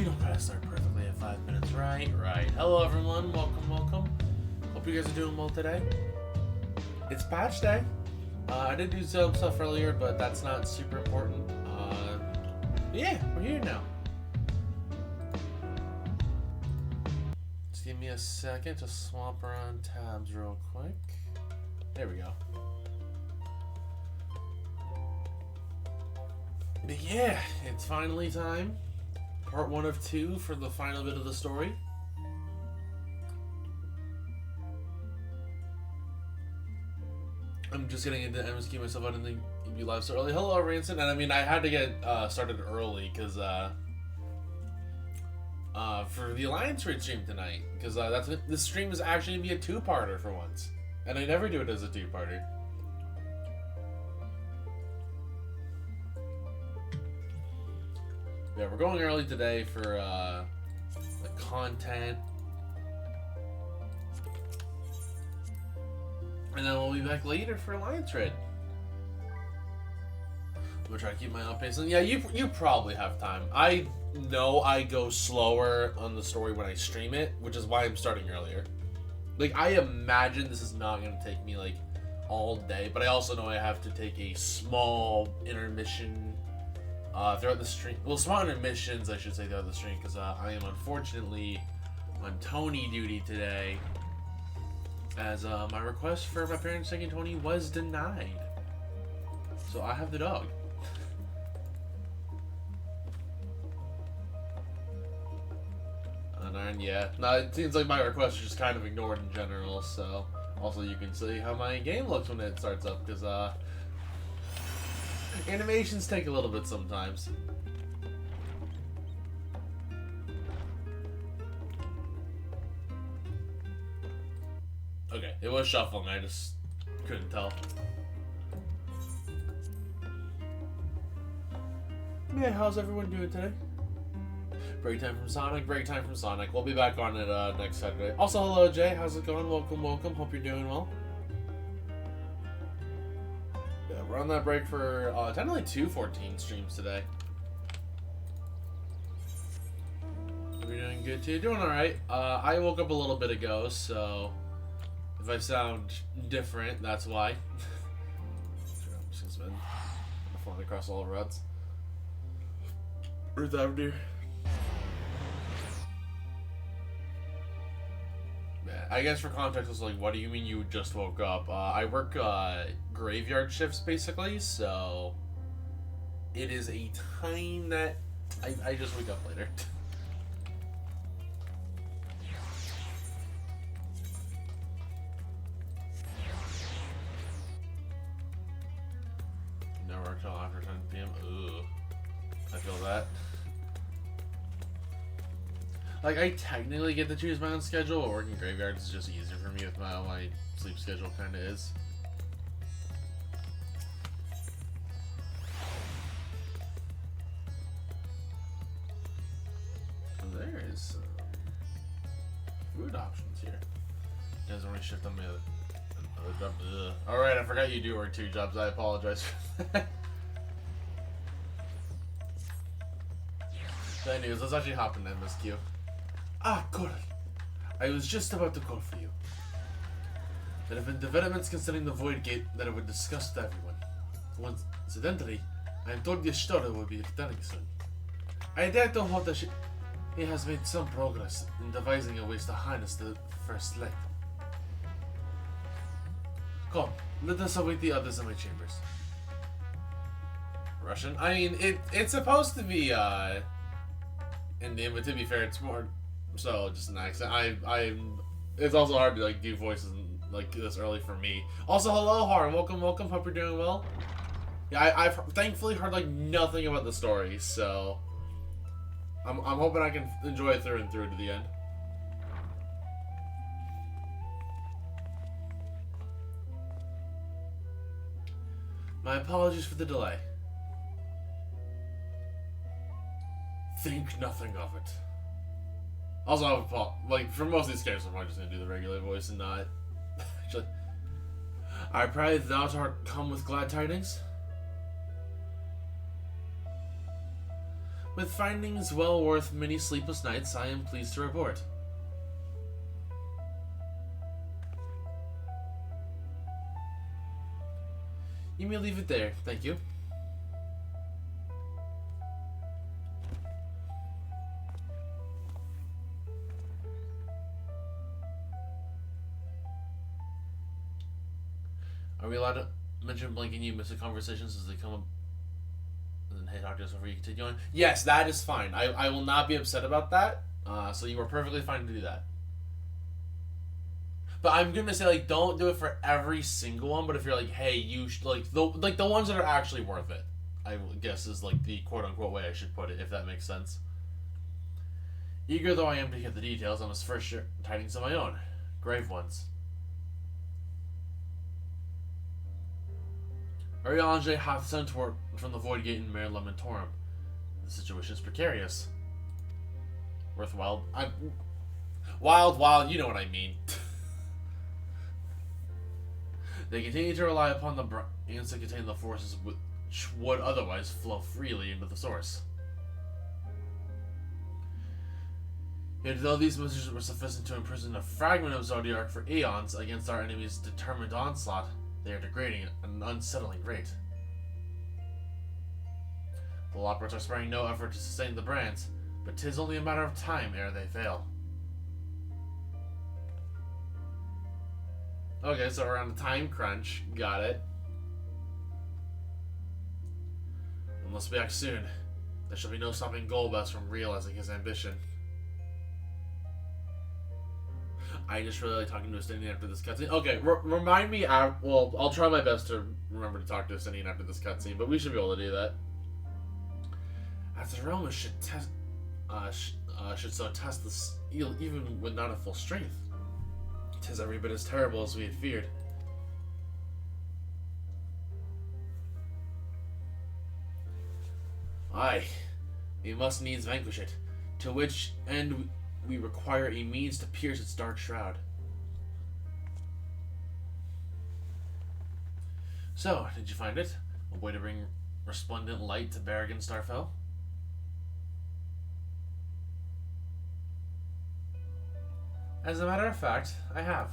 We don't gotta start perfectly at 5 minutes, right? Right. Hello, everyone. Welcome. Hope you guys are doing well today. It's patch day. I did do some stuff earlier, but that's not super important. Yeah, we're here now. Just give me a second to swap around tabs real quick. There we go. But yeah, it's finally time. Part 1 of 2 for the final bit of the story. I'm just getting into MSQ myself. I didn't think you'd be live so early. Hello, Ranson. And I mean, I had to get started early because for the Alliance Raid stream tonight, because this stream is actually gonna be a two-parter for once, and I never do it as a two-parter. Yeah, we're going early today for the content. And then we'll be back later for Alliance Raid. I'm gonna try to keep my own pace. And yeah, you probably have time. I know I go slower on the story when I stream it, which is why I'm starting earlier. Like, I imagine this is not gonna take me like all day, but I also know I have to take a small intermission throughout the stream. Well, small intermissions, I should say, throughout the stream, because I am unfortunately on Tony duty today, as my request for my parents taking Tony was denied. So I have the dog. And yeah, no, it seems like my request is just kind of ignored in general, so also you can see how my game looks when it starts up, because animations take a little bit sometimes. Okay, it was shuffling, I just couldn't tell. Yeah, how's everyone doing today? Break time from Sonic. We'll be back on it next Saturday. Also, hello Jay, how's it going? Welcome. Hope you're doing well. Yeah, we're on that break for technically 214 streams today. Hope you're doing good too. Doing alright. I woke up a little bit ago, so if I sound different, that's why. Sure, I'm just gonna spend flying across all the roads. Ruth Avenue. I guess for context, it's like, what do you mean you just woke up? I work graveyard shifts basically, so it is a time that I just wake up later. Never work till after 10 p.m. Ugh. I feel that. Like, I technically get to choose my own schedule, but working graveyards is just easier for me with how my sleep schedule kind of is. And there is food options here. Doesn't really shift on my other job. Ugh. Alright, I forgot you do work 2 jobs. I apologize for that. So anyways, let's actually hop in MSQ. Ah, good. I was just about to call for you. There have been developments concerning the Void Gate that I would discuss with everyone. Incidentally, I am told the Ishtora will be returning soon. I dare to hope that he has made some progress in devising a way to harness the first light. Come, let us await the others in my chambers. Russian? I mean, it's supposed to be, Indian, but to be fair, it's more so just an accent. It's also hard to like do voices like this early for me. Also, hello, Har. Welcome. Hope you're doing well. Yeah, I've thankfully heard like nothing about the story, so I'm hoping I can enjoy it through and through to the end. My apologies for the delay. Think nothing of it. Also, like, for most of these games, I'm probably just gonna do the regular voice and not actually. I pray thou art come with glad tidings. With findings well worth many sleepless nights, I am pleased to report. You may leave it there, thank you. Are we allowed to mention blanking you missed conversations as they come up? And then hey, talk to us before you continue on? Yes, that is fine. I will not be upset about that. So you are perfectly fine to do that. But I'm gonna say, like, don't do it for every single one. But if you're like, hey, you should, like the ones that are actually worth it, I guess is like the quote unquote way I should put it, if that makes sense. Eager though I am to get the details on his first tidings of my own, grave ones. Ariange hath sent word from the Void Gate in Mare Lamentorum. The situation is precarious. Worthwhile. Wild, you know what I mean. They continue to rely upon the brains to contain the forces which would otherwise flow freely into the source. Yet though these measures were sufficient to imprison a fragment of Zodiac for aeons against our enemy's determined onslaught, they are degrading at an unsettling rate. The Lockports are sparing no effort to sustain the brands, but 'tis only a matter of time ere they fail. Okay, so we're on a time crunch. Got it. We must be back soon. There shall be no stopping Golbez from realizing his ambition. I just really like talking to Estinian after this cutscene. Okay, remind me. Well, I'll try my best to remember to talk to Estinian after this cutscene, but we should be able to do that. As the realm should so test this even with not at full strength. 'Tis every bit as terrible as we had feared. Aye, we must needs vanquish it, to which end we require a means to pierce its dark shroud. So, did you find it? A way to bring resplendent light to Berrigan Starfell? As a matter of fact, I have.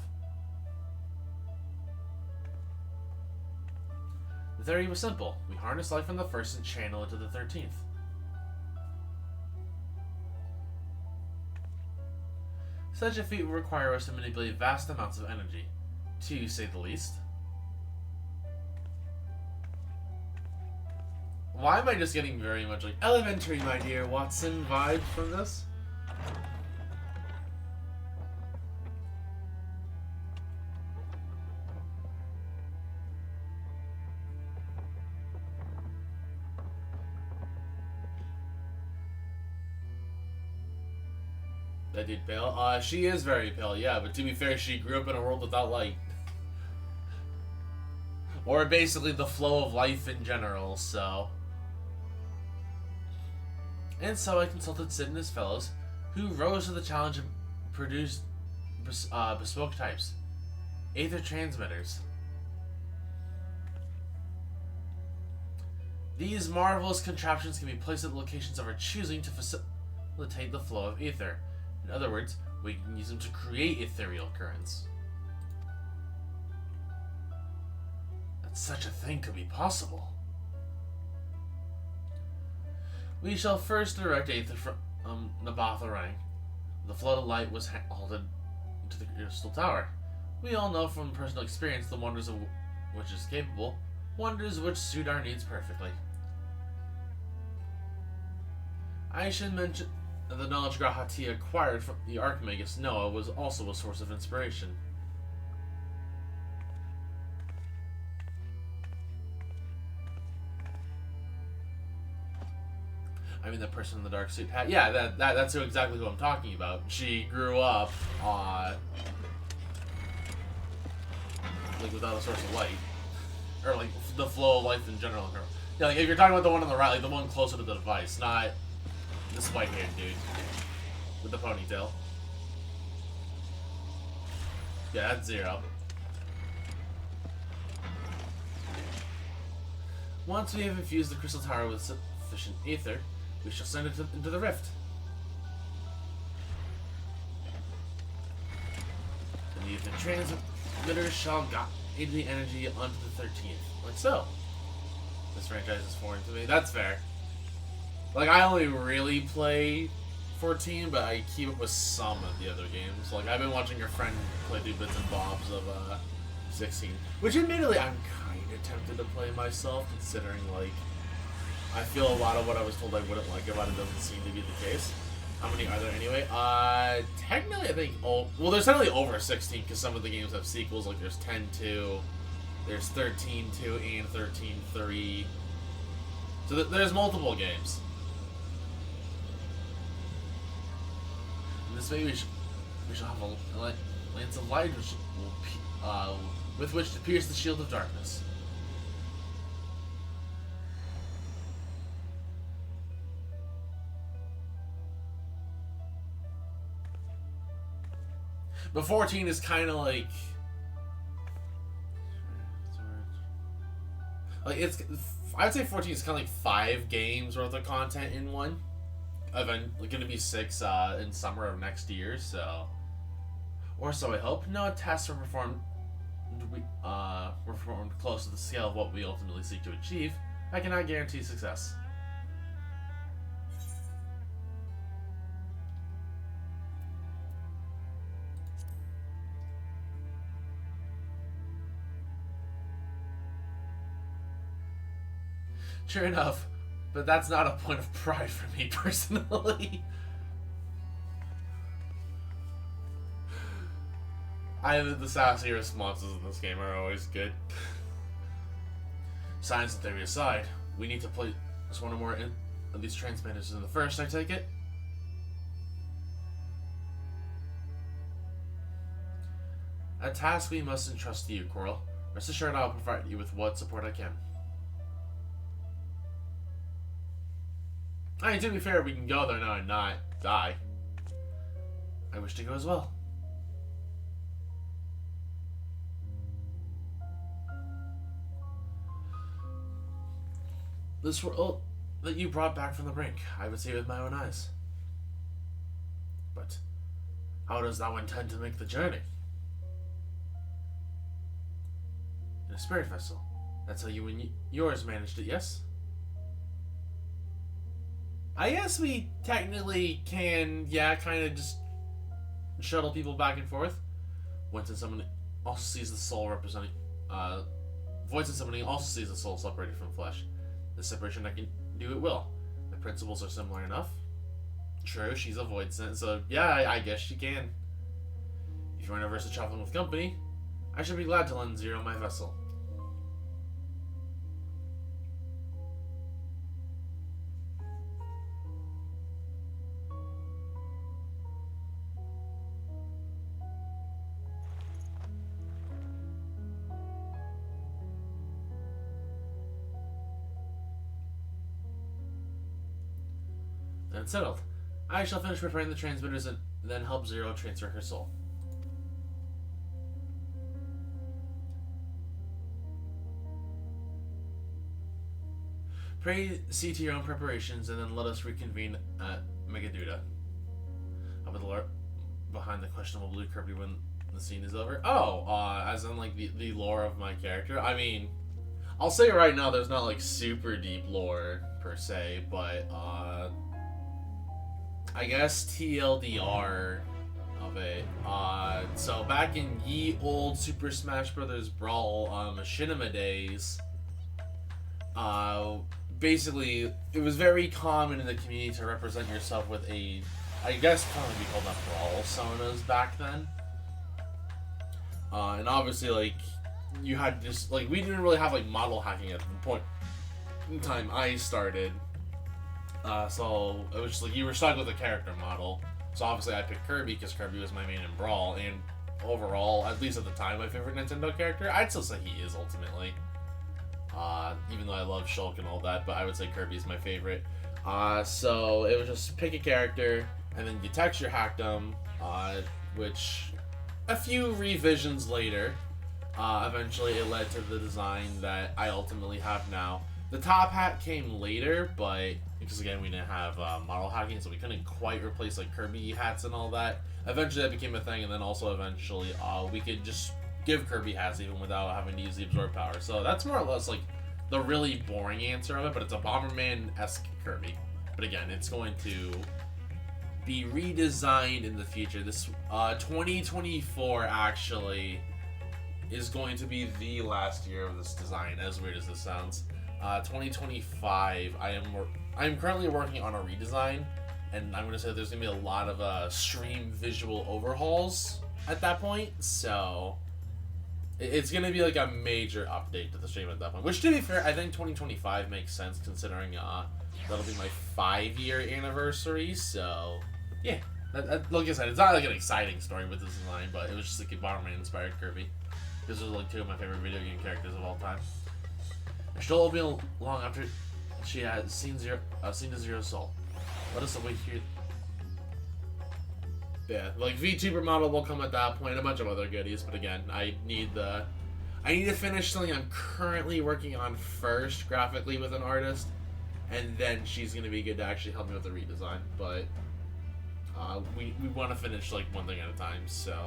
The theory was simple. We harness light from the first and channel it to the 13th. Such a feat would require us to manipulate vast amounts of energy, to say the least. Why am I just getting very much like elementary, my dear Watson vibe from this? That dude pale? She is very pale, yeah, but to be fair, she grew up in a world without light. Or basically the flow of life in general, so. And so I consulted Sid and his fellows, who rose to the challenge and produced bespoke types. Aether transmitters. These marvelous contraptions can be placed at locations of our choosing to facilitate the flow of ether. In other words, we can use them to create ethereal currents. That such a thing could be possible. We shall first direct aether from Nabatharang. The flood of light was halted to the crystal tower. We all know from personal experience the wonders of which is capable, wonders which suit our needs perfectly. I should mention the knowledge Grahati acquired from the Archmagus Noah was also a source of inspiration. I mean, the person in the dark suit hat. Yeah, that's exactly who I'm talking about. She grew up like without a source of light, or like the flow of life in general. Yeah, like if you're talking about the one on the right, like the one closer to the device, not this white-haired dude with the ponytail. Yeah, that's Zero. Once we have infused the crystal tower with sufficient ether, We shall send it into the rift. The transmitter shall guide the energy onto the 13th. Like so. This franchise is foreign to me. That's fair. Like, I only really play 14, but I keep up with some of the other games. Like, I've been watching your friend play through bits and bobs of 16. Which, admittedly, I'm kind of tempted to play myself, considering, like, I feel a lot of what I was told I wouldn't like about it doesn't seem to be the case. How many are there anyway? Technically, I think, well, there's technically over 16, because some of the games have sequels, like there's 10-2, there's 13-2, and 13-3. So there's multiple games. In this way, we shall have a lance of light, which will, with which to pierce the shield of darkness. But 14 is kind of like it's. I'd say 14 is kind of like 5 games worth of content in one. Event going to be 6 in summer of next year, so or so I hope. No tests are performed close to the scale of what we ultimately seek to achieve. I cannot guarantee success. Sure enough, but that's not a point of pride for me personally. The sassy responses in this game are always good. Science and theory aside, we need to place one or more of these transmitters in the first, I take it? A task we must entrust to you, Coral. Rest assured I will provide you with what support I can. I mean, to be fair, we can go there now and not die. I wish to go as well. This world that you brought back from the brink, I would see with my own eyes. But how does thou intend to make the journey? In a spirit vessel. That's how you and yours managed it, yes? I guess we technically can, yeah, kind of just shuttle people back and forth. Voice and Summoning also sees the soul representing, Voice and Summoning also sees the soul separated from flesh. The separation I can do at will. The principles are similar enough. True, she's a void sense, so yeah, I guess she can. If you're averse to traveling with company, I should be glad to lend Zero my vessel. Then settled. I shall finish preparing the transmitters and then help Zero transfer her soul. Pray see to your own preparations and then let us reconvene at Megaduda. I'll be the lore behind the questionable blue Kirby when the scene is over. Oh, as in like the lore of my character. I mean, I'll say right now there's not like super deep lore per se, but I guess TLDR of it. So back in ye old Super Smash Bros. Brawl Machinima days, basically it was very common in the community to represent yourself with a, I guess probably be called that Brawl Sonas back then. And obviously like you had just like we didn't really have like model hacking at the point in time I started. So it was just like you were stuck with a character model. So obviously I picked Kirby because Kirby was my main in Brawl, and overall, at least at the time, my favorite Nintendo character. I'd still say he is ultimately. Even though I love Shulk and all that, but I would say Kirby's my favorite. So it was just pick a character, and then you texture hacked them, which a few revisions later, eventually it led to the design that I ultimately have now. The top hat came later, but because again we didn't have model hacking, so we couldn't quite replace like Kirby hats and all that. Eventually that became a thing, and then also eventually we could just give Kirby hats even without having to use the absorb power. So that's more or less like the really boring answer of it, but it's a Bomberman-esque Kirby. But again, it's going to be redesigned in the future. This 2024 actually is going to be the last year of this design, as weird as this sounds. 2025, I am currently working on a redesign, and I'm going to say there's going to be a lot of stream visual overhauls at that point, so it's going to be like a major update to the stream at that point. Which, to be fair, I think 2025 makes sense considering that'll be my 5-year anniversary, so yeah. Like I said, it's not like an exciting story with this design, but it was just like a Bomberman-inspired Kirby. These are like 2 of my favorite video game characters of all time. She'll all be long after she has seen the Zero Soul. Let us await here. Yeah, like VTuber model will come at that point, a bunch of other goodies, but again, I need to finish something I'm currently working on first, graphically with an artist, and then she's gonna be good to actually help me with the redesign. But we want to finish like one thing at a time, so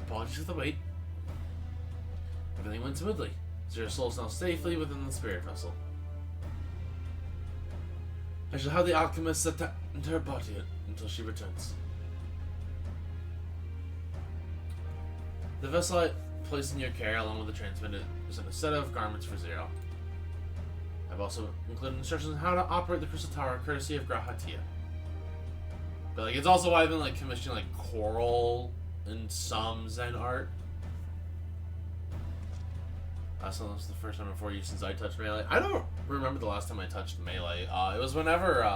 apologies for the wait. Everything went smoothly. Zero Soul is now safely within the spirit vessel. I shall have the alchemist attend to her body until she returns. The vessel I placed in your care, along with the transmitter, is in a set of garments for Zero. I've also included instructions on how to operate the crystal tower, courtesy of Grahatia. But like, it's also why I've been like commissioning like coral and some Zen art. So this is the first time in 4 years since I touched Melee. I don't remember the last time I touched Melee. It was whenever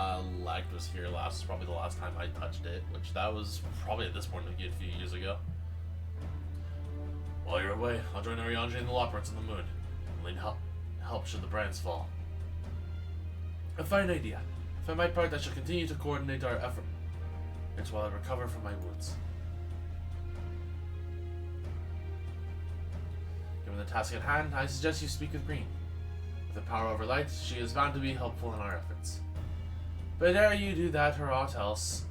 Lect was here last. Was probably the last time I touched it, which that was probably at this point a few years ago. While you're away, I'll join Ariandre and the Lockbirds on the moon. I'll need help should the brands fall. A fine idea. For my part, I shall continue to coordinate our effort. It's while I recover from my wounds. Given the task at hand, I suggest you speak with Green. With the power over light, she is bound to be helpful in our efforts. But ere you do that or aught else,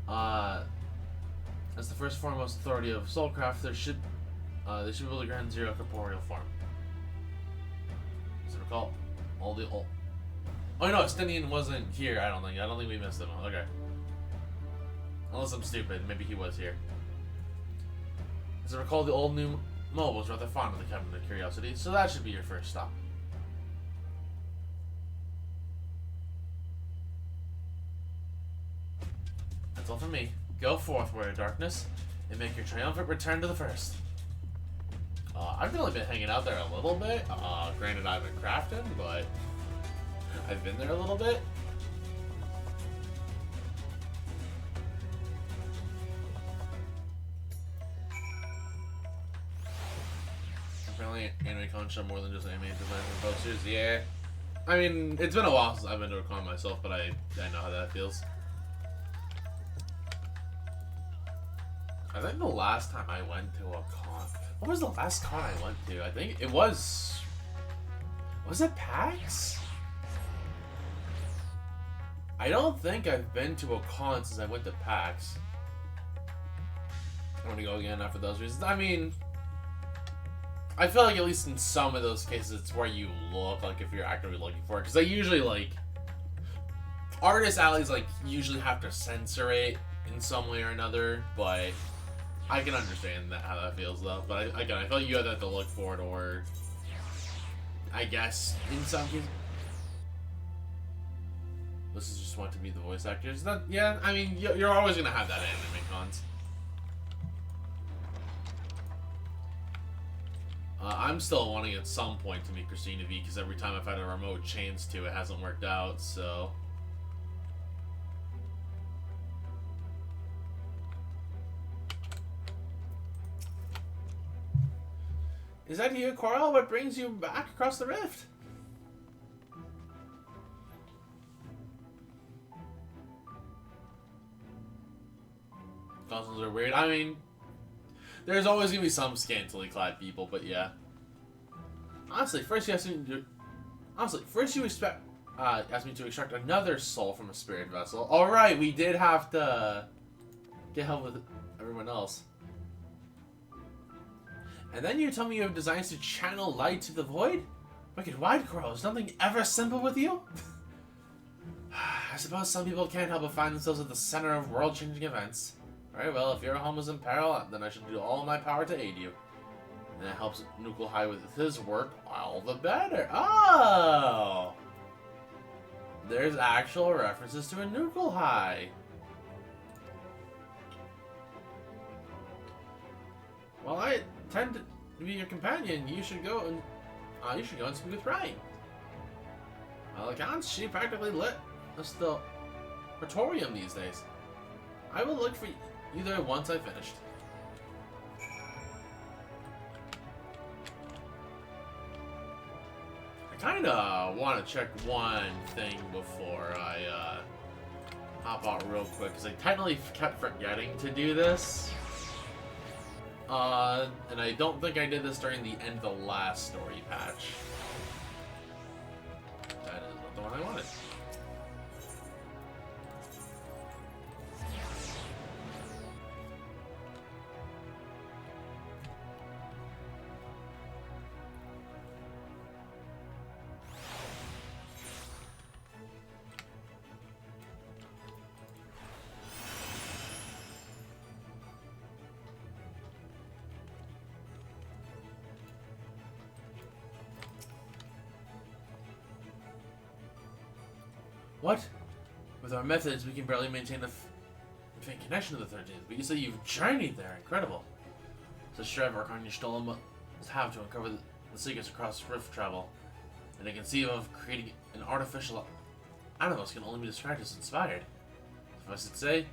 as the first foremost authority of Soulcraft, they should be able to grant Zero corporeal form. As I recall, oh no, Stinian wasn't here. I don't think we missed him. Okay. Unless I'm stupid, maybe he was here. As I recall, the old new Mo was rather fond of the Cabinet of Curiosity, so that should be your first stop. That's all from me. Go forth, warrior darkness, and make your triumphant return to the first. I've only been hanging out there a little bit. Granted, I've been crafting, but I've been there a little bit. Apparently, anime cons show more than just anime designs and posters. Yeah, I mean, it's been a while since I've been to a con myself, but I know how that feels. I think the last time I went to a con, what was the last con I went to? I think it was it PAX? I don't think I've been to a con since I went to PAX. I want to go again after those reasons. I mean, I feel like at least in some of those cases, it's where you look, like if you're actively looking for it. Because they usually, like, artist alleys, like, usually have to censor it in some way or another, but I can understand how that feels, though. But again, I feel like you have to look for it, or I guess in some cases, this is just want to be the voice actors. Yeah, I mean, you're always gonna have that at anime cons. I'm still wanting at some point to meet Christina V, because every time I've had a remote chance to, it hasn't worked out, so. Is that you, Coral? What brings you back across the rift? Consoles are weird. I mean, there's always gonna be some scantily clad people, but yeah. Honestly, first you asked me to. Honestly, first you asked me to extract another soul from a spirit vessel. All right, we did have to get help with everyone else. And then you tell me you have designs to channel light to the void? Wicked Wide Crow, is nothing ever simple with you? I suppose some people can't help but find themselves at the center of world-changing events. Very well, if your home is in peril, then I should do all in my power to aid you. And that helps Nuclear with his work, all the better. Oh! There's actual references to a Nuclear. Well, I tend to be your companion. You should go and speak with Ryan. Well, accounts, she practically lit the Praetorium these days. I will look for you there once I finished. I kinda want to check one thing before I hop out real quick, because I technically kept forgetting to do this. And I don't think I did this during the end of the last story patch. That is not the one I wanted. What? With our methods, we can barely maintain a faint connection to the 13th, but you say you've journeyed there. Incredible. So Shrev, Arcania Stolen must have to uncover the secrets across rift travel, and to conceive of creating an artificial animals can only be described as inspired. Suffice it to say,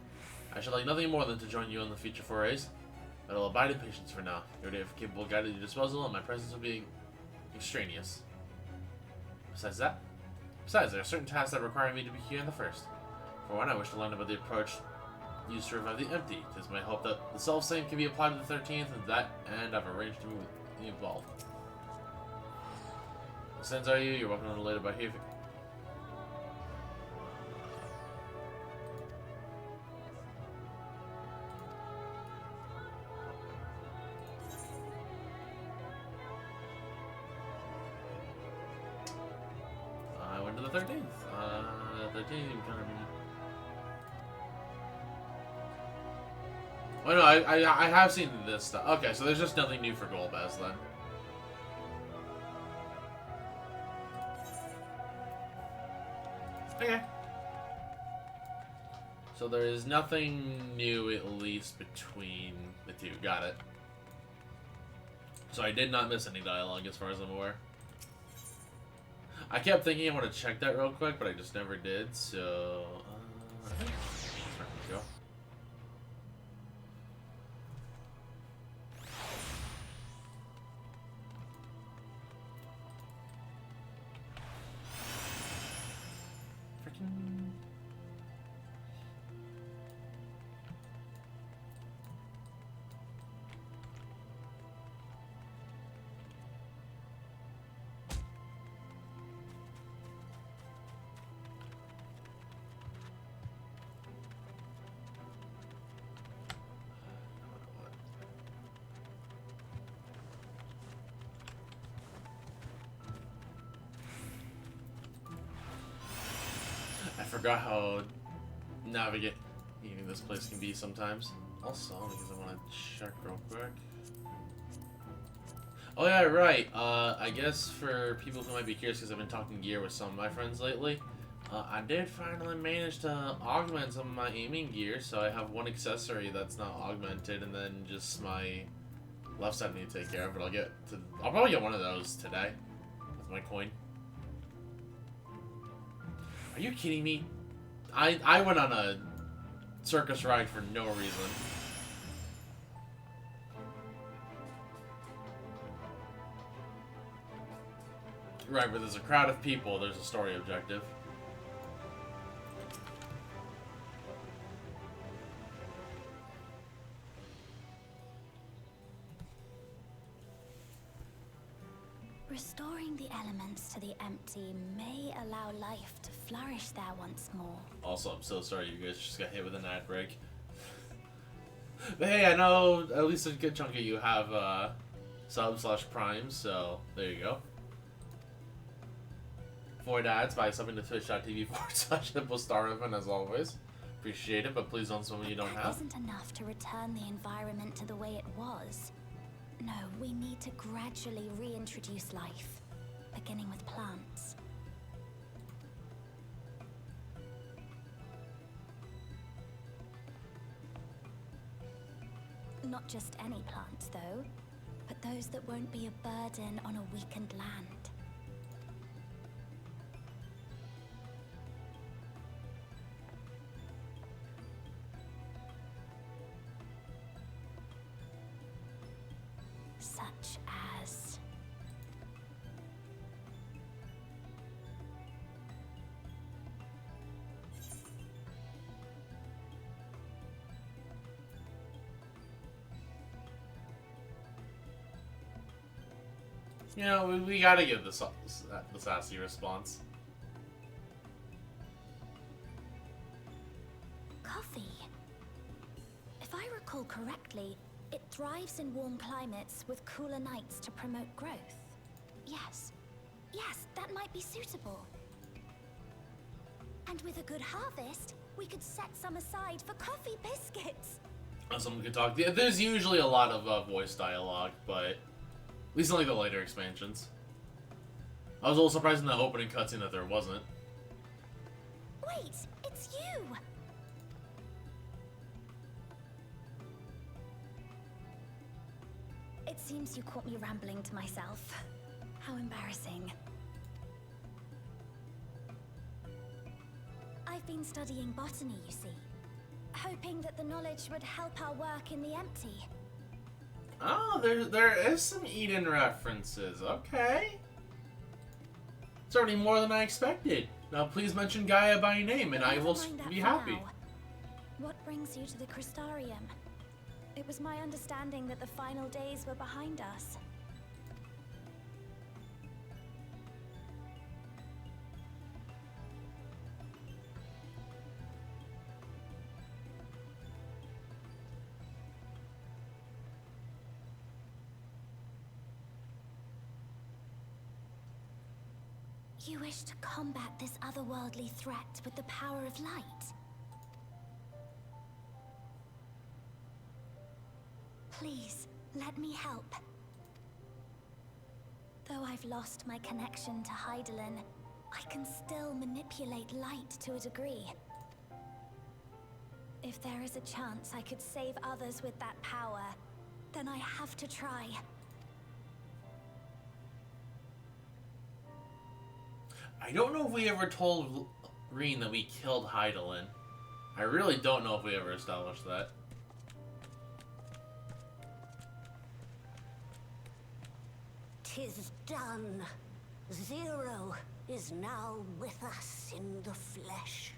I should like nothing more than to join you on the future forays, but I'll abide in patience for now. Your day of capable guide at your disposal, and my presence will be extraneous. Besides, there are certain tasks that require me to be here in the first. For one, I wish to learn about the approach used to revive the empty. It is my hope that the self-same can be applied to the 13th, and I've arranged to move the involved. What sense are you? You're welcome to later by here. I went to the 13th. 13th kind of. Oh no, I have seen this stuff. Okay, so there's just nothing new for Golbez then. Okay. So there is nothing new, at least, between the two. Got it. So I did not miss any dialogue, as far as I'm aware. I kept thinking I want to check that real quick, but I just never did, so... I think let's go. Freaking... I forgot how navigating this place can be sometimes. Also, because I want to check real quick. Oh yeah, right. I guess for people who might be curious, because I've been talking gear with some of my friends lately, I did finally manage to augment some of my aiming gear, so I have one accessory that's not augmented, and then just my left side I need to take care of, but I'll probably get one of those today with my coin. Are you kidding me? I went on a circus ride for no reason. Right, where there's a crowd of people, there's a story objective. Restoring the elements to the empty may allow life to flourish there once more. Also, I'm so sorry you guys just got hit with an ad break. But hey, I know at least a good chunk of you have sub/prime, so there you go. Avoid ads by subbing to twitch.tv/IblisStarEvan as always. Appreciate it, but please don't sub when you don't have. Isn't enough to return the environment to the way it was. No, we need to gradually reintroduce life, beginning with plants. Not just any plants, though, but those that won't be a burden on a weakened land. Such as... You know, we gotta give the sassy response. Coffee. If I recall correctly, it thrives in warm climates with cooler nights to promote growth. Yes. Yes, that might be suitable. And with a good harvest, we could set some aside for coffee biscuits. Someone could talk. Yeah, there's usually a lot of voice dialogue, but at least in like the later expansions. I was a little surprised in the opening cutscene that there wasn't. Wait, it's you! It seems you caught me rambling to myself. How embarrassing. I've been studying botany, you see. Hoping that the knowledge would help our work in the empty. Oh, there is some Eden references. Okay. It's already more than I expected. Now please mention Gaia by name and I will be happy. Now. What brings you to the Crystarium? It was my understanding that the final days were behind us. You wish to combat this otherworldly threat with the power of light? Please, let me help. Though I've lost my connection to Hydaelyn, I can still manipulate light to a degree. If there is a chance I could save others with that power, then I have to try. I don't know if we ever told Green that we killed Hydaelyn. I really don't know if we ever established that. "'Tis done. Zero is now with us in the flesh."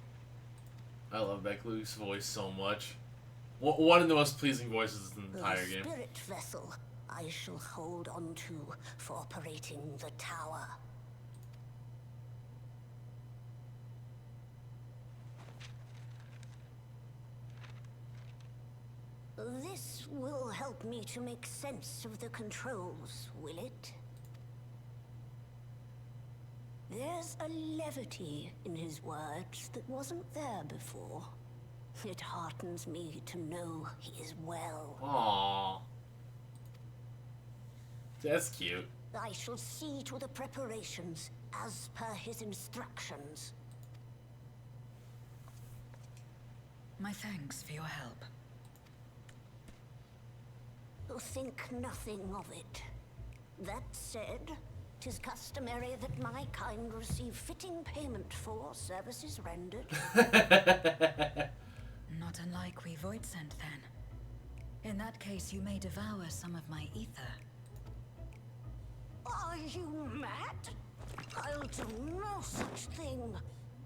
I love Becklu's voice so much. One of the most pleasing voices in the entire game. The spirit vessel I shall hold on to for operating the tower. This will help me to make sense of the controls, will it? There's a levity in his words that wasn't there before. It heartens me to know he is well. Aww. That's cute. I shall see to the preparations as per his instructions. My thanks for your help. Think nothing of it. That said, 'tis customary that my kind receive fitting payment for services rendered. Not unlike we Void sent then. In that case, you may devour some of my ether. Are you mad? I'll do no such thing.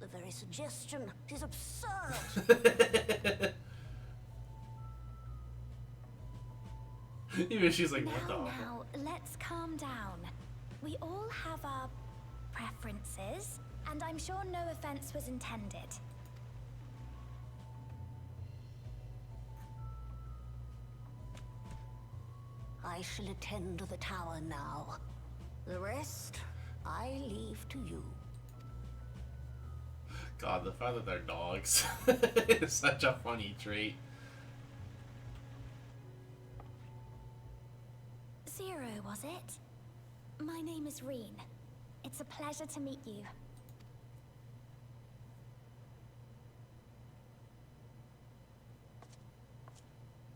The very suggestion is absurd. Even she's like, what the? Now, let's calm down. We all have our preferences, and I'm sure no offense was intended. I shall attend to the tower now. The rest, I leave to you. God, the fact that they're dogs is such a funny trait. Zero, was it? My name is Reen. It's a pleasure to meet you.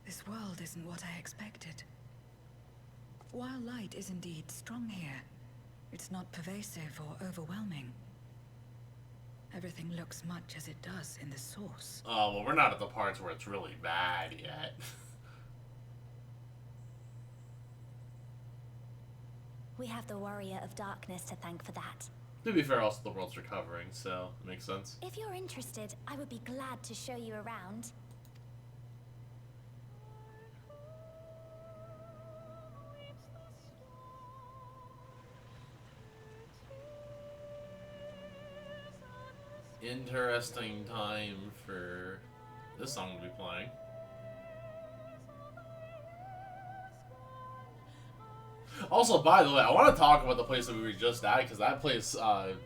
This world isn't what I expected. While light is indeed strong here, it's not pervasive or overwhelming. Everything looks much as it does in the source. Oh, well, we're not at the parts where it's really bad yet. We have the Warrior of Darkness to thank for that. To be fair, also the world's recovering, so it makes sense. If you're interested, I would be glad to show you around. Interesting time for this song to be playing. Also, by the way, I want to talk about the place that we were just at, because that place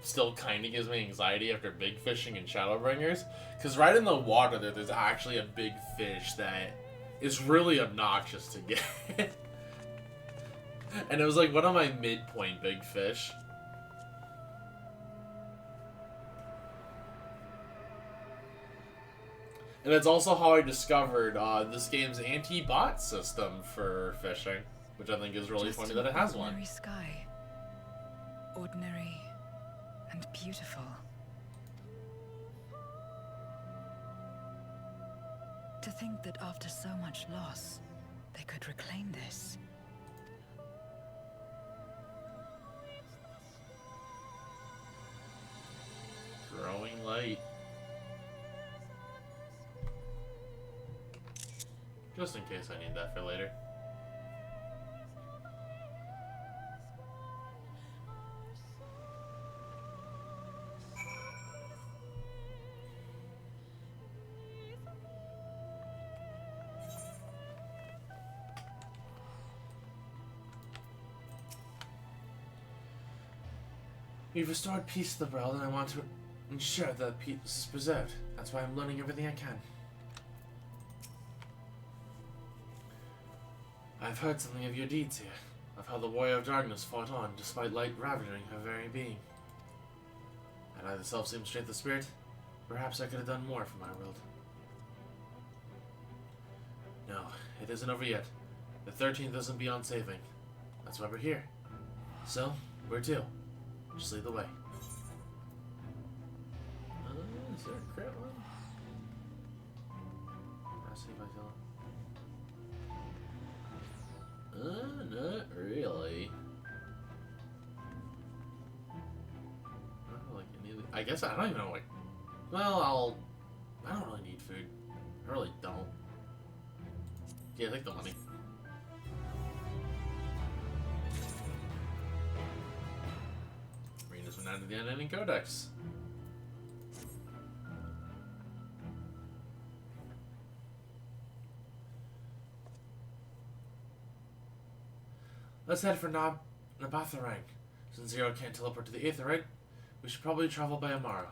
still kind of gives me anxiety after big fishing and Shadowbringers. Because right in the water there's actually a big fish that is really obnoxious to get. And it was like one of my midpoint big fish. And it's also how I discovered this game's anti-bot system for fishing, which I think is really Just funny an that it has one. ordinary sky. Ordinary and beautiful. To think that after so much loss, they could reclaim this. Growing light. Just in case I need that for later. We've restored peace to the world, and I want to ensure that peace is preserved. That's why I'm learning everything I can. I've heard something of your deeds here, of how the Warrior of Darkness fought on, despite light ravaging her very being. Had I the self-same strength of spirit, perhaps I could have done more for my world. No, it isn't over yet. The 13th isn't beyond saving. That's why we're here. So, where to? Just lead the way. Is there a crit one? Let's see if I feel it. Not really. I don't like any of the, I guess I don't even know, like, well, I don't really need food. I really don't. Yeah, take the money. Arenas went out of the unending codex. Let's head for Nabatharang. Since Zero can't teleport to the Aetherite, we should probably travel by Amaro.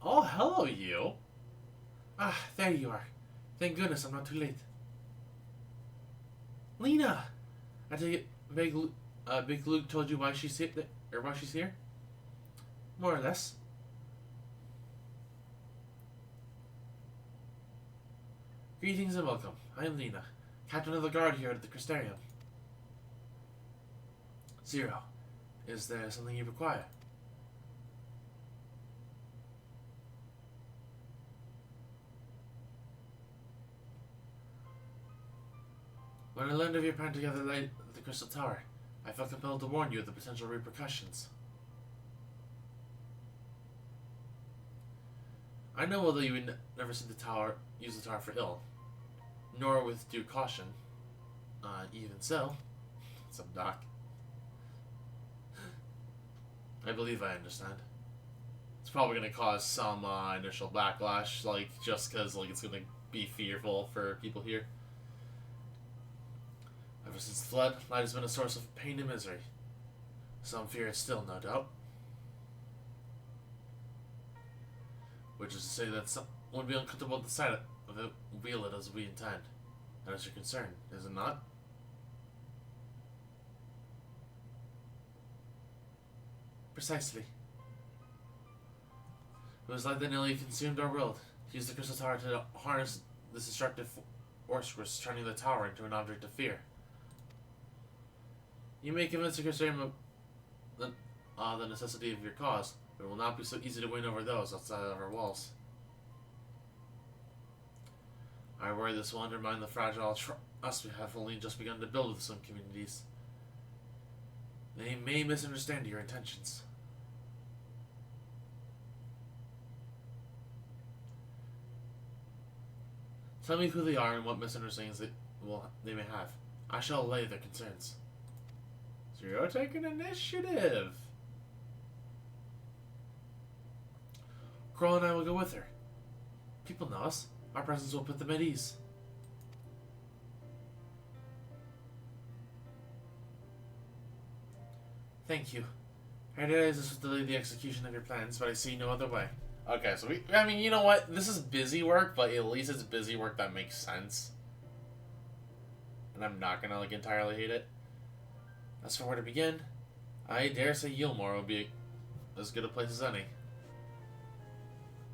Oh, hello, you. Ah, there you are. Thank goodness I'm not too late. Lena! I take it Big Luke told you why she's here, or why she's here? More or less. Greetings and welcome. I am Lena, captain of the guard here at the Crystarium. Zero, is there something you require? When I learned of your plan to gather light at the Crystal Tower, I felt compelled to warn you of the potential repercussions. I know although you would never see the tower, use the tower for ill, nor with due caution. Even so, some doc. I believe I understand. It's probably going to cause some initial backlash, like, just because, like, it's going to be fearful for people here. Ever since the flood, light has been a source of pain and misery. Some fear it still, no doubt. Which is to say that some would be uncomfortable at the sight of it, wield it as we intend. That is your concern, is it not? Precisely. It was like that nearly consumed our world. He used the crystal tower to harness this destructive force, turning the tower into an object of fear. You may convince the Crusader of the necessity of your cause, but it will not be so easy to win over those outside of our walls. I worry this will undermine the fragile trust we have only just begun to build with some communities. They may misunderstand your intentions. Tell me who they are and what misunderstandings they may have. I shall allay their concerns. So you're taking initiative. Kroll and I will go with her. People know us. Our presence will put them at ease. Thank you. I realize this will delay the execution of your plans, but I see no other way. Okay, so I mean, you know what? This is busy work, but at least it's busy work that makes sense. And I'm not gonna, like, entirely hate it. As for where to begin, I dare say Yilmore will be as good a place as any.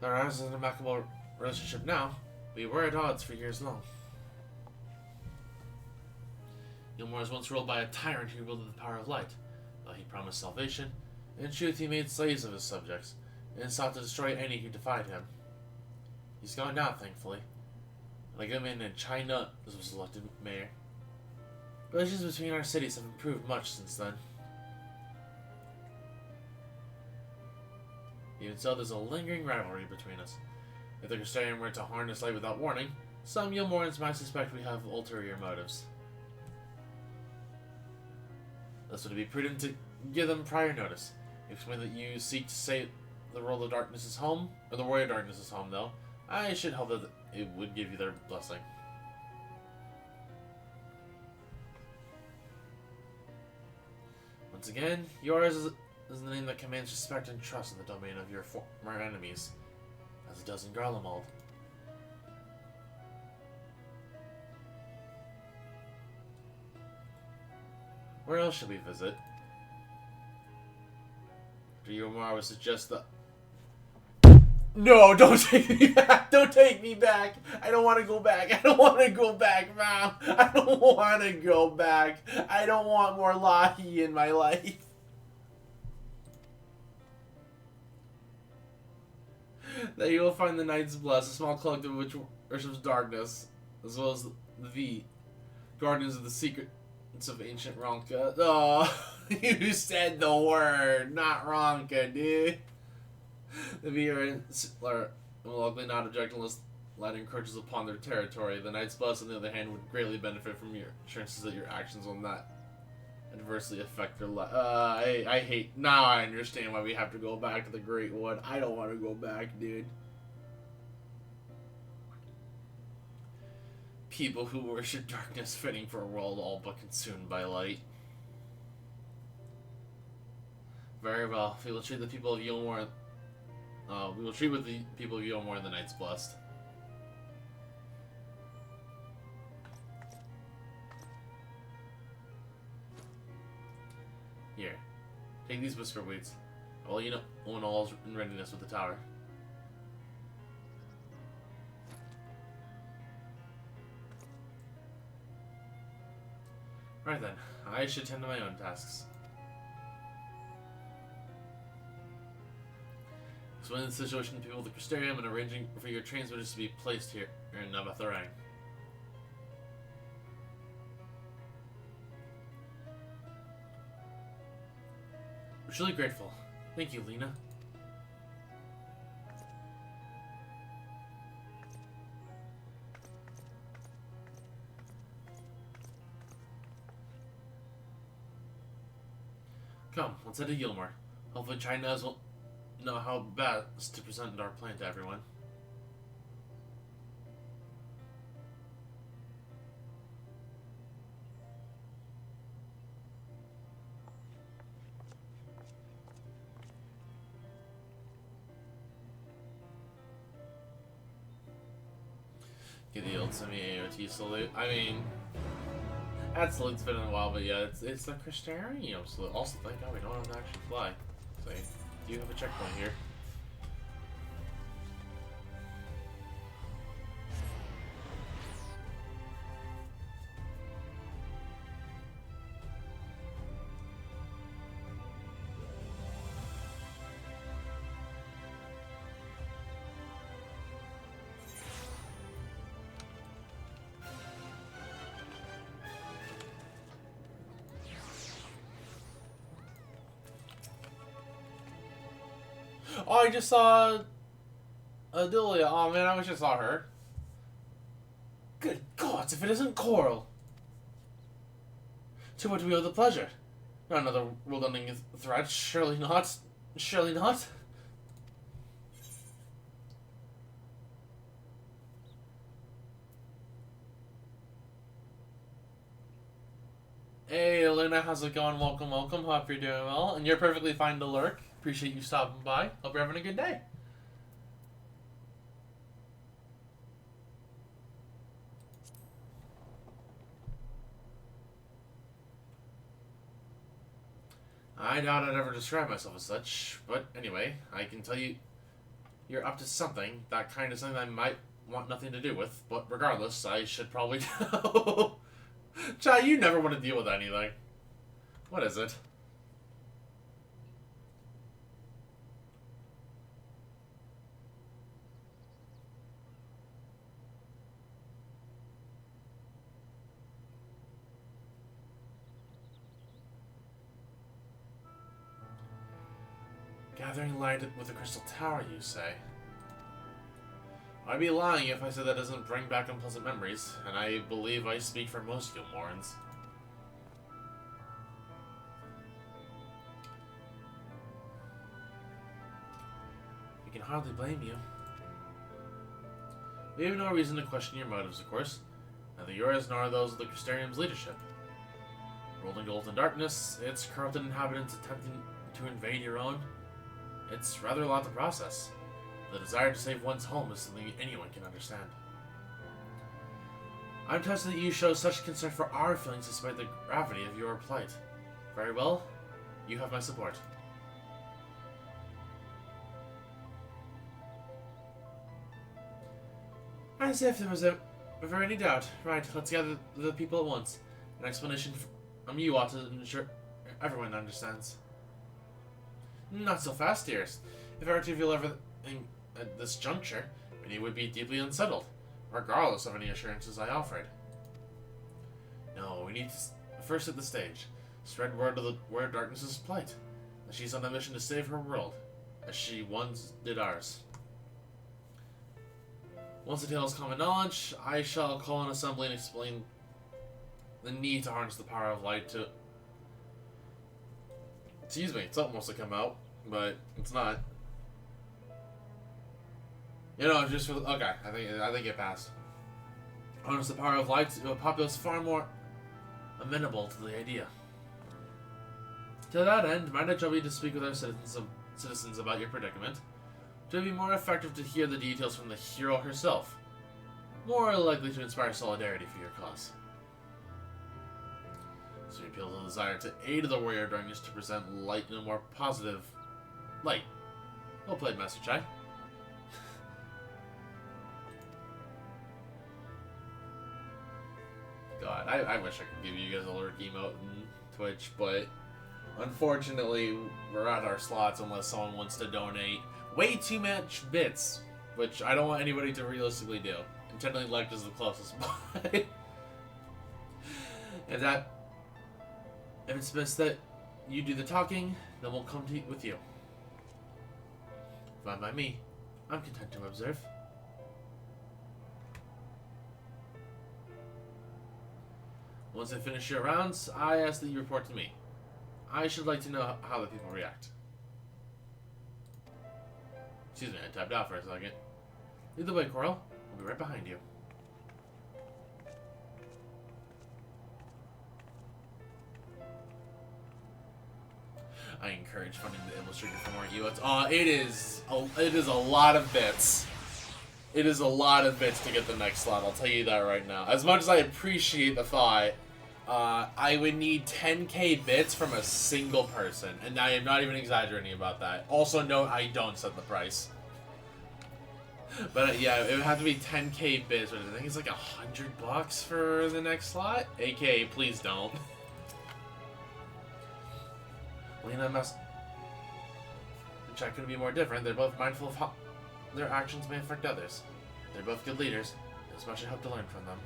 There is an amicable relationship now. We were at odds for years long. Yilmore was once ruled by a tyrant who wielded the power of light. Though he promised salvation, in truth he made slaves of his subjects, and sought to destroy any who defied him. He's gone now, thankfully. Like a man in China was elected mayor. Relations between our cities have improved much since then. Even so, there's a lingering rivalry between us. If the Custodian were to harness light without warning, some Yilmorans might suspect we have ulterior motives. Thus would it be prudent to give them prior notice. Explain that you seek to save the World of Darkness's home, or the Warrior of Darkness's home, though. I should hope that it would give you their blessing. Once again, yours is the name that commands respect and trust in the domain of your former enemies, as it does in Garlemald. Where else should we visit? Do you or I would suggest that... No, don't take me back! Don't take me back! I don't want to go back! I don't want to go back, Mom! I don't want to go back! I don't want more Lahi in my life! That you will find the Knights Blessed, a small collective which worships darkness, as well as the Guardians of the Secrets of Ancient Ronka. Oh, you said the word, not Ronka, dude. The Viewer will likely not object unless light encroaches upon their territory. The Knights Blessed, on the other hand, would greatly benefit from your assurances that your actions will not adversely affect their life. I hate... Now I understand why we have to go back to the Great One. I don't want to go back, dude. People who worship darkness fitting for a world all but consumed by light. Very well. We will treat the people of Yilmore... we will treat with the people of Yilmore and the Knights Blessed. Here. Take these whisper weeds. Well, you know when all's in readiness with the tower. Right then. I should tend to my own tasks. Explaining the situation to people of the Crystarium and arranging for your transmitters to be placed here in Navatharang. We're truly grateful. Thank you, Lena. Come, let's head to Gilmore. Hopefully China will know how best to present our plan to everyone. Get the old semi-AOT salute. I mean, that salute's been in a while, but yeah, it's the Cristiano salute. Also, thank God we don't have to actually fly. So, do you have a checkpoint here? Oh, I just saw Adelia. Oh man, I wish I saw her. Good gods, if it isn't Coral! To what do we owe the pleasure? Not another world-ending threat, surely not. Surely not. Hey, Elena, how's it going? Welcome, welcome. Hope you're doing well. And you're perfectly fine to lurk. Appreciate you stopping by. Hope you're having a good day. I doubt I'd ever describe myself as such, but anyway, I can tell you you're up to something. That kind of something I might want nothing to do with, but regardless, I should probably know. Chai, you never want to deal with anything. What is it? Gathering light with the Crystal Tower, you say? I'd be lying if I said that doesn't bring back unpleasant memories, and I believe I speak for most Gilmorans. We can hardly blame you. We have no reason to question your motives, of course. Neither yours nor those of the Crystarium's leadership. Rolling gold and darkness, its corrupted inhabitants attempting to invade your own. It's rather a lot to process. The desire to save one's home is something anyone can understand. I'm touched that you show such concern for our feelings despite the gravity of your plight. Very well, you have my support. As if there was ever any doubt. Right, let's gather the people at once. An explanation from you ought to ensure everyone understands. Not so fast, dearest. If I were to reveal everything at this juncture, many would be deeply unsettled, regardless of any assurances I offered. No, we need to first set the stage. Spread word of where darkness's plight. That she's on a mission to save her world, as she once did ours. Once the tale is common knowledge, I shall call an assembly and explain the need to harness the power of light to... Excuse me, it's almost to come out, but it's not. You know, just for... Okay, I think it passed. Harness the power of light to a populace far more amenable to the idea. To that end, might I trouble you to speak with our citizens about your predicament? It would be more effective to hear the details from the hero herself. More likely to inspire solidarity for your cause. So you appeal to the desire to aid the warrior darkness to present light in a more positive light. Well played, Master Chai. God, I wish I could give you guys a lurk emote in Twitch, but unfortunately, we're at our slots unless someone wants to donate way too much bits, which I don't want anybody to realistically do. And technically, like is the closest, but if it's best that you do the talking, then we'll come with you. Fine by me. I'm content to observe. Once I finish your rounds, I ask that you report to me. I should like to know how the people react. Excuse me, I tapped out for a second. Lead the way, Coral. We'll be right behind you. I encourage funding the illustrator for more emotes. It is a lot of bits. It is a lot of bits to get the next slot, I'll tell you that right now. As much as I appreciate the thought, I would need 10k bits from a single person, and I am not even exaggerating about that. Also note, I don't set the price. But yeah, it would have to be 10k bits, but I think it's like $100 for the next slot. AKA, please don't. Lena must... Which I couldn't be more different. They're both mindful of how their actions may affect others. They're both good leaders. There's much I hope to learn from them.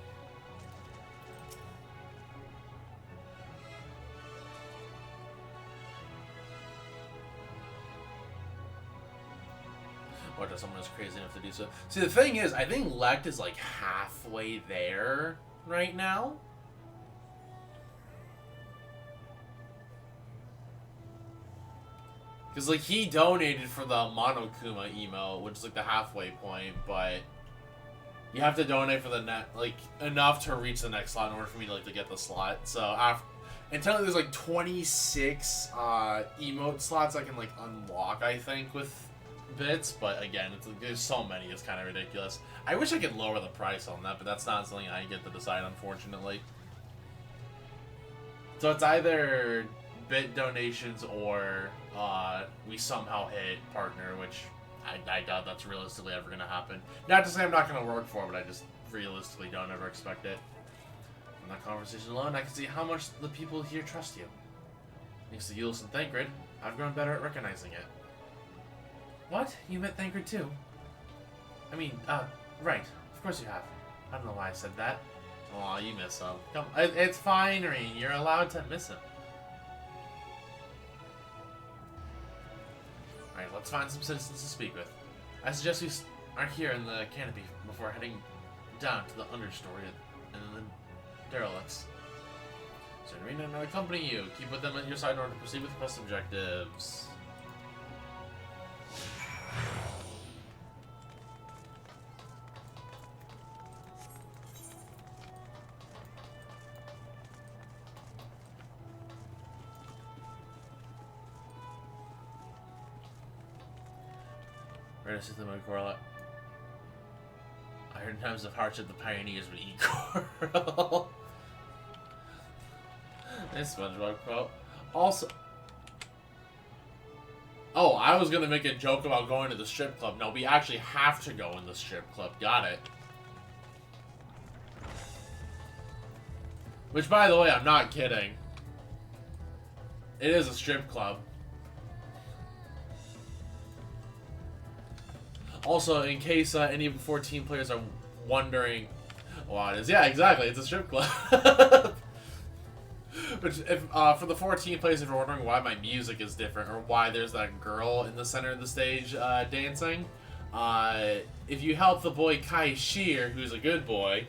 What if someone is crazy enough to do so? See, the thing is, I think Lect is like halfway there right now. Because, like, he donated for the Monokuma emote, which is, like, the halfway point, but you have to donate for the enough to reach the next slot in order for me to, like, to get the slot. So, until there's, like, 26 emote slots I can, like, unlock, I think, with bits, but, again, there's so many, it's kind of ridiculous. I wish I could lower the price on that, but that's not something I get to decide, unfortunately. So, it's either bit donations or we somehow hit partner, which I doubt that's realistically ever going to happen. Not to say I'm not going to work for it, but I just realistically don't ever expect it. From that conversation alone, I can see how much the people here trust you. Thanks to Euless and Thancred, I've grown better at recognizing it. What? You met Thancred too? I mean, right. Of course you have. I don't know why I said that. Aw, you miss him. Come, it's fine, Reen. You're allowed to miss him. Alright, let's find some citizens to speak with. I suggest we are here in the canopy before heading down to the understory and then the derelicts. Senorina and I accompany you. Keep with them at your side in order to proceed with quest objectives. Ready to see them Coral. I heard in times of hardship the pioneers would eat coral. Nice SpongeBob quote. Also, oh, I was gonna make a joke about going to the strip club. No, we actually have to go in the strip club. Got it. Which, by the way, I'm not kidding. It is a strip club. Also, in case any of the 14 players are wondering why it is, yeah, exactly, it's a strip club. Which, if for the 14 players, if you're wondering why my music is different or why there's that girl in the center of the stage dancing, if you help the boy Kai Shear, who's a good boy,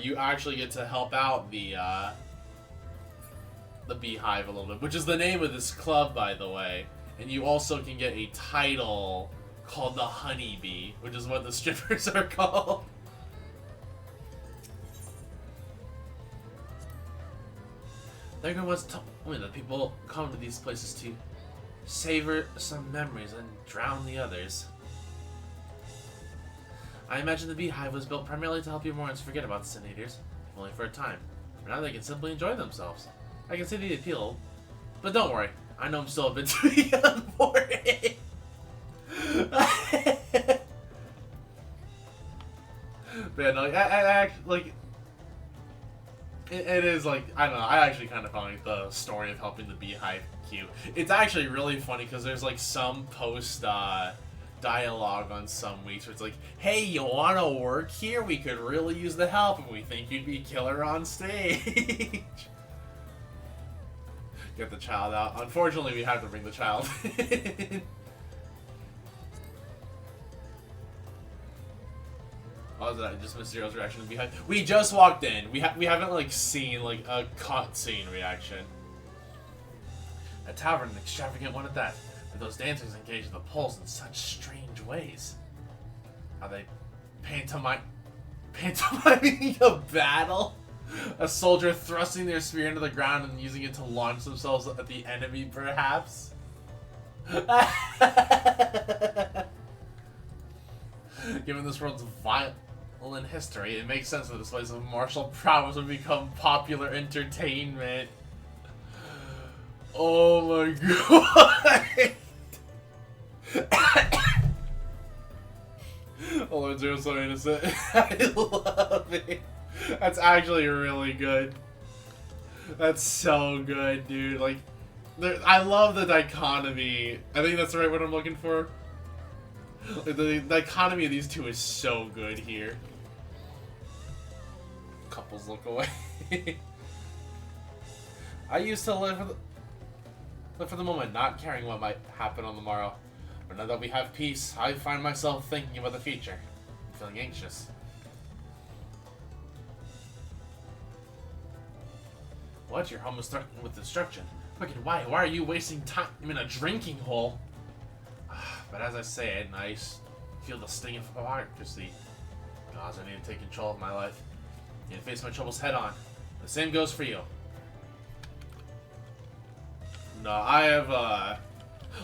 you actually get to help out the Beehive a little bit, which is the name of this club, by the way. And you also can get a title called the Honeybee, which is what the strippers are called. There was told me that people come to these places to savor some memories and drown the others. I imagine the Beehive was built primarily to help Youngmorans forget about the Sin Eaters, if only for a time. But now they can simply enjoy themselves. I can see the appeal, but don't worry, I know I'm still a bit too young for it. But yeah, no, I actually, like, it is, like, I don't know, I actually kind of find the story of helping the Beehive cute. It's actually really funny because there's, like, some dialogue on some weeks where it's like, hey, you want to work here? We could really use the help and we think you'd be killer on stage. Get the child out. Unfortunately, we have to bring the child in. What was that? Just Mysterio's reaction to Beehive. We just walked in. We haven't like seen like a cutscene reaction. A tavern, an extravagant one at that. But those dancers engage the pulse in such strange ways. How they pantomiming a battle? A soldier thrusting their spear into the ground and using it to launch themselves at the enemy, perhaps? Given this world's violent history, it makes sense that displays of martial prowess would become popular entertainment. Oh my god! Oh, Lord Zero's so innocent. I love it. That's actually really good. That's so good, dude. Like, I love the dichotomy. I think that's the right word I'm looking for. The dichotomy of these two is so good here. Couples look away. I used to live for the moment, not caring what might happen on the morrow. But now that we have peace, I find myself thinking about the future. I'm feeling anxious. What? Your home is threatened with destruction. Fucking why? Why are you wasting time in a drinking hole? But as I say it, I feel the sting of hypocrisy. Gods, I need to take control of my life. I need to face my troubles head on. The same goes for you. No, I have,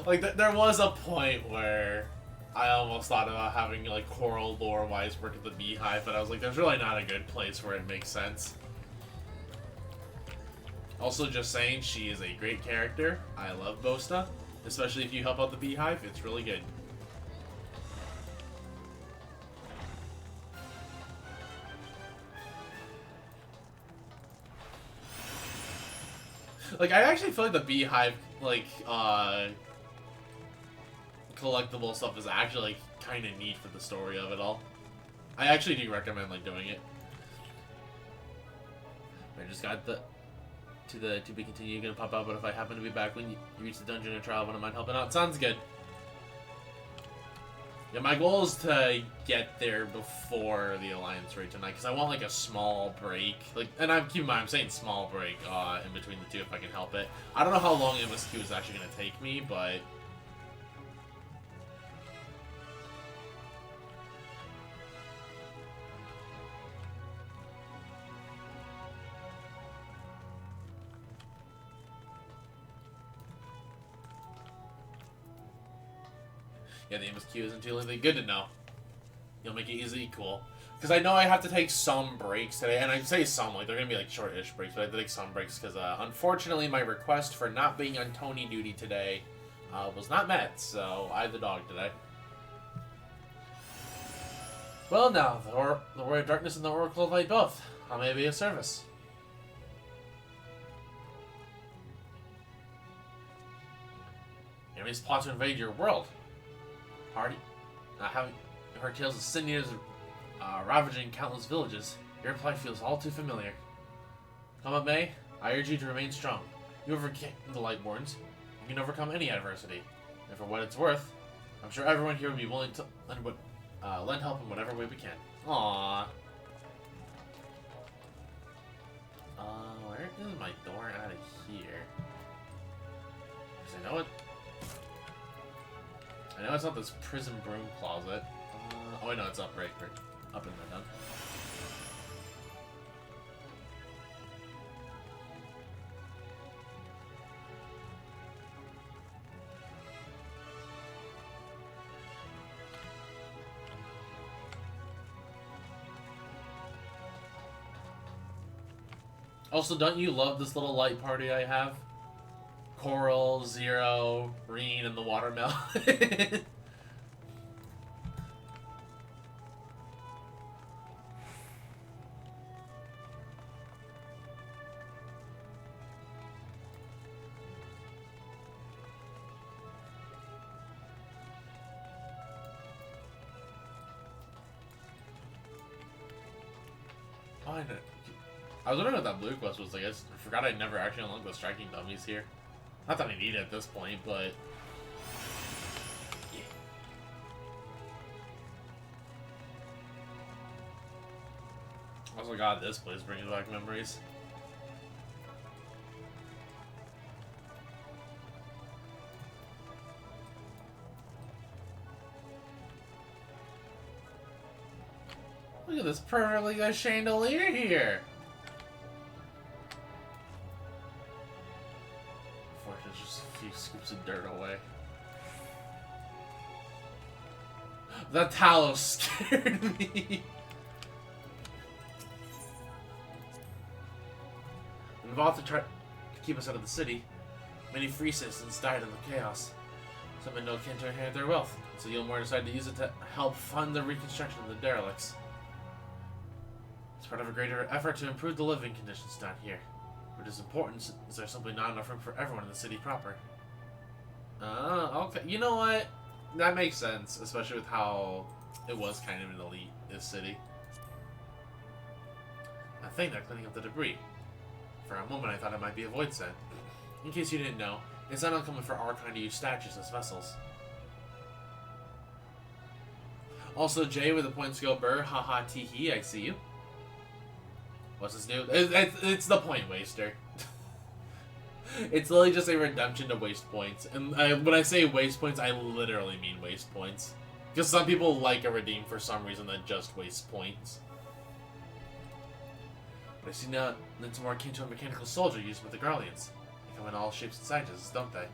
like, there was a point where I almost thought about having, like, Coral lore-wise work at the Beehive, but I was like, there's really not a good place where it makes sense. Also, just saying, she is a great character. I love Bosta, especially if you help out the Beehive. It's really good. Like, I actually feel like the Beehive, like, collectible stuff is actually, like, kind of neat for the story of it all. I actually do recommend, like, doing it. I just got the... to be continued, gonna pop out, but if I happen to be back when you reach the dungeon or trial, I wouldn't mind helping out. Sounds good. Yeah, my goal is to get there before the Alliance raid tonight, because I want, like, a small break. Like, and keep in mind, I'm saying small break, in between the two if I can help it. I don't know how long MSQ is actually gonna take me, but... yeah, the MSQ isn't too lengthy. Good to know. You'll make it easy, cool. Because I know I have to take some breaks today, and I say some, like, they're going to be, like, short-ish breaks, but I have to take some breaks because, unfortunately, my request for not being on Tony duty today was not met, so I had the dog today. Well, now, the Warrior of Darkness and the Oracle of Light both. How may I be of service? Enemies plot to invade your world. Hardy, having heard tales of Siniers ravaging countless villages, your reply feels all too familiar. Come what may, I urge you to remain strong. You overcame the Lightborns. You can overcome any adversity. And for what it's worth, I'm sure everyone here would be willing to lend help in whatever way we can. Aww. Where is my door out of here? Because I know it. I know it's not this prison broom closet. Oh wait, no, it's up right up in there, done. Also, don't you love this little light party I have? Coral, Zero, Reen, and the watermelon. Oh, I know. I was wondering what that blue quest was like. I forgot I never actually unlocked the striking dummies here. Not that I need it at this point, but... yeah. Also, God, this place brings back memories. Look at this perfectly good chandelier here. Unfortunately, just a few scoops of dirt away. That tallow scared me. When Valther tried to keep us out of the city, many free citizens died in the chaos. Some had no kin to inherit their wealth, so Gilmore decided to use it to help fund the reconstruction of the derelicts. It's part of a greater effort to improve the living conditions down here, which is important since there's simply not enough room for everyone in the city proper. Okay. You know what? That makes sense, especially with how it was kind of an elite, this city. I think they're cleaning up the debris. For a moment, I thought it might be a void set. In case you didn't know, it's not uncommon for our kind to use statues as vessels. Also, Jay with a point skill burr, haha tee I see you. What's this new? It's the point waster. It's literally just a redemption to waste points. And when I say waste points, I literally mean waste points. Because some people like a redeem for some reason that just wastes points. But I see now that's more akin to a mechanical soldier used with the Garleans. They come in all shapes and sizes, don't they?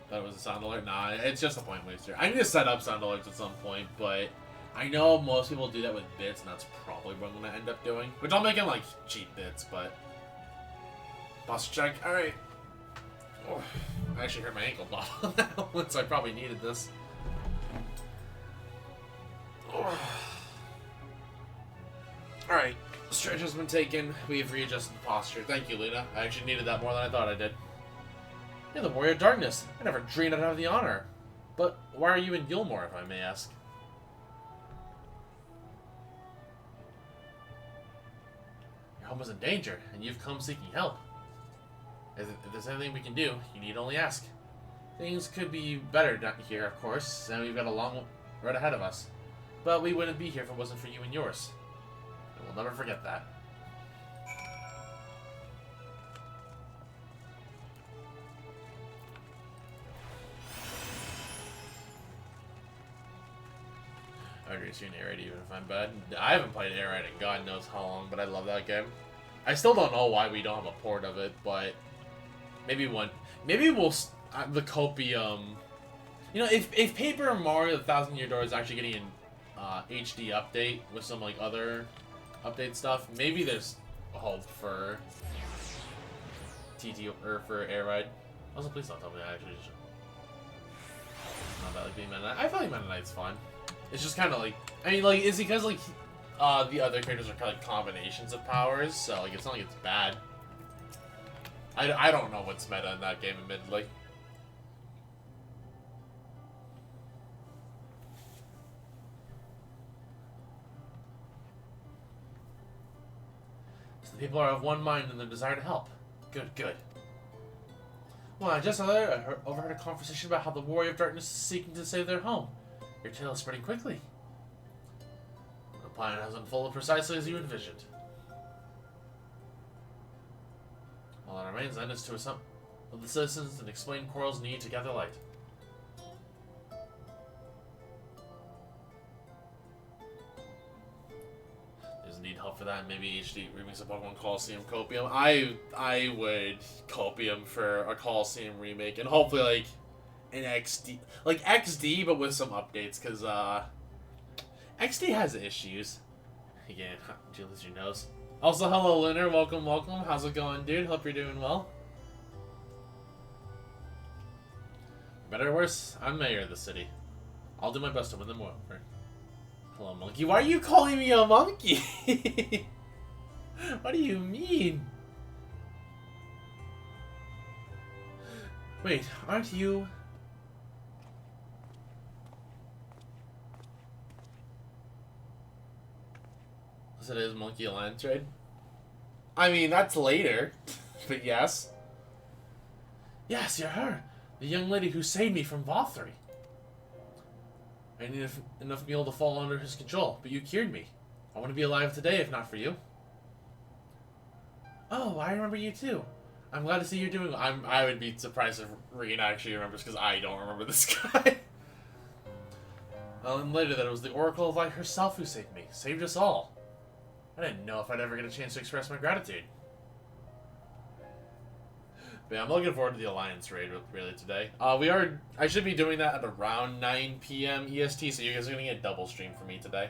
That was a sound alert? Nah, it's just a point waster. I need to set up sound alerts at some point, but I know most people do that with bits, and that's probably what I'm going to end up doing. Which I'll make in, like, cheap bits, but... Boss check. Alright. Oh, I actually hurt my ankle bottle now, so I probably needed this. Oh. Alright. Stretch has been taken. We have readjusted the posture. Thank you, Luna. I actually needed that more than I thought I did. You're the Warrior of Darkness. I never dreamed I'd have the honor. But why are you in Gilmore, if I may ask? Your home is in danger, and you've come seeking help. If there's anything we can do, you need only ask. Things could be better down here, of course, and we've got a long road ahead of us. But we wouldn't be here if it wasn't for you and yours. And we'll never forget that. I would resume Air Raid even if I'm bad. I haven't played Air Raid in God knows how long, but I love that game. I still don't know why we don't have a port of it, but maybe maybe we'll the Copium. You know, if Paper Mario: The Thousand Year Door is actually getting an HD update with some like other update stuff, maybe there's hope for TT or for Air Ride. Also, please don't tell me I actually just not that like being Meta Knight. I feel like Meta Knight's fun. It's just kind of like, I mean, like, it's because like the other characters are kind of like combinations of powers, so like it's not like it's bad. I don't know what's meta in that game, admittedly. So the people are of one mind in their desire to help. Good, good. Well, I just overheard a conversation about how the Warrior of Darkness is seeking to save their home. Your tale is spreading quickly. The plan has unfolded precisely as you envisioned. All that remains then is to assemble the citizens and explain Coral's need to gather light. There's indeed help for that. Maybe HD remakes of Pokemon Coliseum Copium. I would Copium for a Coliseum remake, and hopefully like an XD, like XD, but with some updates, because XD has issues. Again, did you lose your nose? Also, hello, Lunar. Welcome, welcome. How's it going, dude? Hope you're doing well. Better or worse, I'm mayor of the city. I'll do my best to win them over. Hello, monkey. Why are you calling me a monkey? What do you mean? Wait, aren't you... It is Monkey Alliance trade. I mean, that's later, but yes. Yes, you're her. The young lady who saved me from Vothry. I need enough meal to fall under his control, but you cured me. I want to be alive today if not for you. Oh, I remember you too. I'm glad to see you're doing well. I would be surprised if Reen actually remembers, because I don't remember this guy. I learned later that it was the Oracle of Light herself who saved me. Saved us all. I didn't know if I'd ever get a chance to express my gratitude. But yeah, I'm looking forward to the Alliance raid really today. I should be doing that at around 9 p.m. EST, so you guys are going to get a double stream for me today.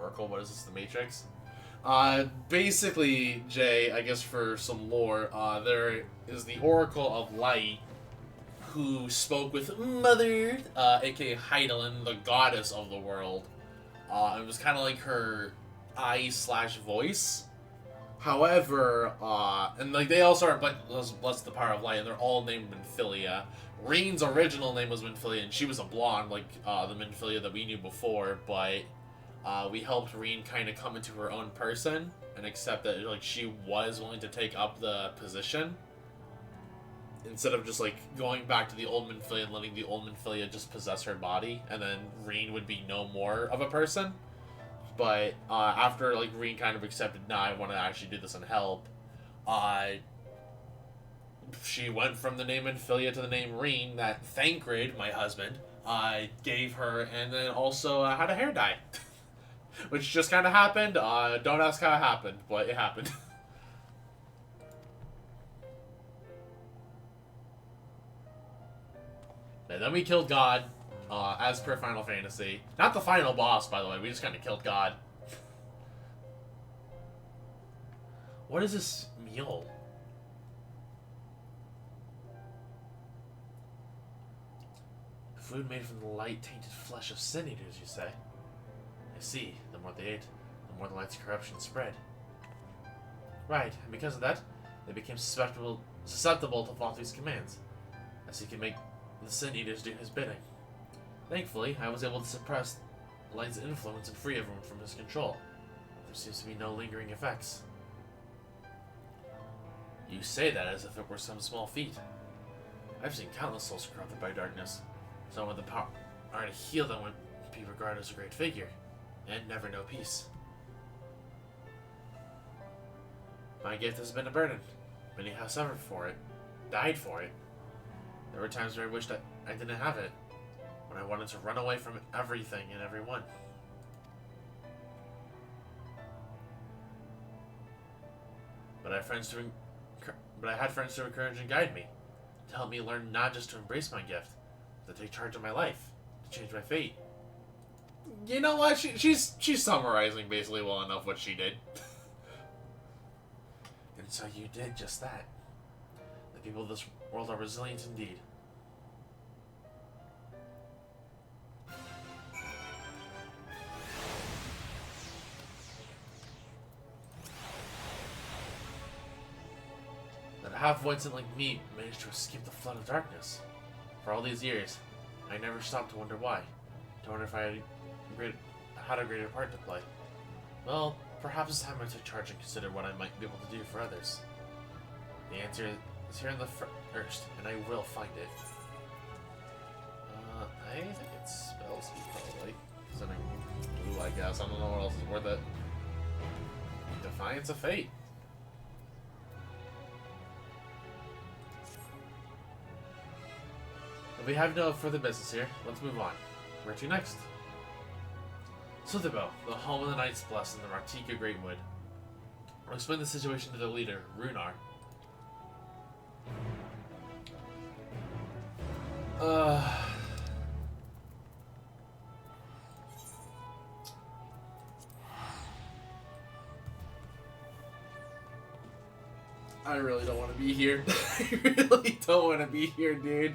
Oracle, what is this, the Matrix? Basically, Jay, I guess for some lore, there is the Oracle of Light who spoke with Mother, aka Heidelin, the goddess of the world. It was kind of like her eye/voice. However, and like they also are blessed the power of light, and they're all named Minfilia. Reen's original name was Minfilia, and she was a blonde, like the Minfilia that we knew before. But we helped Reen kind of come into her own person and accept that like she was willing to take up the position instead of just like going back to the old Minfilia and letting the old Minfilia just possess her body, and then Reen would be no more of a person. But after like Reen kind of accepted, nah, I want to actually do this and help, she went from the name Minfilia to the name Reen that Thancred, my husband, gave her, and then also had a hair dye, which just kind of happened. Don't ask how it happened, but it happened. And then we killed God. As per Final Fantasy. Not the final boss, by the way. We just kind of killed God. What is this meal? Food made from the light-tainted flesh of sin eaters, you say? I see. The more they ate, the more the light's corruption spread. Right, and because of that, they became susceptible to Fathi's commands, as he can make the sin eaters do his bidding. Thankfully, I was able to suppress the light's influence and free everyone from his control. There seems to be no lingering effects. You say that as if it were some small feat. I've seen countless souls corrupted by darkness. Some with the power to heal them would be regarded as a great figure, and never know peace. My gift has been a burden. Many have suffered for it, died for it. There were times where I wished I didn't have it, when I wanted to run away from everything and everyone. But I had friends to encourage and guide me, to help me learn not just to embrace my gift, but to take charge of my life, to change my fate. You know what? She's summarizing basically well enough what she did. And so you did just that. The people of this world are resilient indeed. Half-voidsent like me managed to escape the flood of darkness. For all these years, I never stopped to wonder why. To wonder if I had a greater part to play. Well, perhaps it's time I took charge and considered what I might be able to do for others. The answer is here in the first, and I will find it. I think it's spell speed, probably. Sending blue, I guess. I don't know what else is worth it. Defiance of Fate. We have no further business here. Let's move on. Where to next? Slitherbow, the home of the Knights Blessed in the Raktika Greatwood. I'll explain the situation to the leader, Runar. I really don't want to be here. I really don't want to be here, dude.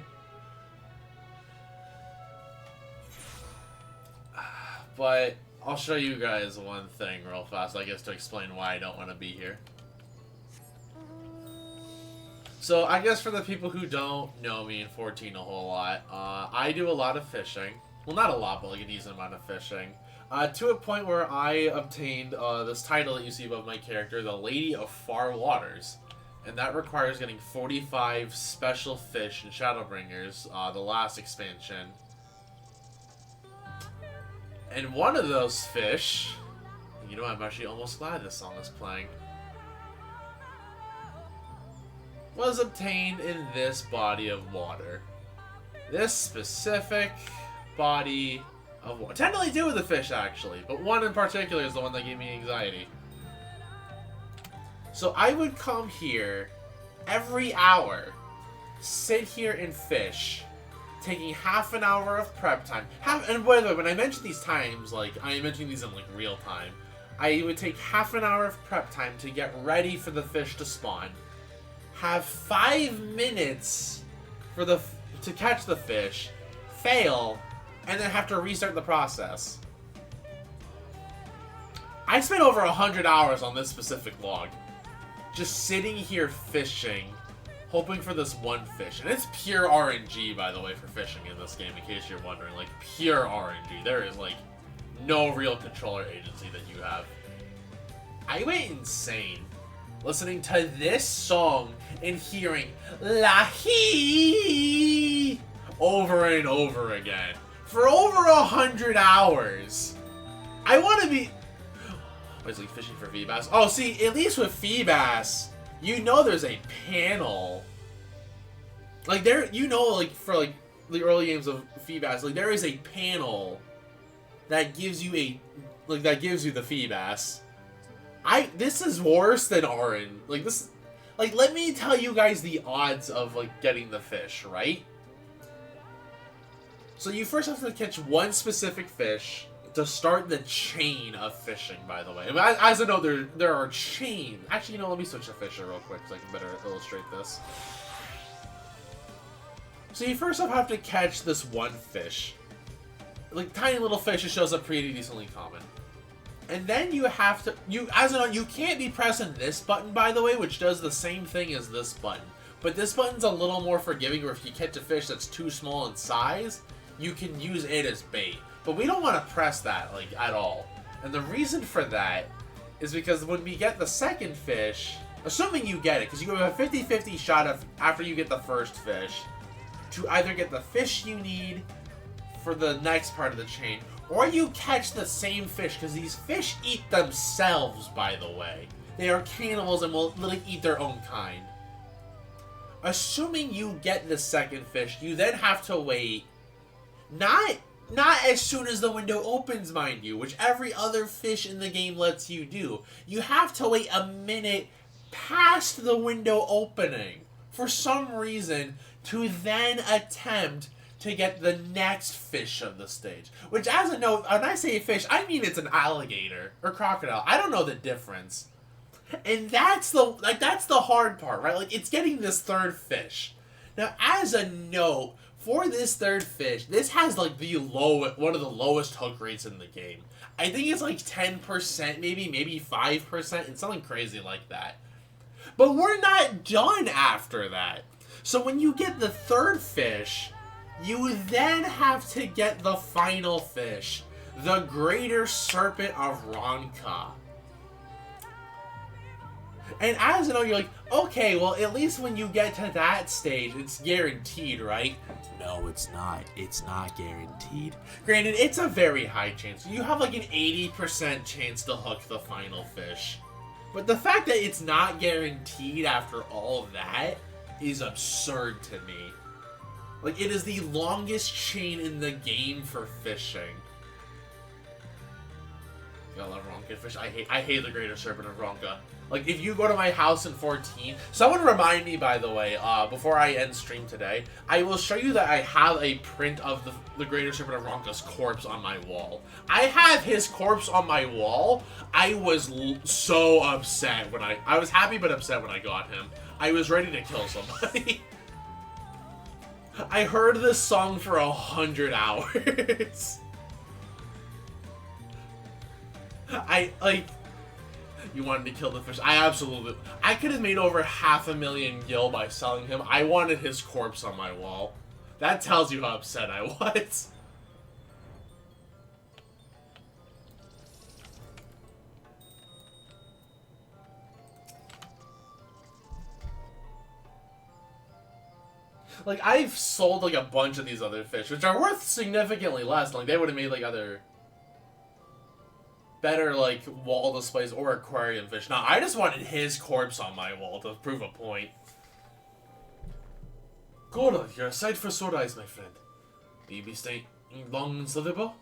But I'll show you guys one thing real fast, I guess, to explain why I don't want to be here. So, I guess for the people who don't know me in 14 a whole lot, I do a lot of fishing. Well, not a lot, but like a decent amount of fishing. To a point where I obtained this title that you see above my character, the Lady of Far Waters. And that requires getting 45 special fish and Shadowbringers, the last expansion. And one of those fish, you know, I'm actually almost glad this song is playing, was obtained in this body of water. This specific body of water. Technically two of the fish, actually, but one in particular is the one that gave me anxiety. So I would come here every hour, sit here and fish, taking half an hour of prep time. And by the way, when I mention these times, like, I am mentioning these in, like, real time. I would take half an hour of prep time to get ready for the fish to spawn. Have 5 minutes for to catch the fish, fail, and then have to restart the process. I spent over 100 hours on this specific log. Just sitting here fishing, hoping for this one fish. And it's pure RNG, by the way, for fishing in this game, in case you're wondering. Like, pure RNG. There is, like, no real controller agency that you have. I went insane listening to this song and hearing Lahi over and over again for over 100 hours. I want to be... I was like fishing for Feebass. Oh, see, at least with Feebass, you know there's a panel. Like, there, you know, like, for, like, the early games of Feebass, like, there is a panel that gives you a, like, that gives you the Feebass. This is worse than Arin. Like, this, like, let me tell you guys the odds of, like, getting the fish, right? So you first have to catch one specific fish to start the chain of fishing, by the way. As I know, there are chains. Actually, you know, let me switch to fisher real quick so I can better illustrate this. So you first have to catch this one fish. Like, tiny little fish, it shows up pretty decently common. And then you have to, as I know, you can't be pressing this button, by the way, which does the same thing as this button. But this button's a little more forgiving, where if you catch a fish that's too small in size, you can use it as bait. But we don't want to press that, like, at all. And the reason for that is because when we get the second fish, assuming you get it, because you have a 50-50 shot of, after you get the first fish, to either get the fish you need for the next part of the chain, or you catch the same fish, because these fish eat themselves, by the way. They are cannibals and will literally eat their own kind. Assuming you get the second fish, you then have to wait, not as soon as the window opens, mind you, which every other fish in the game lets you do. You have to wait a minute past the window opening, for some reason, to then attempt to get the next fish of the stage. Which, as a note, when I say fish, I mean it's an alligator or crocodile. I don't know the difference. And that's the hard part, right? Like, it's getting this third fish. Now, as a note, for this third fish, this has, like, one of the lowest hook rates in the game. I think it's, like, 10%, maybe 5%, and something crazy like that. But we're not done after that. So when you get the third fish, you then have to get the final fish, the Greater Serpent of Ronka. And as you know, you're like, okay, well, at least when you get to that stage, it's guaranteed, right? No, it's not. It's not guaranteed. Granted, it's a very high chance. You have like an 80% chance to hook the final fish. But the fact that it's not guaranteed after all of that is absurd to me. Like, it is the longest chain in the game for fishing. I love Ronka fish. I hate the Greater Serpent of Ronka. Like, if you go to my house in 14, someone remind me, by the way, before I end stream today, I will show you that I have a print of the Greater Serpent of Ronka's corpse on my wall. I have his corpse on my wall. I was so upset when I was happy but upset when I got him. I was ready to kill somebody. I heard this song for 100 hours. You wanted to kill the fish. I could have made over 500,000 gil by selling him. I wanted his corpse on my wall. That tells you how upset I was. Like, I've sold, like, a bunch of these other fish, which are worth significantly less. Like, they would have made, like, other better, like, wall displays or aquarium fish. Now, I just wanted his corpse on my wall to prove a point. Gora, you're a sight for sore eyes, my friend. Will you be staying long in Sliverbo?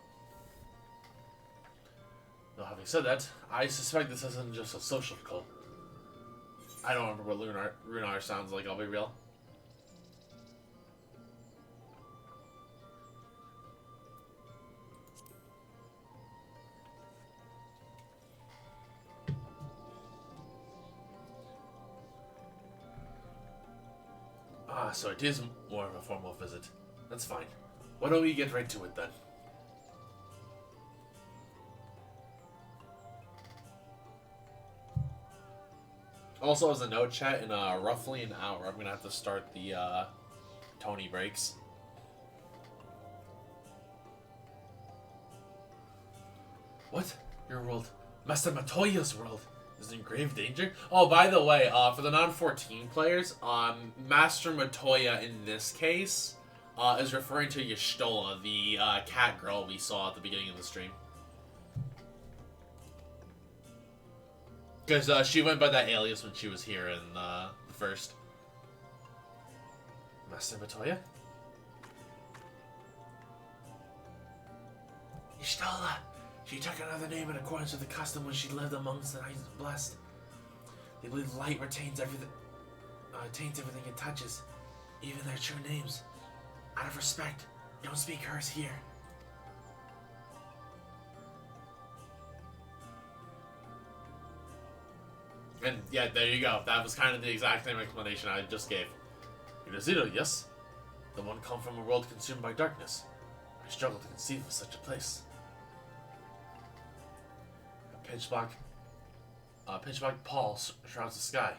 Though having said that, I suspect this isn't just a social cult. I don't remember what Runar sounds like, I'll be real. Ah, so it is more of a formal visit. That's fine. Why don't we get right to it then? Also, as a note, chat, in roughly an hour, I'm gonna have to start the Tony breaks. What? Your world, Master Matoya's world, is in grave danger? Oh, by the way, for the non-14 players, Master Matoya in this case is referring to Y'shtola, the cat girl we saw at the beginning of the stream. Because she went by that alias when she was here in the first. Master Matoya? Y'shtola! She took another name in accordance with the custom when she lived amongst the Knights of the Blessed. They believe light retains everything, taints everything it touches, even their true names. Out of respect, don't speak hers here. And yeah, there you go. That was kind of the exact same explanation I just gave. Yuziro, yes? The one come from a world consumed by darkness. I struggle to conceive of such a place. A pitch black pall shrouds the sky,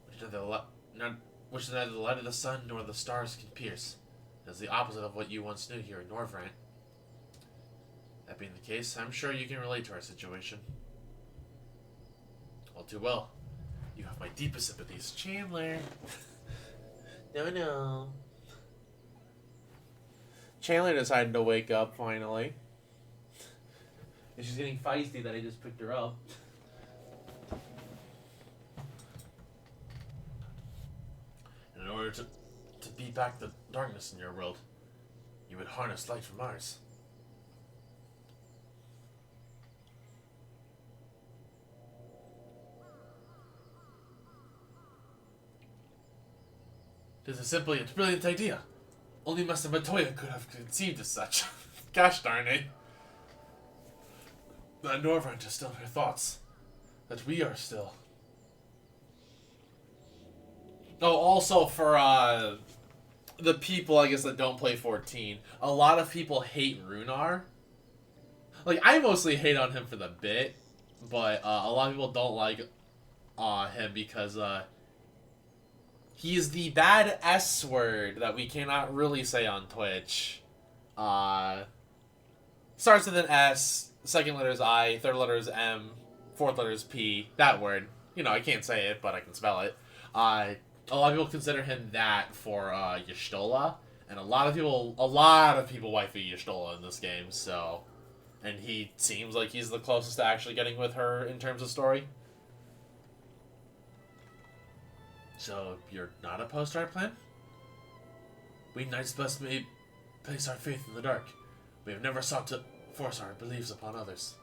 which neither the light of the sun nor the stars can pierce. It is the opposite of what you once knew here in Norvrant. That being the case, I'm sure you can relate to our situation. All too well. You have my deepest sympathies. Chandler. No. Chandler decided to wake up finally. And she's getting feisty that I just picked her up. In order to beat back the darkness in your world, you would harness light from ours. This is simply a brilliant idea. Only Master Matoya could have conceived as such. Gosh darn it. That Norvrant is still in her thoughts. That we are still. Oh, also for the people, I guess, that don't play 14, a lot of people hate Runar. Like, I mostly hate on him for the bit, but a lot of people don't like him because he is the bad S word that we cannot really say on Twitch. Starts with an S, second letter is I, third letter is M, fourth letter is P. That word. You know, I can't say it, but I can spell it. A lot of people consider him that for Y'shtola, and a lot of people waifu Y'shtola in this game. So, and he seems like he's the closest to actually getting with her in terms of story. So, you're not opposed to our plan? We knights must place our faith in the dark. We have never sought to force our beliefs upon others.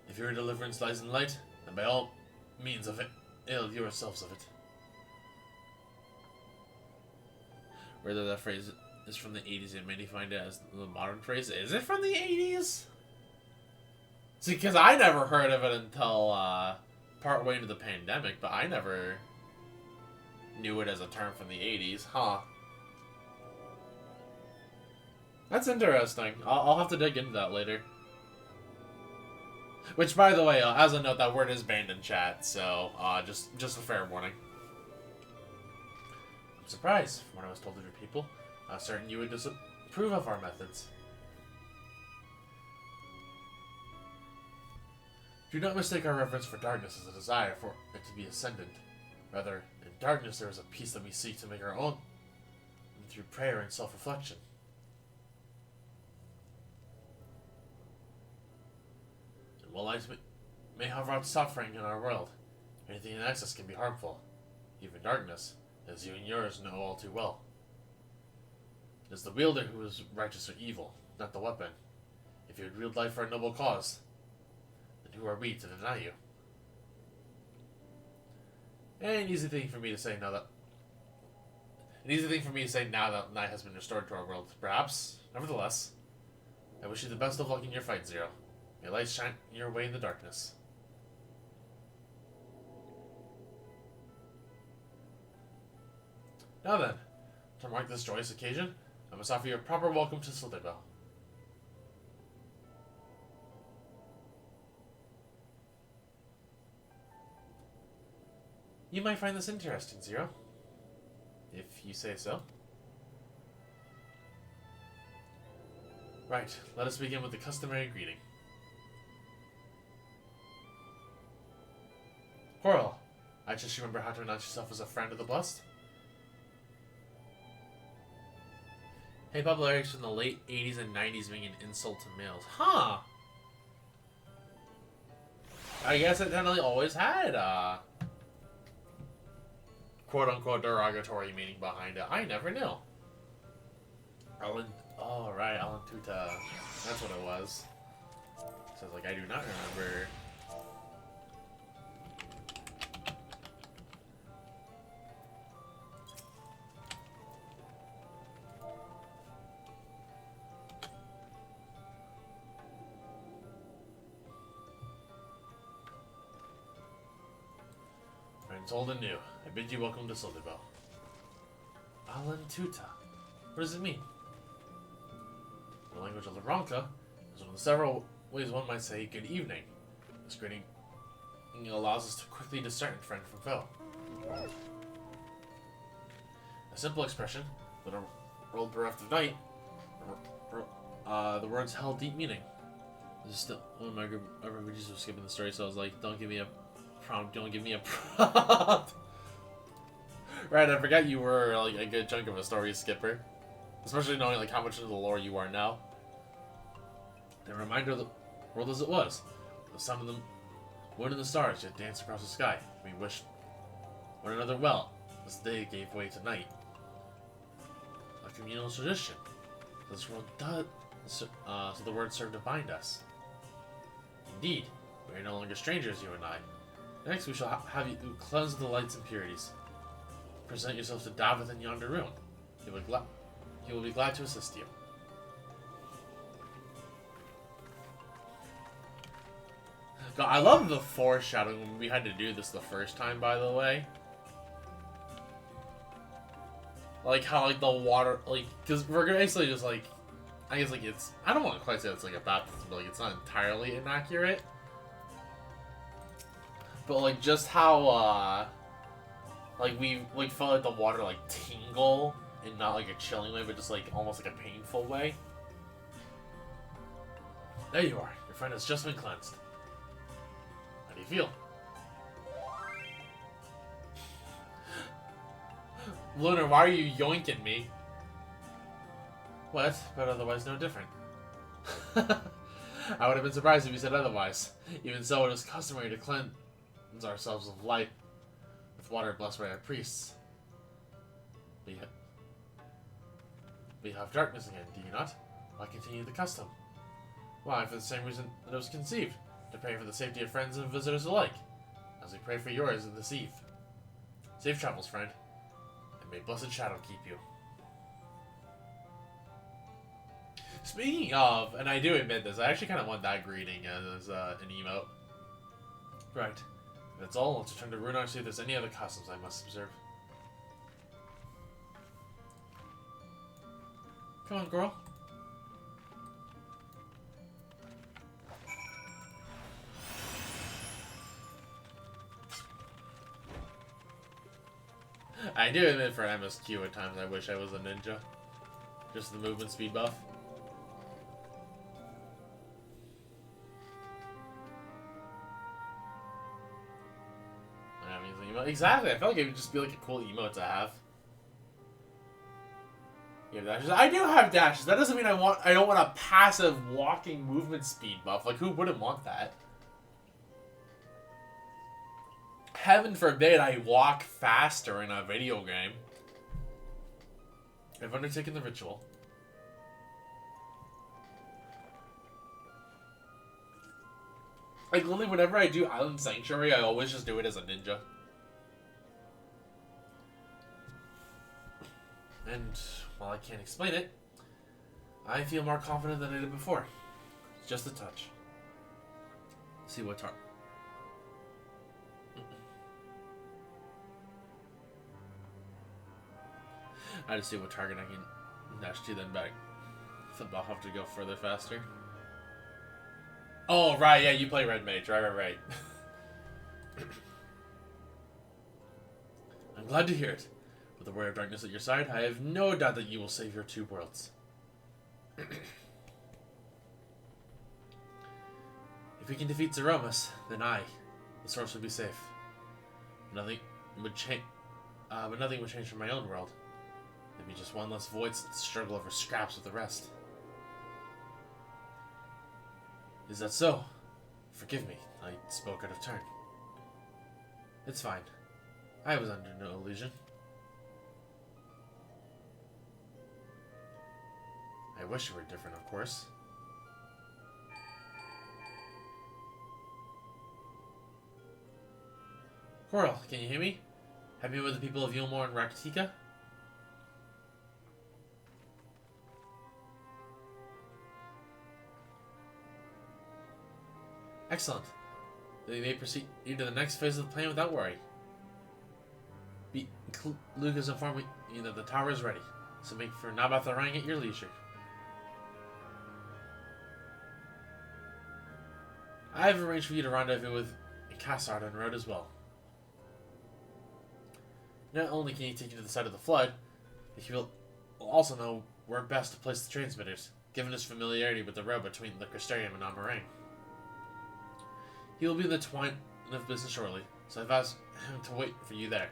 If your deliverance lies in light, then by all means avail yourselves of it. Whether that phrase is from the 80s, and many find it as the modern phrase. Is it from the 80s? See, because I never heard of it until part way into the pandemic, but I never knew it as a term from the 80s. Huh. That's interesting. I'll have to dig into that later. Which, by the way, as a note, that word is banned in chat, so just a fair warning. I'm surprised, from what I was told of your people. Certain you would disapprove of our methods. Do not mistake our reverence for darkness as a desire for it to be ascendant. Rather, in darkness there is a peace that we seek to make our own, and through prayer and self-reflection. And while light may have wrought suffering in our world, anything in excess can be harmful. Even darkness, as you and yours know all too well. It is the wielder who is righteous or evil, not the weapon. If you would wield life for a noble cause, then who are we to deny you? An easy thing for me to say now that night has been restored to our world. Perhaps, nevertheless, I wish you the best of luck in your fight, Zero. May light shine your way in the darkness. Now then, to mark this joyous occasion, I must offer you a proper welcome to Slytherin. You might find this interesting, Zero. If you say so. Right, let us begin with the customary greeting. Coral, I just remember how to announce yourself as a friend of the Blessed. Hey, popularities from the late 80s and 90s being an insult to males. Huh! I guess it definitely always had, quote-unquote derogatory meaning behind it. I never knew. Alan... Oh, right, Alan Tuta. That's what it was. So I was like, I do not remember... Friends old and new, I bid you welcome to Slytherin. Alan Tuta. What does it mean? The language of the Ronka is one of the several ways one might say good evening. This greeting allows us to quickly discern friend from foe. A simple expression, but a world bereft of night, the words held deep meaning. This is still one of my group of refugees was skipping the story, so I was like, don't give me a prompt. Right, I forgot you were like a good chunk of a story skipper. Especially knowing like how much into the lore you are now. A reminder of the world as it was. The sun and the moon and the stars yet danced across the sky. We wished one another well, as the day gave way to night. A communal tradition. This world does so the words serve to bind us. Indeed, we are no longer strangers, you and I. Next, we shall have you cleanse the lights and impurities. Present yourself to Davith in yonder room. He will be glad to assist you. God, I love the foreshadowing when we had to do this the first time, by the way. Like how like the water, like, because we're basically just like, I guess like it's, I don't want to quite say it's like a baptism, but like it's not entirely inaccurate. But like just how like we like felt like the water like tingle in not like a chilling way, but just like almost like a painful way. There you are. Your friend has just been cleansed. How do you feel? Lunar, why are you yoinking me? What? But otherwise no different. I would have been surprised if you said otherwise. Even so, it is customary to cleanse ourselves of light with water blessed by our priests. We have darkness again, do you not? Why continue the custom? Why, for the same reason that it was conceived, to pray for the safety of friends and visitors alike, as we pray for yours this eve. Safe travels, friend, and may blessed shadow keep you. Speaking of, and I do admit this, I actually kind of want that greeting as an emote. Right. If that's all, let's return to Runar and see if there's any other customs I must observe. Come on, girl. I do admit for MSQ at times I wish I was a ninja. Just the movement speed buff. Exactly, I felt like it would just be like a cool emote to have. You have dashes? I do have dashes. That doesn't mean I don't want a passive walking movement speed buff. Like, who wouldn't want that? heaven forbid I walk faster in a video game. I've undertaken the ritual. Like, literally, whenever I do Island Sanctuary, I always just do it as a ninja. And, while I can't explain it, I feel more confident than I did before. Just a touch. See what I just see what target I can dash to, then back. So I'll have to go further faster. Oh, right, yeah, you play Red Mage. Right. I'm glad to hear it. With the Warrior of Darkness at your side, I have no doubt that you will save your two worlds. If we can defeat Zeromus, then the source would be safe. Nothing would change, but nothing would change for my own world. There'd be just one less void to struggle over scraps with the rest. Is that so? Forgive me, I spoke out of turn. It's fine. I was under no illusion. I wish it were different, of course. Coral, can you hear me? Have you met with the people of Yulmore and Raktika? Excellent. Then we may proceed into the next phase of the plan without worry. Luke has informed me that the tower is ready, so make for Nabath Orang at your leisure. I have arranged for you to rendezvous with Cassard en route as well. Not only can he take you to the side of the flood, but he will also know where best to place the transmitters, given his familiarity with the road between the Crystarium and Amarang. He will be in the twine of business shortly, so I've asked him to wait for you there.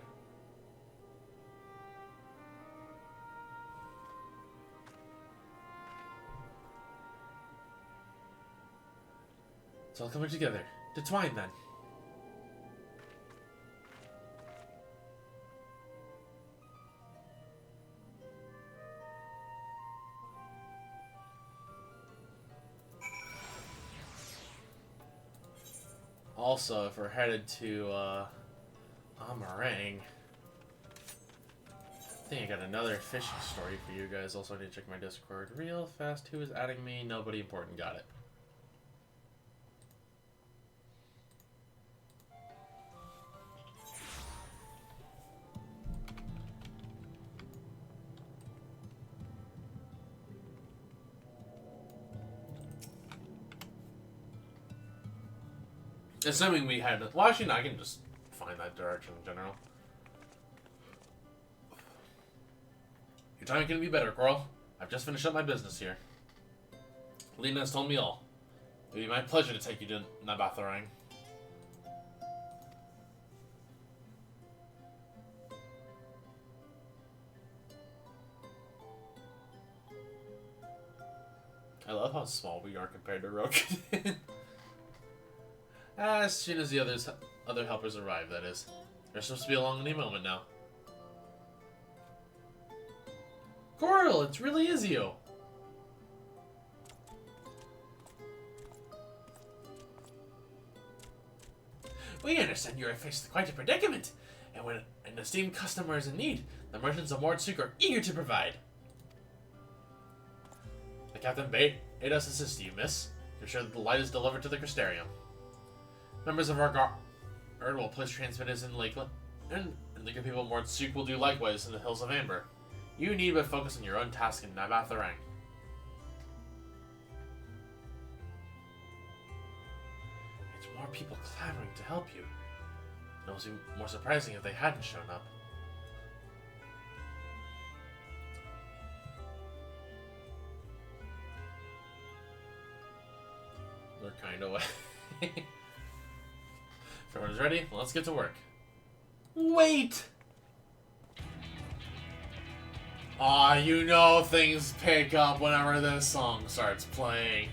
It's all coming together. To twine, then. Also, if we're headed to Amarang, I think I got another fishing story for you guys. Also, I need to check my Discord real fast. Who is adding me? Nobody important. Got it. Assuming we had... Well, actually, no, I can just find that direction in general. Your timing couldn't be better, Coral. I've just finished up my business here. Lena has told me all. It would be my pleasure to take you to Nabath Orang. I love how small we are compared to Rokugan. As soon as the other helpers arrive, that is. They're supposed to be along any moment now. Coral, it really is you! We understand you are faced with quite a predicament, and when an esteemed customer is in need, the merchants of Mordsuk are eager to provide. The Captain bade us assist you, miss, to ensure that the light is delivered to the Crystarium. Members of our guard will place transmitters in Lakeland, and the good people of Mordsuk will do likewise in the Hills of Amber. You need but focus on your own task in Nabath Orang. It's more people clamoring to help you. It would be more surprising if they hadn't shown up. They're kind of away. If everyone's ready, let's get to work. Wait! Aw, you know things pick up whenever this song starts playing.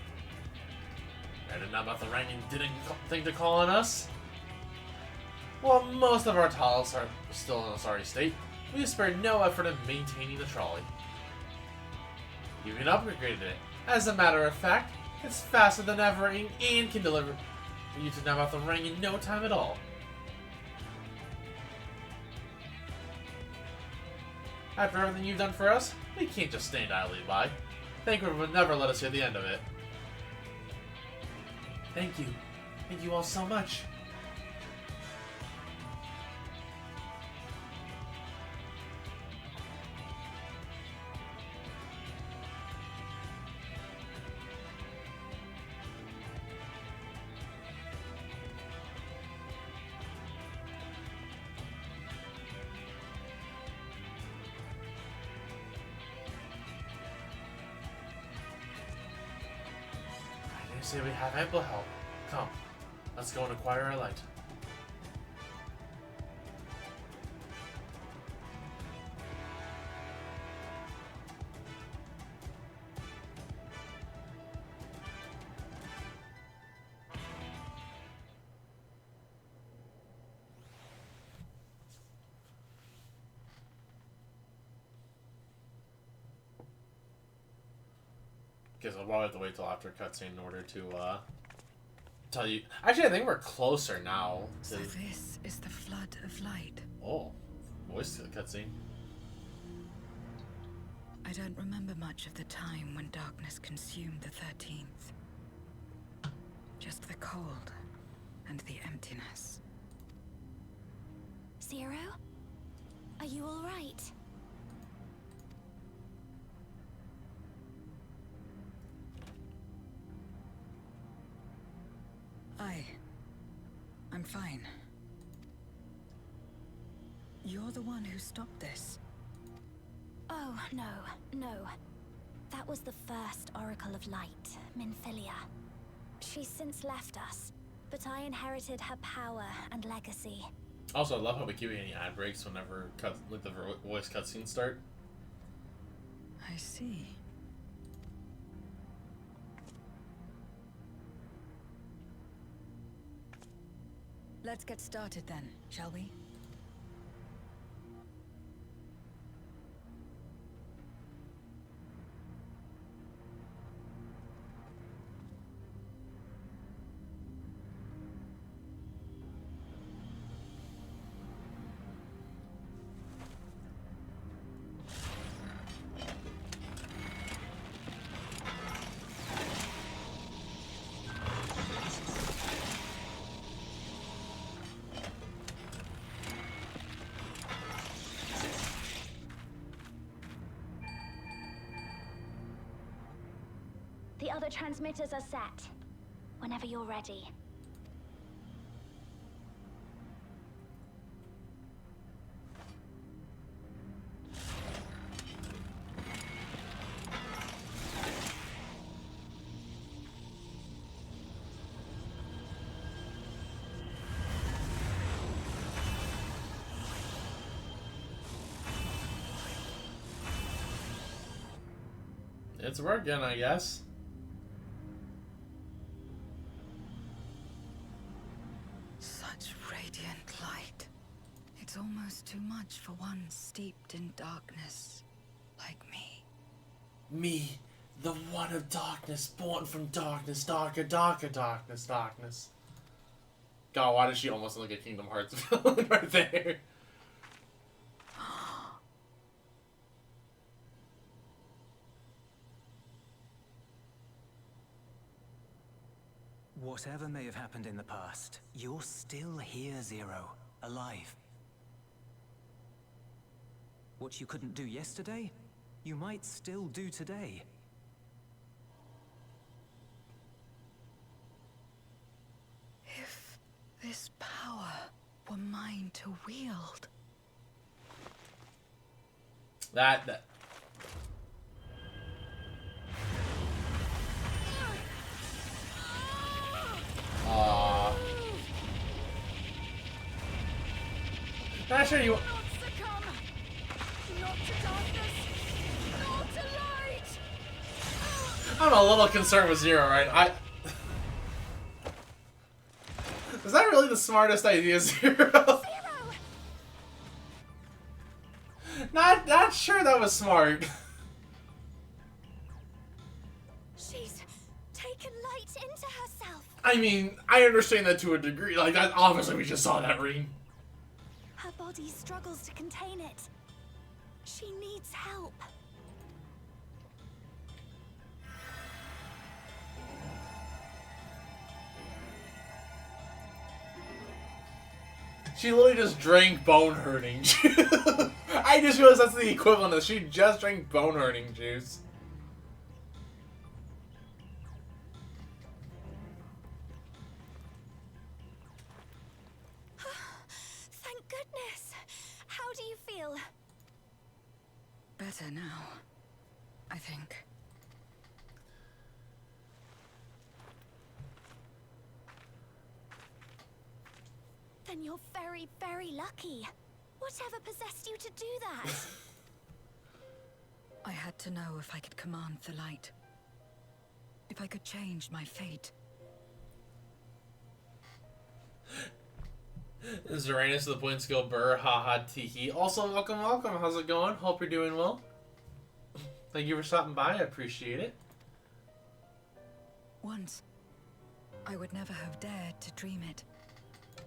And not about the ranking didn't think to call on us? While most of our tunnels are still in a sorry state, we have spared no effort in maintaining the trolley. You even upgraded it. As a matter of fact, it's faster than ever and can deliver you to Navath Ring in no time at all. After everything you've done for us, we can't just stand idly by. Thancred would never let us hear the end of it. Thank you. Thank you all so much. Say we have ample help. Come, let's go and acquire our light. Guess I'll probably have to wait till after cutscene in order to tell you. Actually, I think we're closer now. So this is the flood of light. Oh, voice cutscene. I don't remember much of the time when darkness consumed the 13th. Just the cold and the emptiness. Zero? Are you all right? I'm fine. You're the one who stopped this. Oh, no. That was the first Oracle of Light, Minfilia. She's since left us, but I inherited her power and legacy. Also, I love how we keep getting ad breaks whenever the voice cutscenes start. I see. Let's get started then, shall we? The other transmitters are set. Whenever you're ready. It's working, I guess. It's almost too much for one steeped in darkness, like me. Me, the one of darkness, born from darkness, darker, darker darkness, darkness. God, why does she almost look like a Kingdom Hearts villain right there? Whatever may have happened in the past, you're still here, Zero, alive. What you couldn't do yesterday, you might still do today. If this power were mine to wield. That. Not sure you. I'm a little concerned with Zero, right? Is that really the smartest idea, Zero? Not sure that was smart. She's taken light into herself. I mean, I understand that to a degree. Like, that, obviously we just saw that ring. Her body struggles to contain it. She needs help. She literally just drank bone-hurting juice. I just realized that's the equivalent of she just drank bone-hurting juice. Thank goodness. How do you feel? Better now, I think. Then you're very, very lucky. Whatever possessed you to do that? I had to know if I could command the light. If I could change my fate. Uranus to the point skill burr, haha, tee. Also, welcome. How's it going? Hope you're doing well. Thank you for stopping by. I appreciate it. Once, I would never have dared to dream it.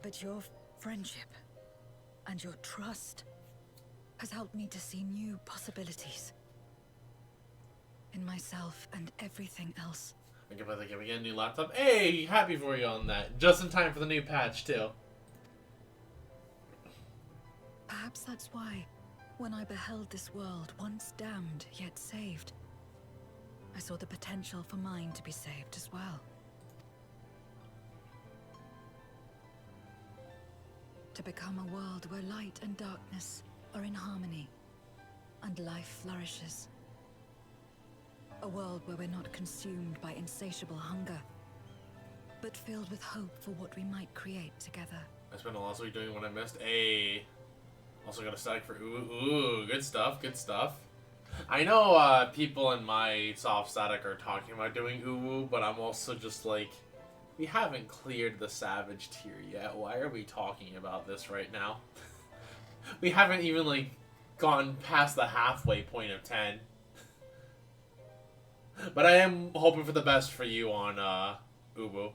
But your friendship and your trust has helped me to see new possibilities. In myself and everything else. Thank you for the again, new laptop. Hey, happy for you on that. Just in time for the new patch, too. Perhaps that's why, when I beheld this world once damned yet saved, I saw the potential for mine to be saved as well. To become a world where light and darkness are in harmony, and life flourishes. A world where we're not consumed by insatiable hunger, but filled with hope for what we might create together. I spent the last week doing what I missed. Hey. Also got a static for ooh, good stuff, good stuff. I know people in my soft static are talking about doing ooh, but I'm also just like, we haven't cleared the savage tier yet. Why are we talking about this right now? We haven't even like gone past the halfway point of 10. But I am hoping for the best for you on Ubu.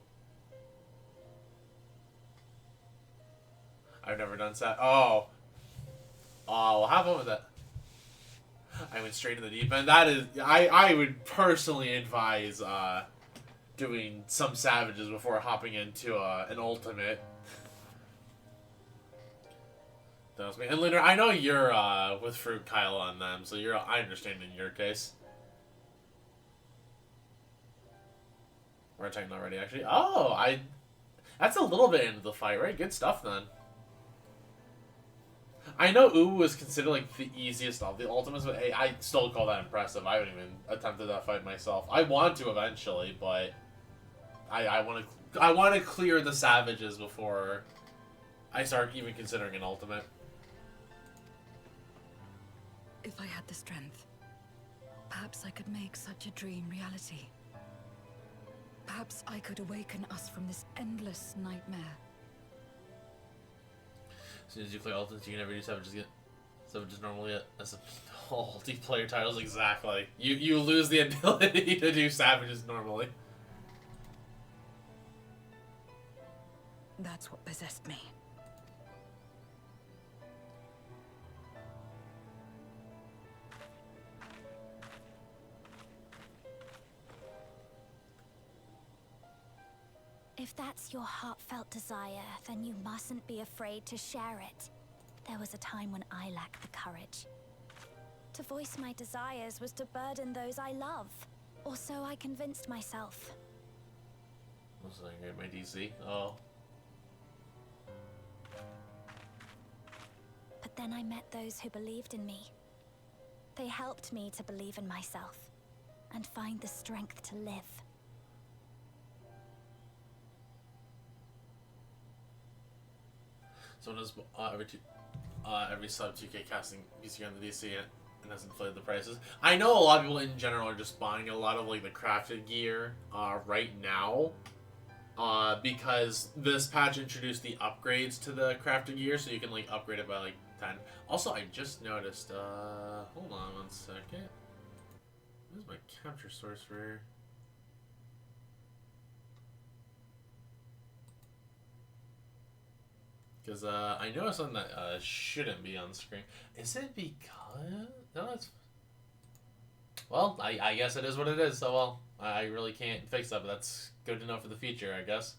I've never done that. Oh, well, have fun with that. I went straight in the deep end. That is, I would personally advise doing some savages before hopping into an ultimate. That was me. And Lunar, I know you're with Fruit Kyle on them, so I understand in your case. We're attacking already, actually. Oh, that's a little bit into the fight, right? Good stuff, then. I know Uwu was considered like the easiest of the ultimates, but hey, I still call that impressive. I haven't even attempted that fight myself. I want to eventually, but I want to clear the savages before I start even considering an ultimate. If I had the strength, perhaps I could make such a dream reality. Perhaps I could awaken us from this endless nightmare. As soon as you play ultimates, you can never do savages again. Savages normally as multiplayer titles, exactly. You lose the ability to do savages normally. That's what possessed me. If that's your heartfelt desire, then you mustn't be afraid to share it. There was a time when I lacked the courage. To voice my desires was to burden those I love. Or so I convinced myself. Was I get my DC? Oh. But then I met those who believed in me. They helped me to believe in myself and find the strength to live. So does every sub 2K casting PC on the DC and has inflated the prices. I know a lot of people in general are just buying a lot of like the crafted gear right now. because this patch introduced the upgrades to the crafting gear, so you can like upgrade it by like 10. Also, I just noticed. Hold on 1 second. Where's my capture source for? Because I noticed something that shouldn't be on screen. Is it because? No, it's. Well, I guess it is what it is. So well, I really can't fix that, but that's good to know for the future, I guess.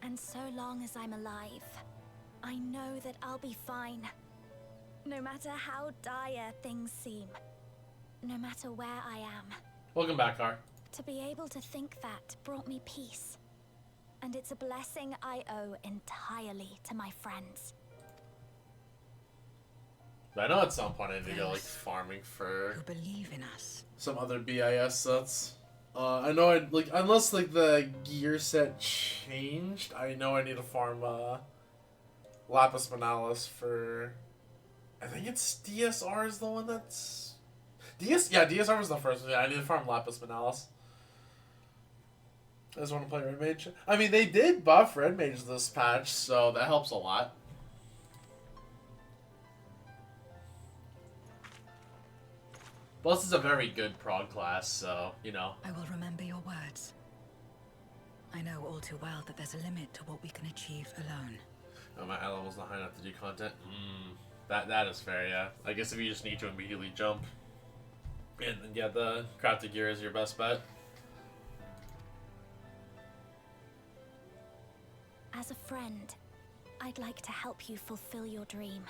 And so long as I'm alive, I know that I'll be fine. No matter how dire things seem. No matter where I am. Welcome back, Car. To be able to think that brought me peace. And it's a blessing I owe entirely to my friends. I know at some point I need to go like farming for Who believe in us. some other BIS sets. I know I like unless like the gear set changed, I know I need to farm Lapis Manalis for. I think it's DSR is the one that's DSR was the first one. Yeah, I need to farm Lapis Manalis. I just want to play Red Mage. I mean, they did buff Red Mage this patch, so that helps a lot. Plus, it's a very good prog class, so, you know. I will remember your words. I know all too well that there's a limit to what we can achieve alone. Oh, my eye level's not high enough to do content. That is fair, yeah. I guess if you just need to immediately jump. And yeah, the crafted gear is your best bet. As a friend, I'd like to help you fulfill your dream.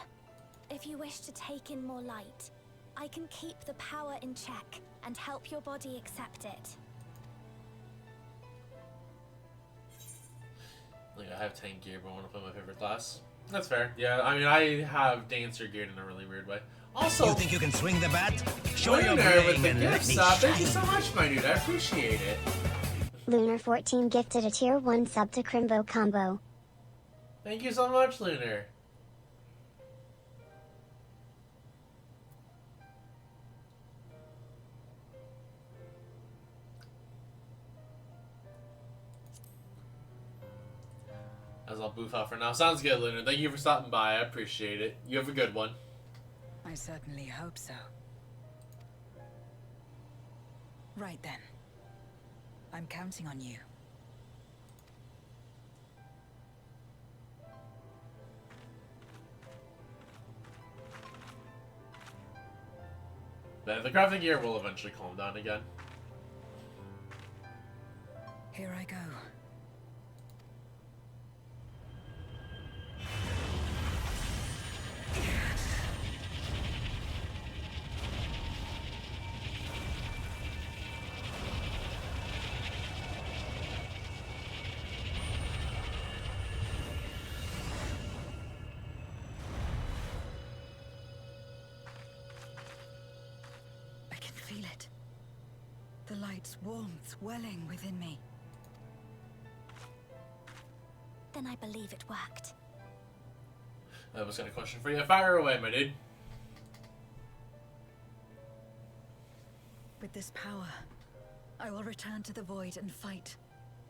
If you wish to take in more light, I can keep the power in check and help your body accept it. Like, I have tank gear, but I want to play my favorite class. That's fair. Yeah, I mean, I have dancer geared in a really weird way. Also, you think you can swing the bat? Show Lunar your with brain the and let gifts. me Thank you shine. so much, my dude. I appreciate it. Lunar14 gifted a tier 1 sub to Crimbo combo. Thank you so much, Lunar. As I'll boof out for now. Sounds good, Lunar. Thank you for stopping by. I appreciate it. You have a good one. I certainly hope so. Right then. I'm counting on you. The crafting gear will eventually calm down again. Here I go. I can feel it. The light's warmth welling within me. Then I believe it worked. I was got a question for you. Fire away, my dude. With this power, I will return to the void and fight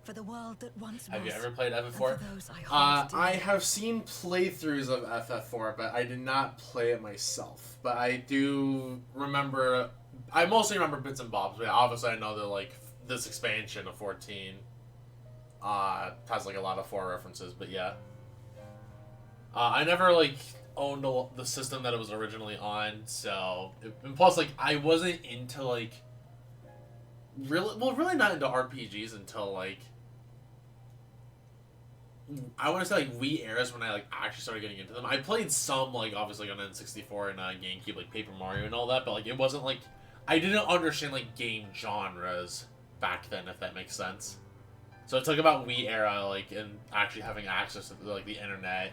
for the world that once was. Have you ever played and FF4? for those I hold I dear. have seen playthroughs of FF4, but I did not play it myself. But I do remember. I mostly remember bits and bobs. But obviously, I know that like this expansion of 14 has like a lot of 4 references. But yeah, I never like owned the system that it was originally on. So and plus, like I wasn't into like really not into RPGs until like. I want to say like Wii eras when I like actually started getting into them. I played some like obviously on N64 and GameCube like Paper Mario and all that, but like it wasn't like I didn't understand like game genres back then, if that makes sense. So it took about Wii era like and actually having access to like the internet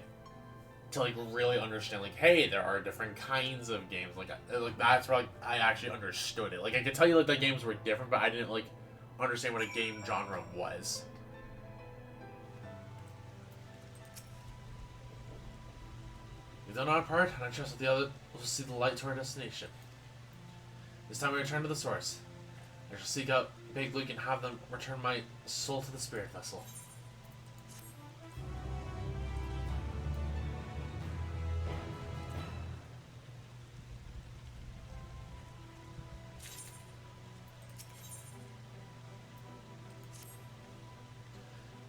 to like really understand like hey, there are different kinds of games. Like that's where like I actually understood it. Like I could tell you like the games were different, but I didn't like understand what a game genre was. We've done our part, and I trust that the other will see the light to our destination. This time I return to the source. I shall seek out Big Luke and have them return my soul to the spirit vessel.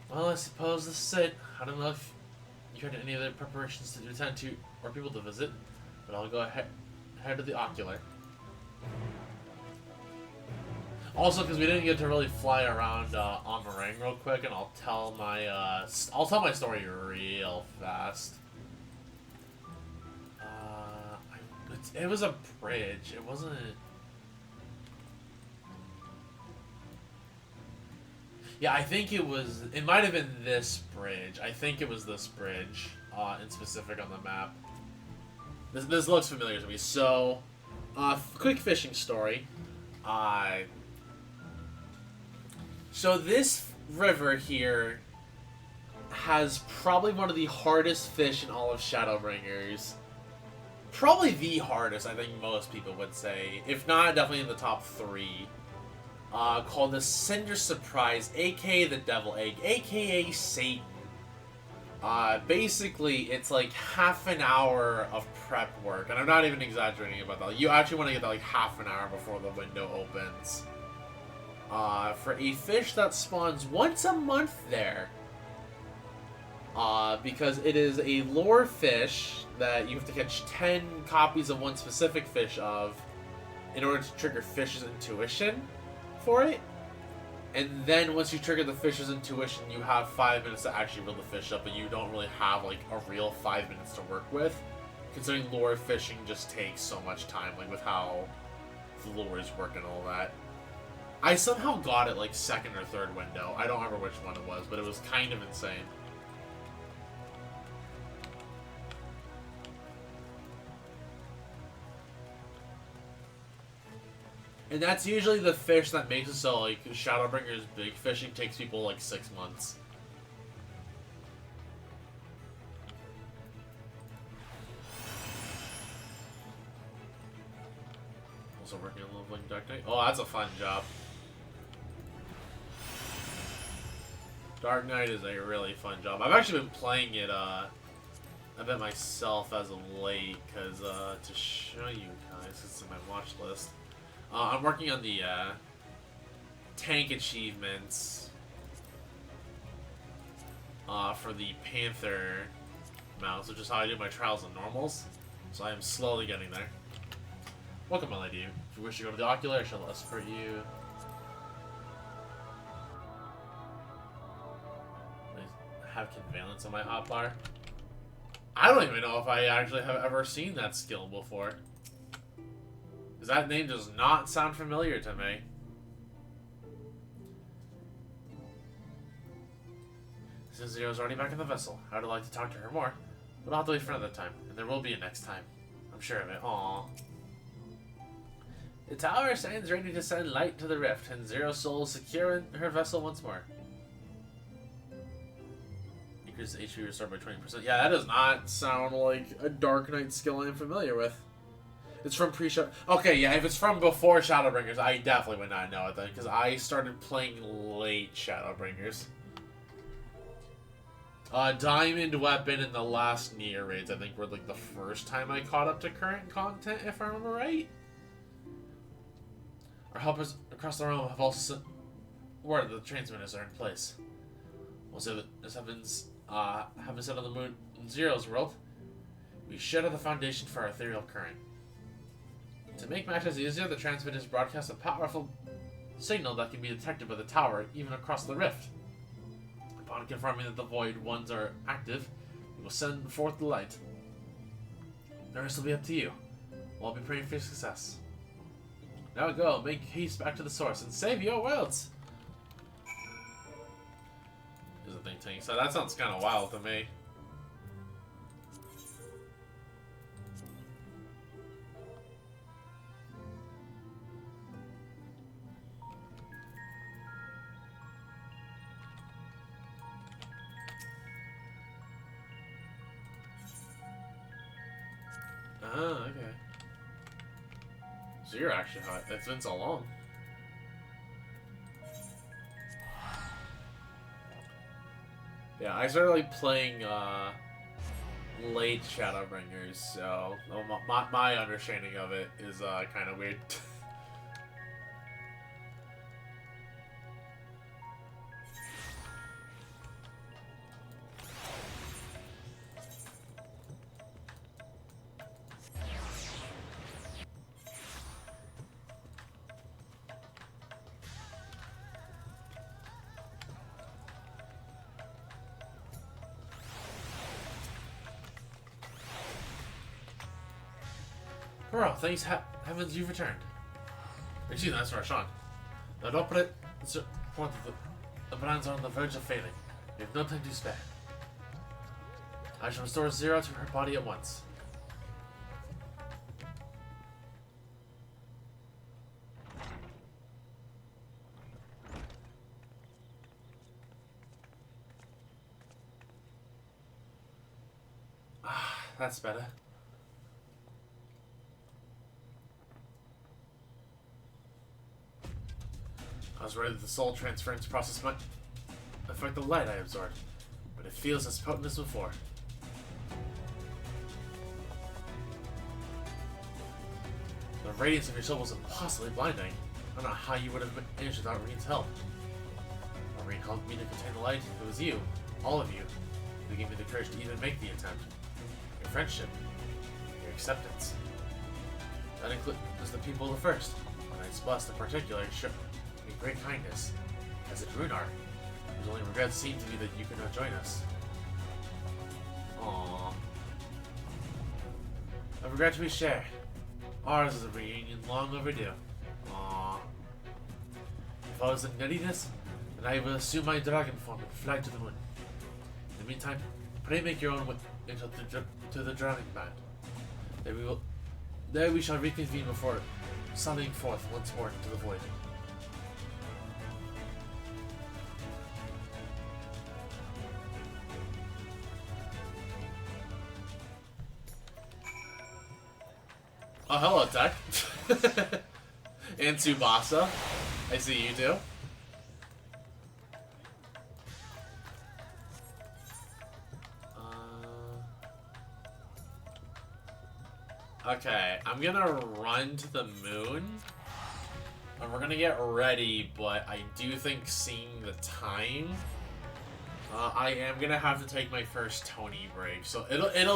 Well, I suppose this is it. I don't know if you had any other preparations to attend to or people to visit, but I'll go ahead to the ocular. Also, because we didn't get to really fly around on Meringue real quick, and I'll tell my story real fast. It was a bridge. It wasn't. Yeah, I think it was. It might have been this bridge. I think it was this bridge, in specific on the map. This looks familiar to me. So, quick fishing story. So this river here has probably one of the hardest fish in all of Shadowbringers. Probably the hardest, I think most people would say. If not, definitely in the top 3. Called the Cinder Surprise, aka the Devil Egg, aka Satan. Basically, it's like half an hour of prep work, and I'm not even exaggerating about that. You actually want to get that like half an hour before the window opens. For a fish that spawns once a month there. Because it is a lure fish that you have to catch 10 copies of one specific fish of in order to trigger fish's intuition for it. And then once you trigger the fish's intuition, you have 5 minutes to actually reel the fish up, but you don't really have like a real 5 minutes to work with, considering lure fishing just takes so much time, like with how the lures work and all that. I somehow got it like second or third window. I don't remember which one it was, but it was kind of insane. And that's usually the fish that makes it so, like, Shadowbringers big fishing takes people, like, 6 months. Also working on leveling Dark Knight. Oh, that's a fun job. Dark Knight is a really fun job. I've actually been playing it, a bit myself as of late, because, to show you guys, it's in my watch list. I'm working on the tank achievements for the Panther mounts, which is how I do my trials and normals. So I am slowly getting there. Welcome, my lady. If you wish to go to the ocular, I shall escort you. I have conveillance on my hotbar. I don't even know if I actually have ever seen that skill before. That name does not sound familiar to me. Since Zero's already back in the vessel, I would like to talk to her more, but I'll have to wait for another time, and there will be a next time. I'm sure of it. Aww. The tower stands ready to send light to the rift, and Zero's soul is secure in her vessel once more. Increase HP restored by 20%. Yeah, that does not sound like a Dark Knight skill I'm familiar with. It's from pre-Shadow. Okay, yeah, if it's from before Shadowbringers, I definitely would not know it then, because I started playing late Shadowbringers. Diamond Weapon and the last Nier raids, I think, were like the first time I caught up to current content, if I remember right. Our helpers across the realm have also sent word that the transmitters are in place. Once this happens set on the moon in Zero's world, we shut out the foundation for our ethereal current. To make matters easier, the transmitters broadcast a powerful signal that can be detected by the tower, even across the rift. Upon confirming that the Void Ones are active, we will send forth the light. The rest will be up to you. We'll be praying for your success. Now go, make haste back to the source, and save your worlds! Is the thing saying? So that sounds kind of wild to me. Ah, okay. So you're actually hot. It's been so long. Yeah, I started like playing late Shadowbringers, so my understanding of it is kind of weird. Bro, thanks heavens you've returned. Excuse me, that's Roshan. Now don't put it. The plans are on the verge of failing. We have no time to spare. I shall restore Zero to her body at once. Ah, that's better. I was worried that the soul transference process might affect the light I absorbed, but it feels as potent as before. The radiance of your soul was impossibly blinding. I don't know how you would have managed without Reen's help. When Reen helped me to contain the light, it was you, all of you, who gave me the courage to even make the attempt. Your friendship, your acceptance. That includes the people of the First, and Knight's Blessed in particular, showed me great kindness. As a Runar, whose only regret seemed to be that you could not join us. Aww. A regret we share. Ours is a reunion long overdue. Aww. If I was in readiness, then I will assume my dragon form and fly to the moon. In the meantime, pray make your own way to the drowning band. There we shall reconvene before sallying forth once more into the void. Oh, hello, Tech. And Tsubasa. I see you too. Okay, I'm gonna run to the moon. And we're gonna get ready, but I do think seeing the time, I am gonna have to take my first Tony break. So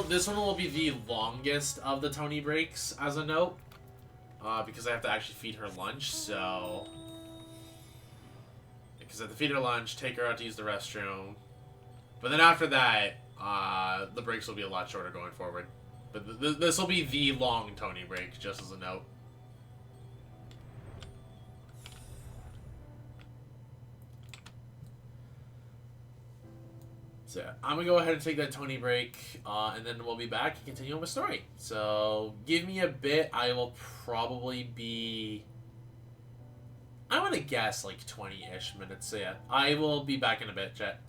this one will be the longest of the Tony breaks, as a note, because I have to actually feed her lunch. So, because I have to feed her lunch, take her out to use the restroom, but then after that, the breaks will be a lot shorter going forward. But this will be the long Tony break, just as a note. So yeah, I'm gonna go ahead and take that Tony break, and then we'll be back and continue on with story. So give me a bit. I will probably be, I want to guess like 20-ish minutes. So yeah, I will be back in a bit, chat.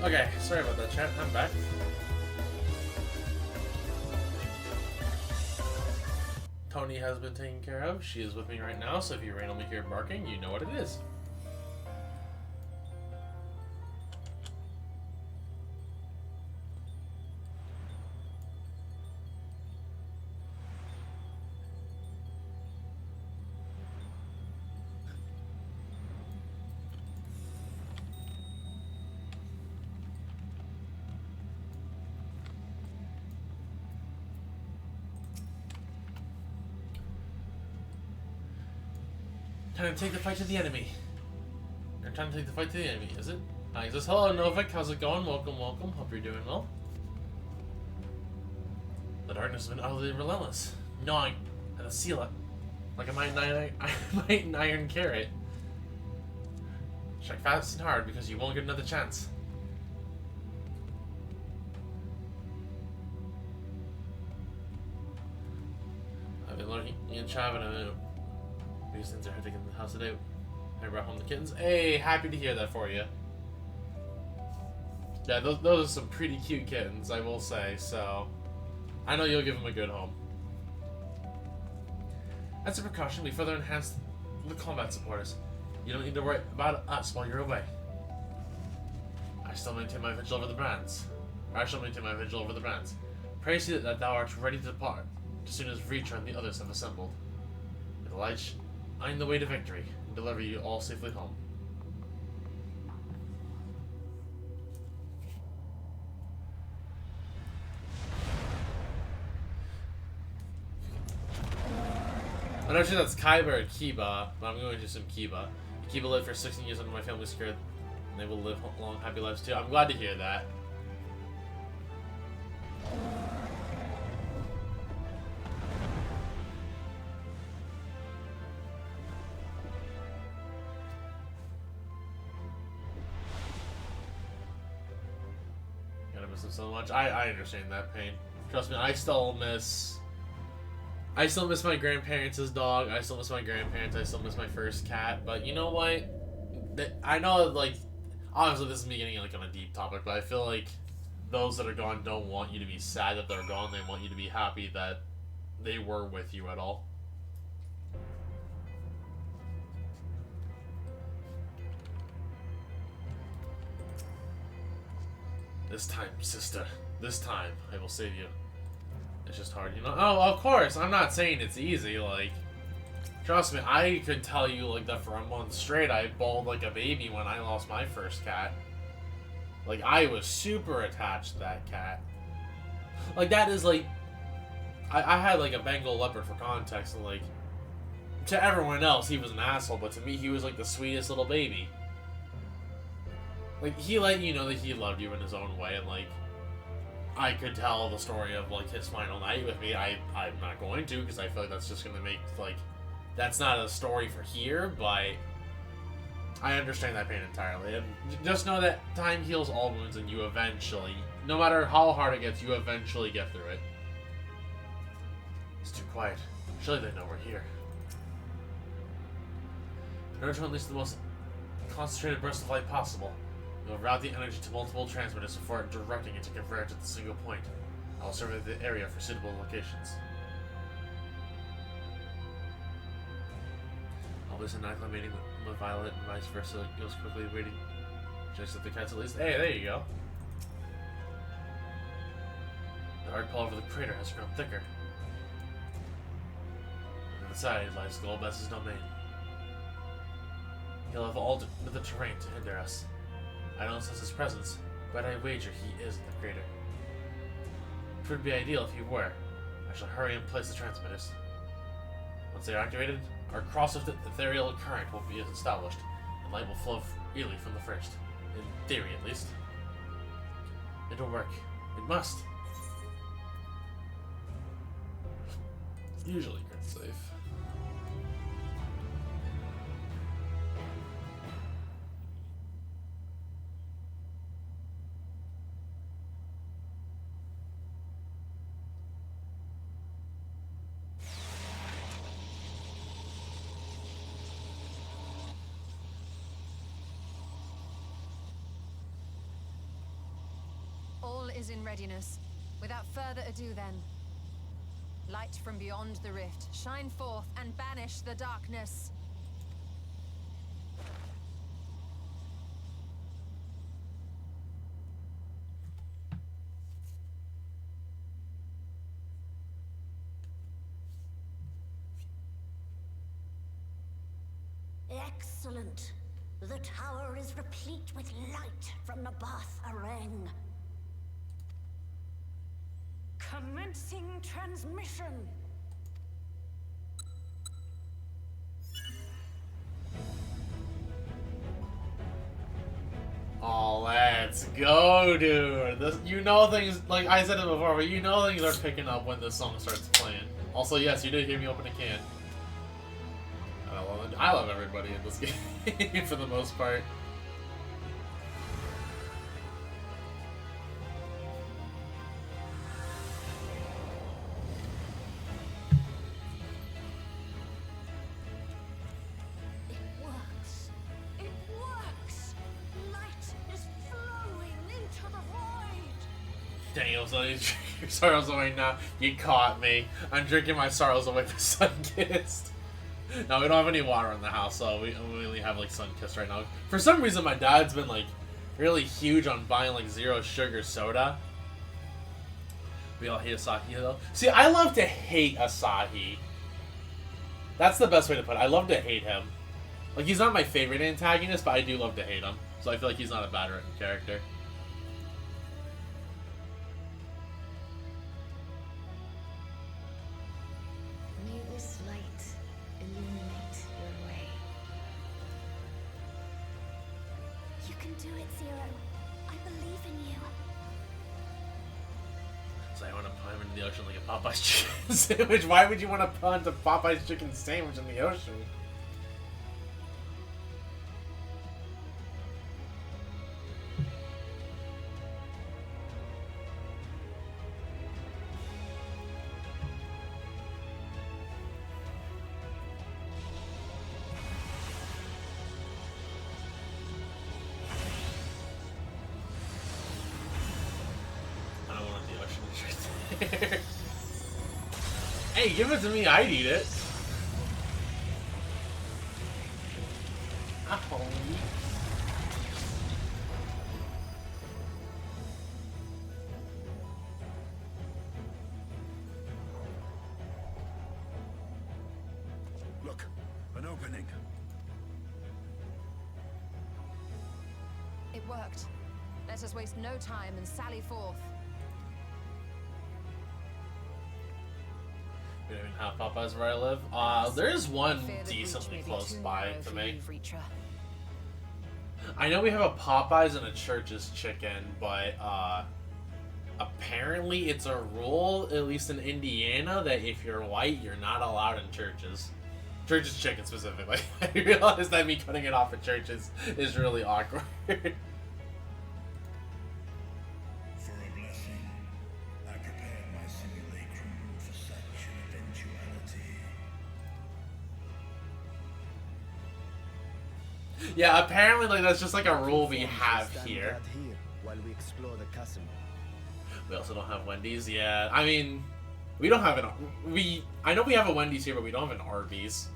Okay, sorry about that, chat. I'm back. Tony has been taken care of. She is with me right now, so if you randomly hear barking, you know what it is. Time to take the fight to the enemy. You're trying to take the fight to the enemy, is it? Hi, he says, hello, Novik. How's it going? Welcome, welcome. Hope you're doing well. The darkness has been utterly relentless, gnawing at the seal like a mighty iron carrot. Strike fast and hard because you won't get another chance. I've been lurking in Chavin. These things are hectic in the house today. I brought home the kittens. Hey, happy to hear that for you. Yeah, those are some pretty cute kittens, I will say, so I know you'll give them a good home. As a precaution, we further enhanced the combat supporters. You don't need to worry about us while you're away. I shall maintain my vigil over the brands. Pray see that thou art ready to depart, as soon as Reacher and the others have assembled. With the light, I'm the way to victory, and deliver you all safely home. I'm not sure that's Kaiba or Kiba, but I'm going to assume Kiba. Kiba lived for 16 years under my family's care, and they will live long, happy lives too. I'm glad to hear that. Gotta miss him so much. I understand that pain. Trust me, I still miss my grandparents' dog. I still miss my grandparents. I still miss my first cat. But you know what? I know, like, obviously this is me getting like on a deep topic, but I feel like those that are gone don't want you to be sad that they're gone. They want you to be happy that they were with you at all. This time, sister. This time, I will save you. It's just hard, you know? Oh, of course! I'm not saying it's easy, like... Trust me, I could tell you, like, that for a month straight I bawled like a baby when I lost my first cat. Like, I was super attached to that cat. Like, that is, like... I had, like, a Bengal leopard for context, and, like... To everyone else, he was an asshole, but to me, he was, like, the sweetest little baby. Like, he let you know that he loved you in his own way, and, like... I could tell the story of, like, his final night with me. I'm not going to, because I feel like that's just going to make, like... That's not a story for here, but... I understand that pain entirely. And just know that time heals all wounds, and you eventually... No matter how hard it gets, you eventually get through it. It's too quiet. Surely they know we're here. In order to unleash the most concentrated burst of light possible, we will route the energy to multiple transmitters before directing it to converge at the single point. I will survey the area for suitable locations. Always an acclimating with Violet and vice versa goes quickly waiting. Just at the cats at least. Hey, there you go. The hard pull over the crater has grown thicker. On the side lies Golbez's domain. He'll have altered the terrain to hinder us. I don't sense his presence, but I wager he is in the crater. It would be ideal if he were. I shall hurry and place the transmitters. Once they are activated, our cross-ethereal current will be established, and light will flow freely from the first. In theory, at least. It'll work. It must. Usually, grid's safe. is in readiness. Without further ado then. Light from beyond the rift, shine forth and banish the darkness. Excellent. The tower is replete with light from the Bath Arang. Commencing transmission. Oh, let's go, dude. This, you know things, like I said it before, but you know things are picking up when this song starts playing. Also, yes, you did hear me open a can. I love everybody in this game for the most part. It works. It works. Light is flowing into the void. Dang, so you drink your sorrows away now. You caught me. I'm drinking my sorrows away for Sunkissed. No, we don't have any water in the house, so we only have like Sunkissed right now. For some reason, my dad's been like really huge on buying like zero sugar soda. We all hate Asahi though. See, I love to hate Asahi. That's the best way to put it. I love to hate him. Like, he's not my favorite antagonist, but I do love to hate him. So I feel like he's not a bad written character. May this light illuminate your way. You can do it, Zero. I believe in you. So I want to put him in the ocean like a Popeye's chicken sandwich. Why would you want to punt a Popeye's chicken sandwich in the ocean? Hey, give it to me, I'd eat it. Oh. Look, an opening. It worked. Let us waste no time and sally forth. We don't even have Popeyes where I live. There is one decently close by to me. I know we have a Popeyes and a Church's Chicken, but apparently it's a rule, at least in Indiana, that if you're white, you're not allowed in Church's. Church's Chicken specifically. I realized that me cutting it off at Church's is really awkward. Yeah, apparently like that's just like a rule we have here. While we explore the castle. We also don't have Wendy's. Yeah, I mean, we don't have an I know we have a Wendy's here, but we don't have an Arby's.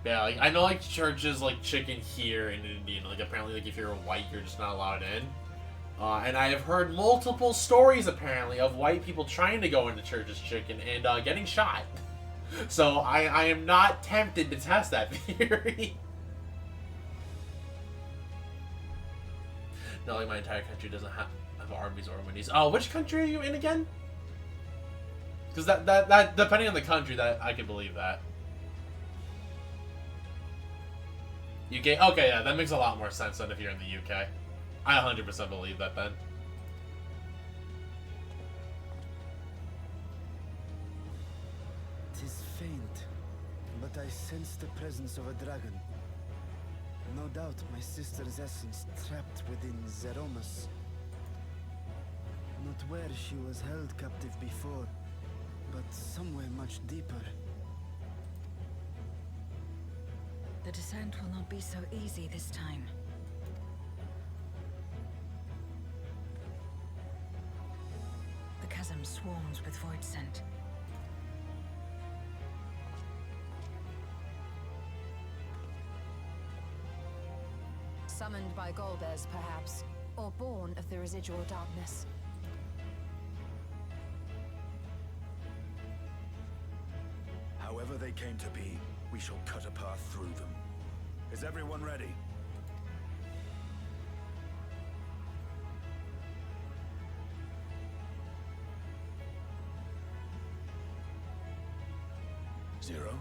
Yeah, like I know like Church's like chicken here in Indiana. Like apparently like if you're white, you're just not allowed in. And I have heard multiple stories apparently of white people trying to go into Church's Chicken and getting shot. So I am not tempted to test that theory. No, like my entire country doesn't have Arby's or Wendy's. Oh, which country are you in again? Because that depending on the country, that I can believe that. UK. Okay, yeah, that makes a lot more sense than if you're in the UK. I 100% believe that then. Tis faint, but I sense the presence of a dragon. No doubt my sister's essence trapped within Zeromus. Not where she was held captive before, but somewhere much deeper. The descent will not be so easy this time. swarms with void scent. Summoned by Golbez, perhaps, or born of the residual darkness. However they came to be, we shall cut a path through them. Is everyone ready? Zero?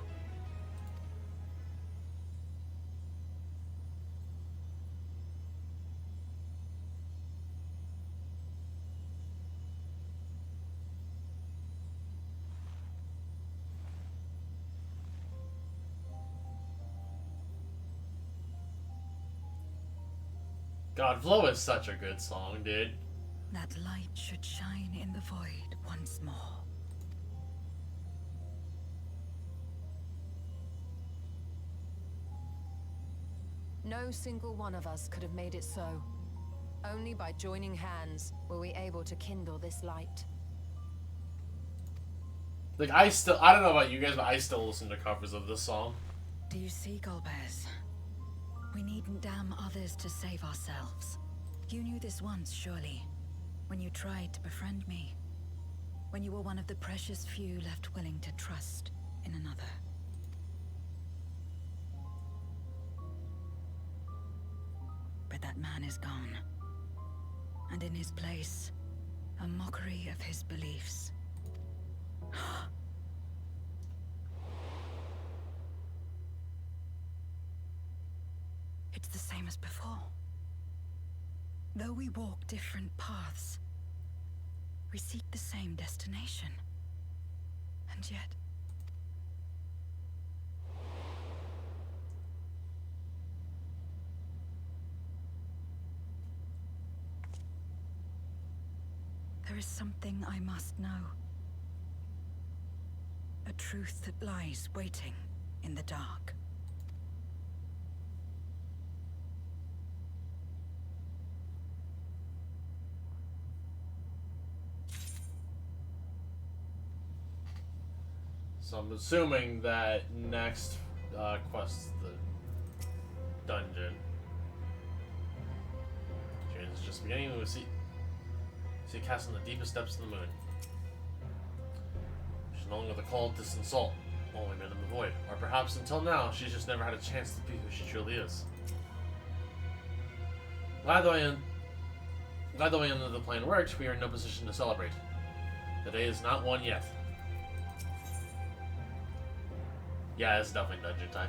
God, Flow is such a good song, dude. That light should shine in the void once more. No single one of us could have made it so. Only by joining hands were we able to kindle this light. Like, I don't know about you guys, but I still listen to covers of this song. Do you see, Golbez? We needn't damn others to save ourselves. You knew this once, surely, when you tried to befriend me. When you were one of the precious few left willing to trust in another. But that man is gone. And in his place, a mockery of his beliefs. It's the same as before. Though we walk different paths, we seek the same destination. And yet... there is something I must know. A truth that lies waiting in the dark. So I'm assuming that next quest is the dungeon. Change is just beginning. We see a cast in the deepest depths of the moon. She's no longer the cold, distant soul, only men in the void. Or perhaps until now, she's just never had a chance to be who she truly is. Glad the way end of the plan worked, we are in no position to celebrate. The day is not won yet. Yeah, it's definitely dungeon time.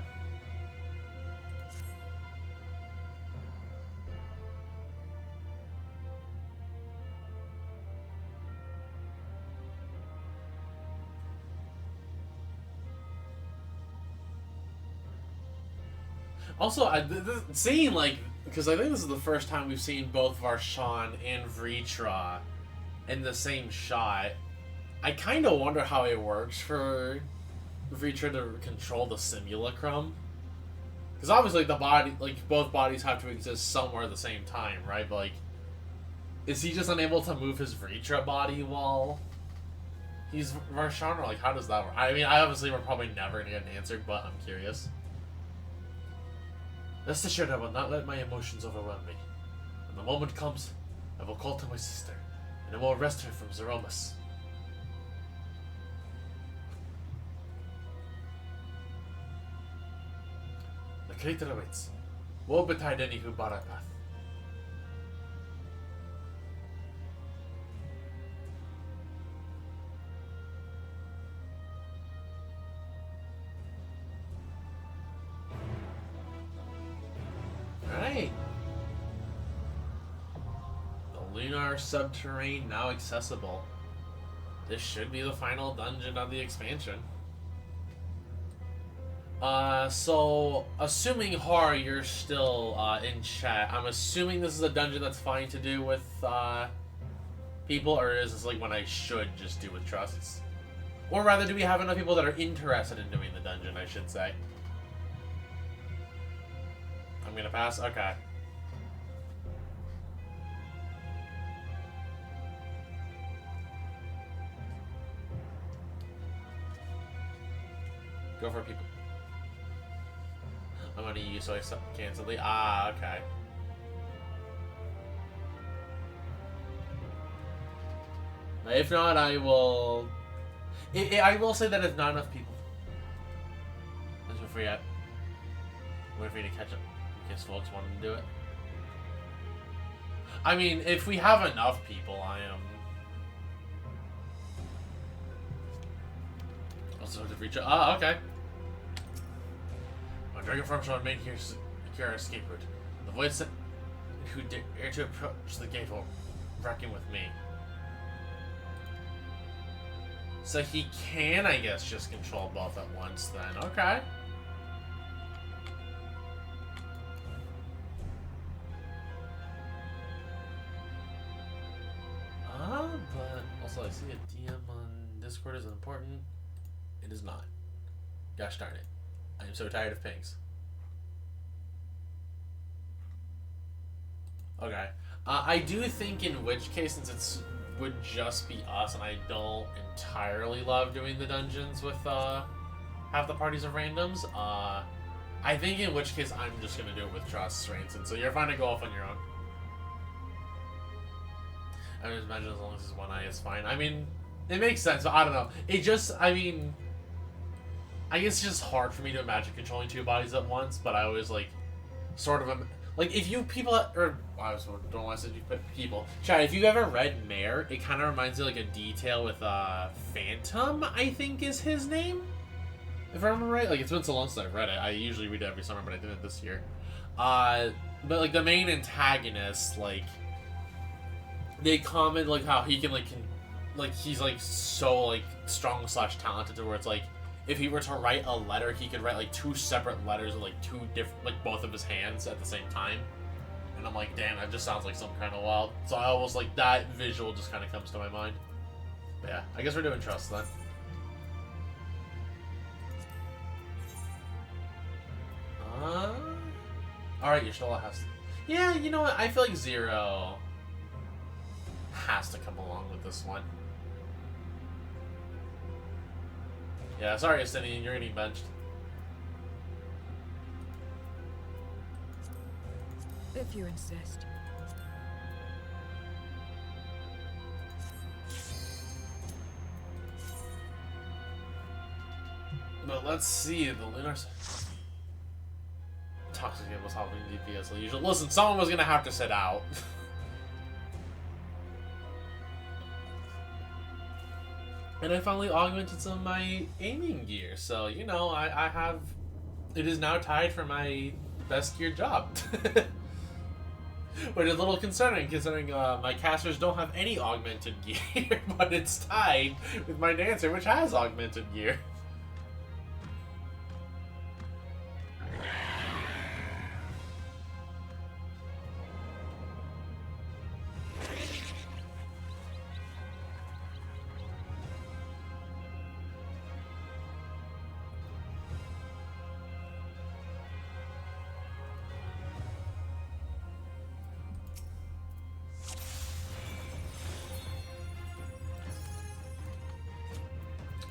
Also, seeing, like, because I think this is the first time we've seen both Varshan and Vritra in the same shot. I kind of wonder how it works for Vritra to control the simulacrum. Because obviously the body, like, both bodies have to exist somewhere at the same time, right? But, like, is he just unable to move his Vritra body while he's Varshan? Or, like, how does that work? I mean, obviously we're probably never going to get an answer, but I'm curious. Rest assured I will not let my emotions overwhelm me. When the moment comes, I will call to my sister, and I will arrest her from Zeromus. The crater awaits. Woe betide any who bar our path. Alright. The lunar subterrane now accessible. This should be the final dungeon of the expansion. So, assuming Har, you're still in chat, I'm assuming this is a dungeon that's fine to do with people, or is this like one I should just do with trusts? Or rather, do we have enough people that are interested in doing the dungeon, I should say? I'm gonna pass? Okay. Go for people. I'm gonna use so I cancel the. Ah, okay. If not, I will. I will say that if not enough people. Let's wait for you. Wait for you to catch up in case folks want to do it. I mean, if we have enough people, I am. Also to reach. Ah, okay. My dragon form shall remain here, secure our escape route. The voice who dare to approach the gate will reckon with me. So he can, I guess, just control both at once then. Okay. But also I see a DM on Discord is important. It is not. Gosh darn it. I am so tired of pings. Okay. I do think in which case, since it's would just be us, and I don't entirely love doing the dungeons with half the parties of randoms. I think in which case I'm just gonna do it with Trust, Rainson. So you're fine to go off on your own. I would imagine as long as it's one eye is fine. I mean, it makes sense, but I don't know. It just, I mean, I guess it's just hard for me to imagine controlling two bodies at once. But I always like, sort of. Like, if you people, or, I don't want to say you put people. Chad, if you've ever read Mare, it kind of reminds me of, like, a detail with, Phantom, I think is his name? If I remember right. Like, it's been so long since I've read it. I usually read it every summer, but I didn't this year. But, like, the main antagonist, like, they comment, like, how he can, like, he's, like, so, like, strong / talented to where it's, like, if he were to write a letter, he could write, like, 2 separate letters with, like, 2 different, like, both of his hands at the same time. And I'm like, damn, that just sounds like some kind of wild. So I almost, like, that visual just kind of comes to my mind. But yeah, I guess we're doing Trust then. Alright, Yashola has to... Yeah, you know what? I feel like Zero has to come along with this one. Yeah, sorry, Justinian, you're getting benched. If you insist. But let's see, the Lunar... Toxic game was hopping DPS as usual. Listen, someone was gonna have to sit out. And I finally augmented some of my aiming gear, so, you know, I have... It is now tied for my best gear job. Which is a little concerning, considering my casters don't have any augmented gear, but it's tied with my dancer, which has augmented gear.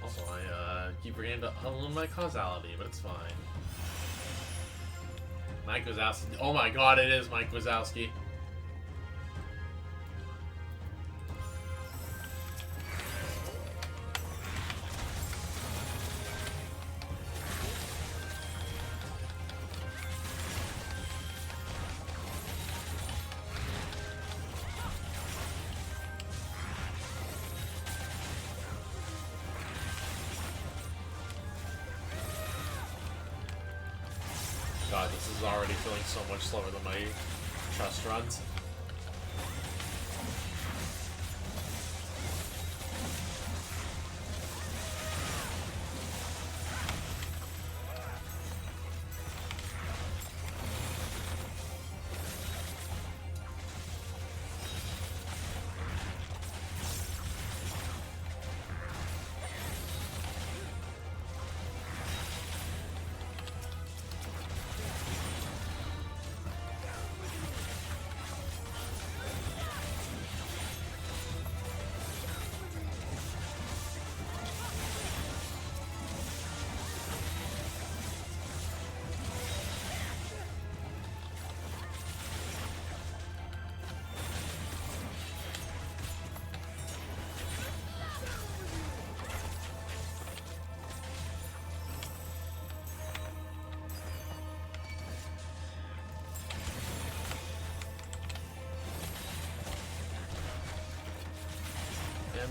Also, I keep forgetting to unload my causality, but it's fine. Mike Wazowski. Oh my god, it is Mike Wazowski. God, this is already feeling so much slower than my Trust runs.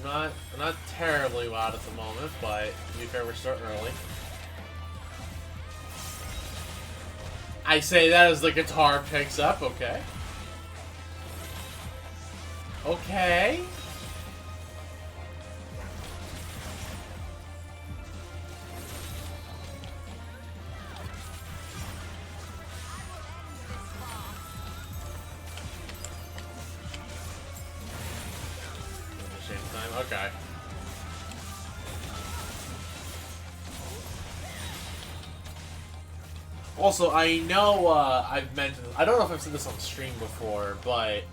I'm not terribly loud at the moment, but to be fair, we're starting early. I say that as the guitar picks up, okay. Okay. Okay. Also, I know I've mentioned, I don't know if I've said this on stream before, but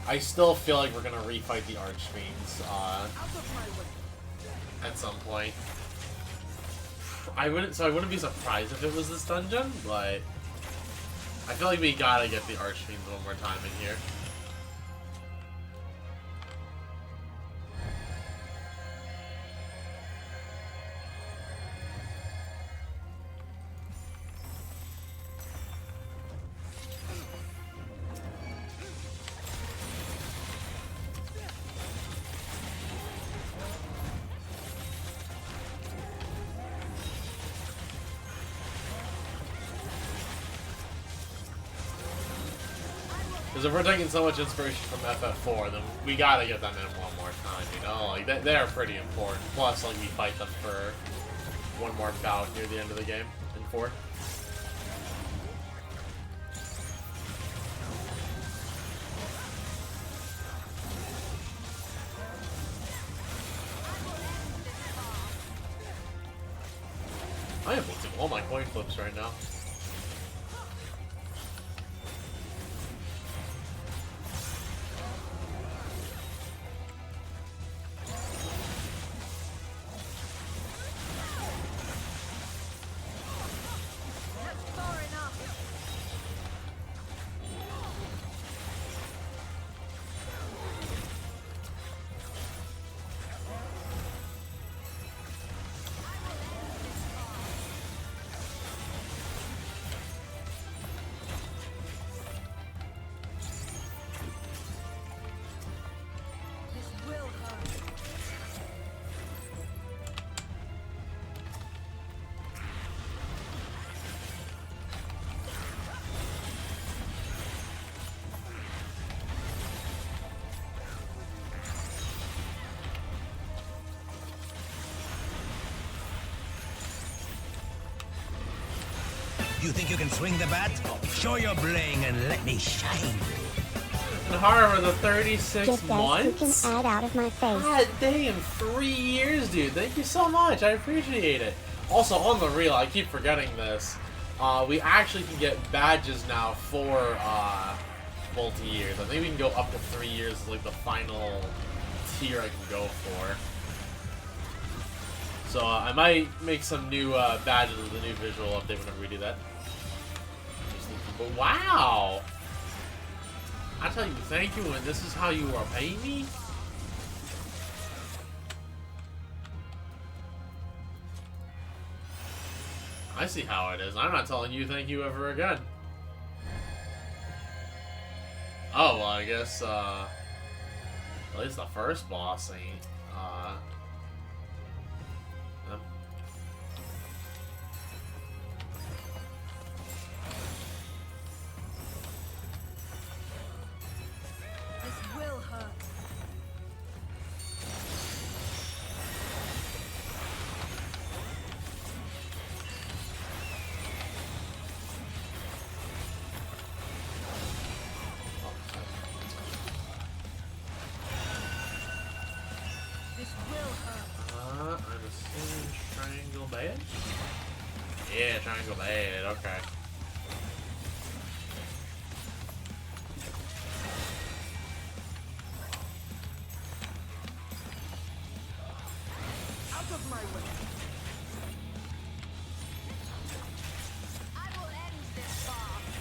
I still feel like we're gonna refight the Archfiends at some point. I wouldn't be surprised if it was this dungeon, but I feel like we gotta get the Archfiends one more time in here. Because if we're taking so much inspiration from FF4, then we gotta get them in one more time, you know? Like, they're pretty important. Plus, like, we fight them for one more bout near the end of the game in 4. I am losing all my coin flips right now. You think you can swing the bat? Show your bling and let me shine. However, the 36 Just months? you can add out of my face. God damn, 3 years, dude. Thank you so much. I appreciate it. Also, on the real, I keep forgetting this. We actually can get badges now for multi-years. I think we can go up to 3 years as like the final tier I can go for. So I might make some new badges with the new visual update whenever we do that. But wow! I tell you thank you, and this is how you are paying me? I see how it is. I'm not telling you thank you ever again. Oh, well, I guess, at least the first boss ain't, I'm assuming triangle bad? Yeah, triangle bad, okay. Out of my way. I will end this farce.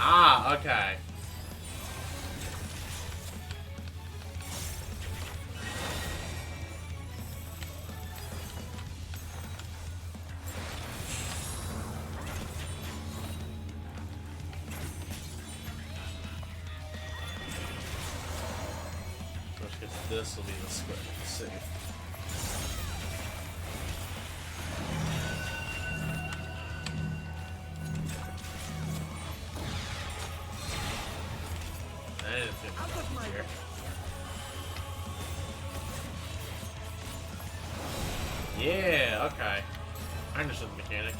Ah, okay. this will be the square. Let's see. And it's gonna be here. Yeah, okay. I understood the mechanic.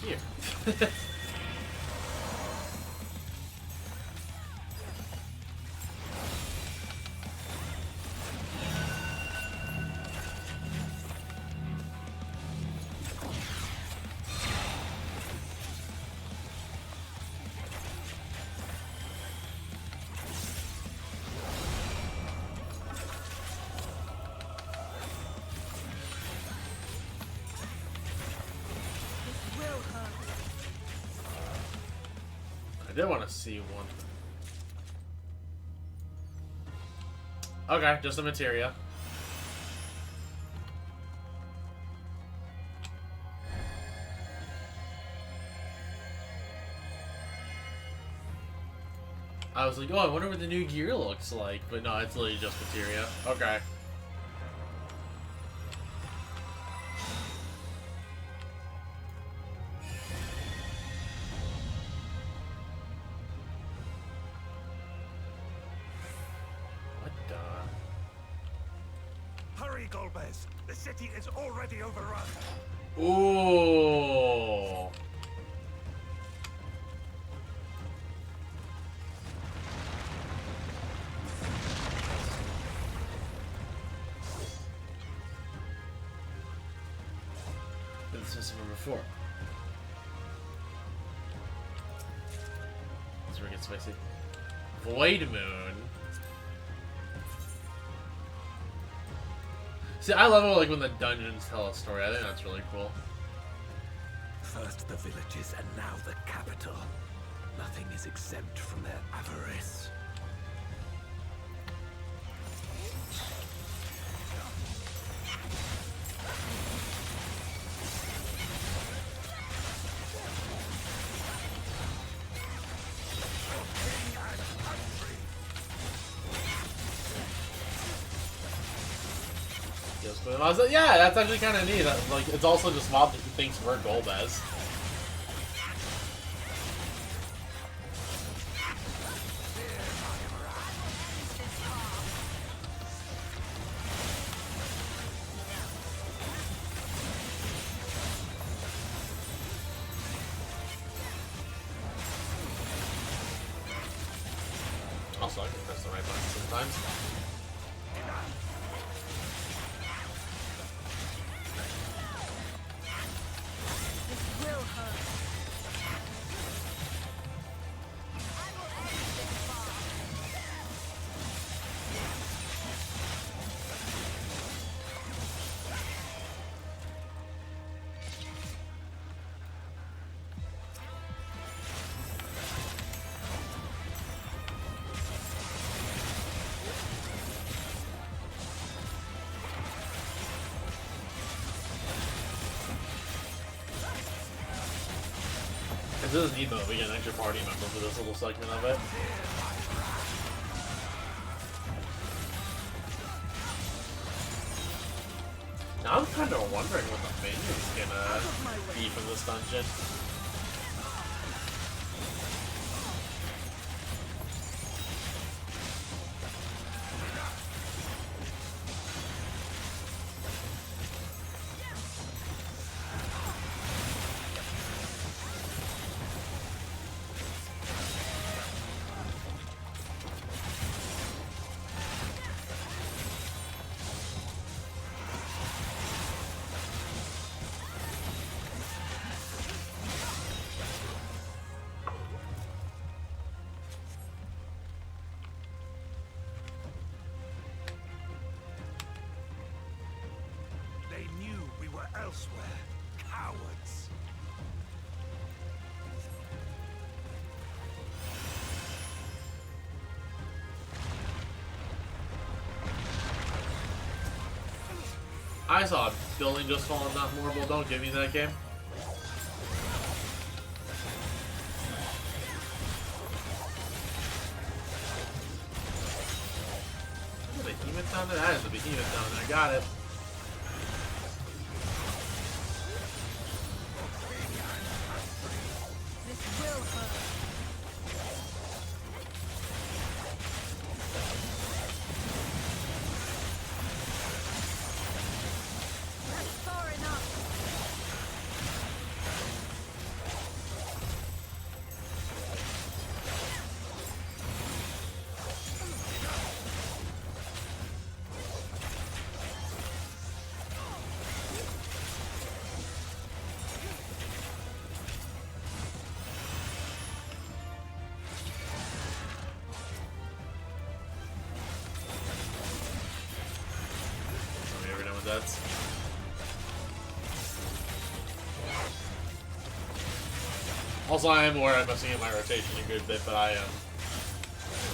Here. I did want to see one. Okay, just a materia. I was like, oh, I wonder what the new gear looks like. But no, it's literally just materia. Okay. Hurry, Golbez! The city is already overrun. Ooh. This was number 4. This is where it gets spicy. Void Moon. See, I love it, like when the dungeons tell a story. I think that's really cool. First the villages and now the capital. Nothing is exempt from their avarice. But I was like, yeah, that's actually kind of neat. Like, it's also just mob that thinks we're Golbez. Also, I can press the right button sometimes. This is neat though, we get an extra party member for this little segment of it. Now I'm kind of wondering what the menu's gonna be from this dungeon. were elsewhere. Cowards. I saw a building just fall on that marble. Don't give me that game. Is it a behemoth down there? That is a behemoth down there. Got it. This will hurt. That's far enough. Are we ever done with that? Also, I am aware I'm messing in my rotation a good bit, but I am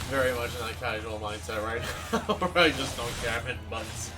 very much in that casual mindset right now, where I just don't care. I'm hitting buttons.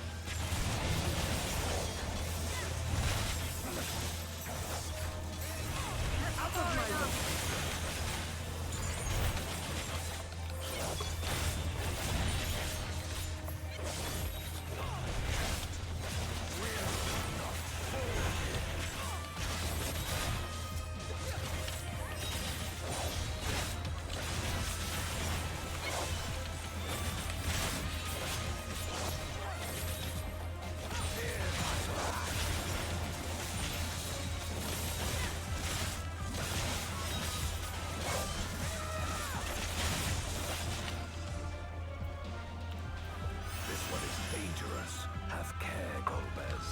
This one is dangerous. Have care, Golbez.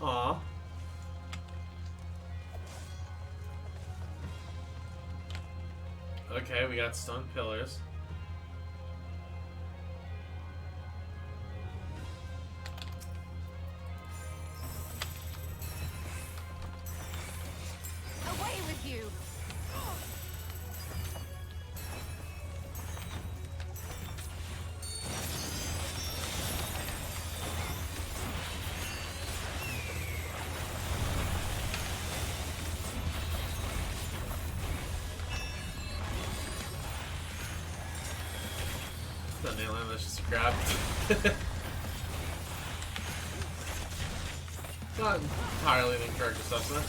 Aw. Okay, we got stun pillars. Away with you. That nail in, that's just a grab. Not entirely the correct assessment.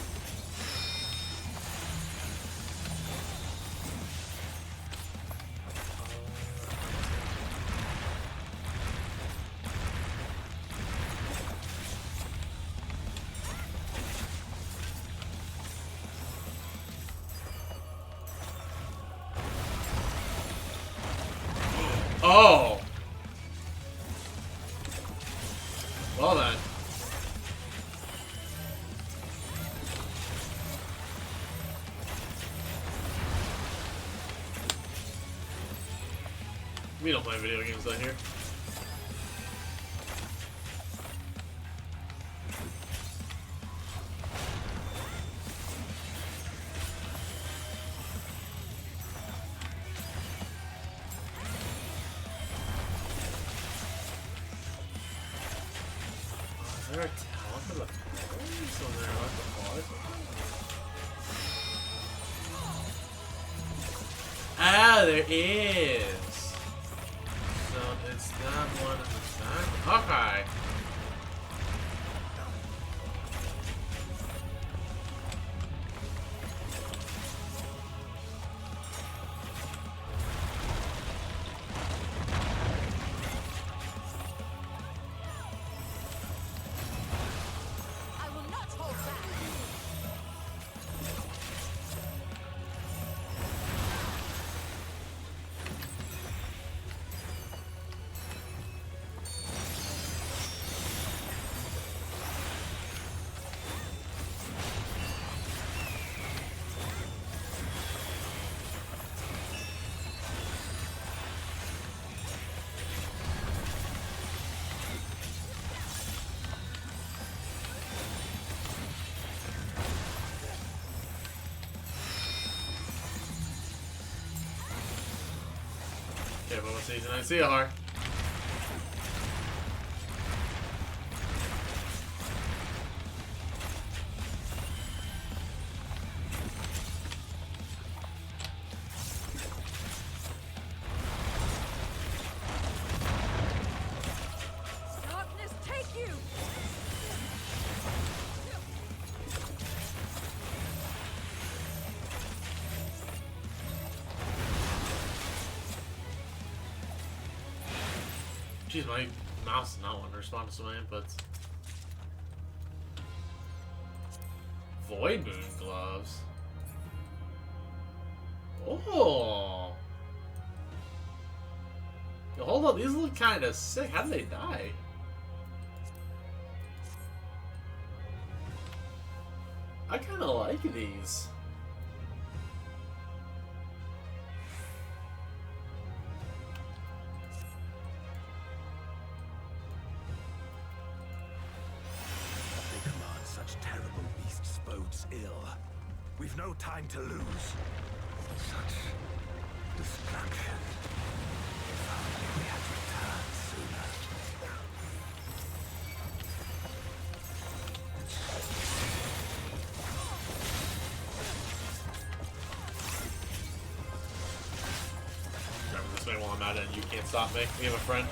Oh! Well then. We don't play video games down here. Is there a talent for the pillars on there? What the fuck? Ah, there is. So it's that one in the back. Okay. I will not hold back. season. I see you, Har. Darkness, take you! Jeez, my mouse is not wanting to respond to some of my inputs. Void Moon gloves. Oh. Yo, hold on, these look kind of sick. How did they die? I kind of like these. They command such terrible beasts bodes ill. We've no time to lose. Such destruction. If only we had returned sooner. Grab this way while I'm at it and you can't stop me. We have a friend.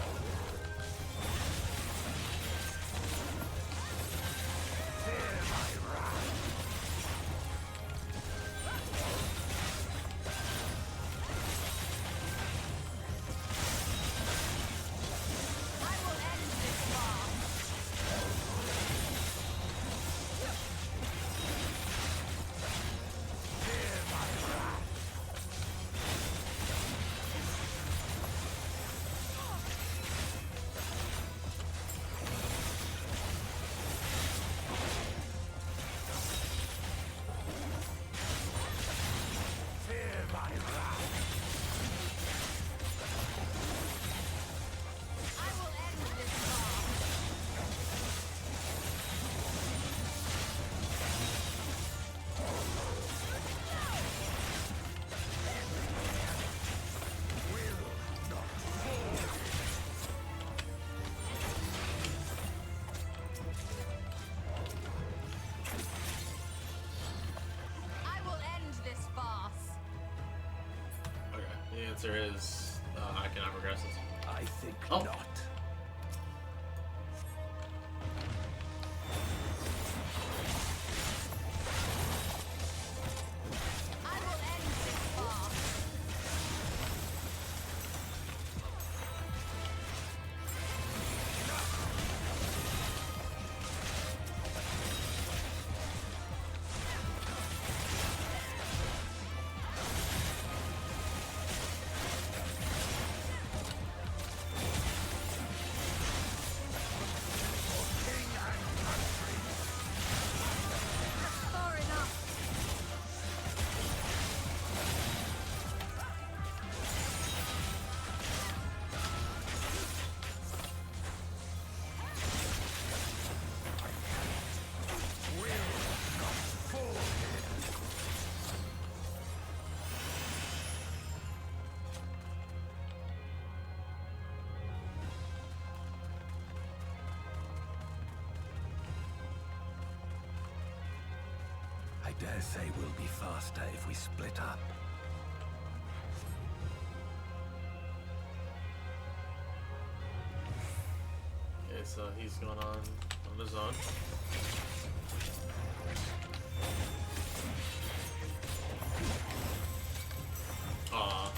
The answer is I cannot progress this. I think Oh. not. I will end this farce. Far enough. I dare say we'll be faster if we split up. Okay, so he's going on his own. Aw.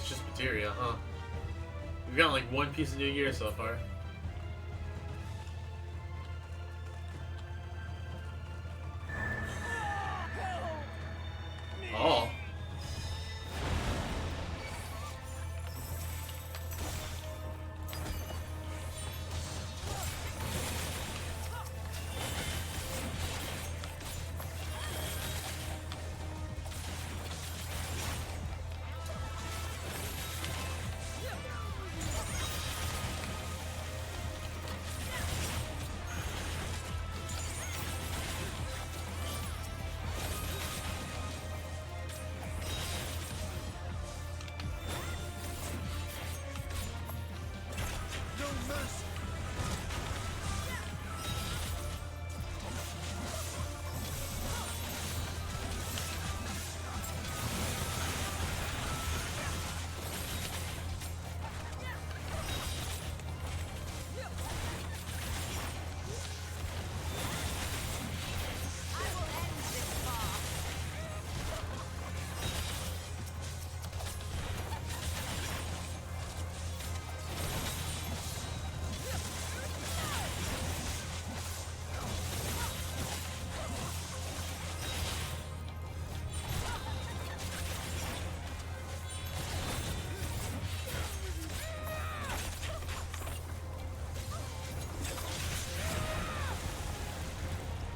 it's just materia, huh? We've got like one piece of new gear so far. Oh.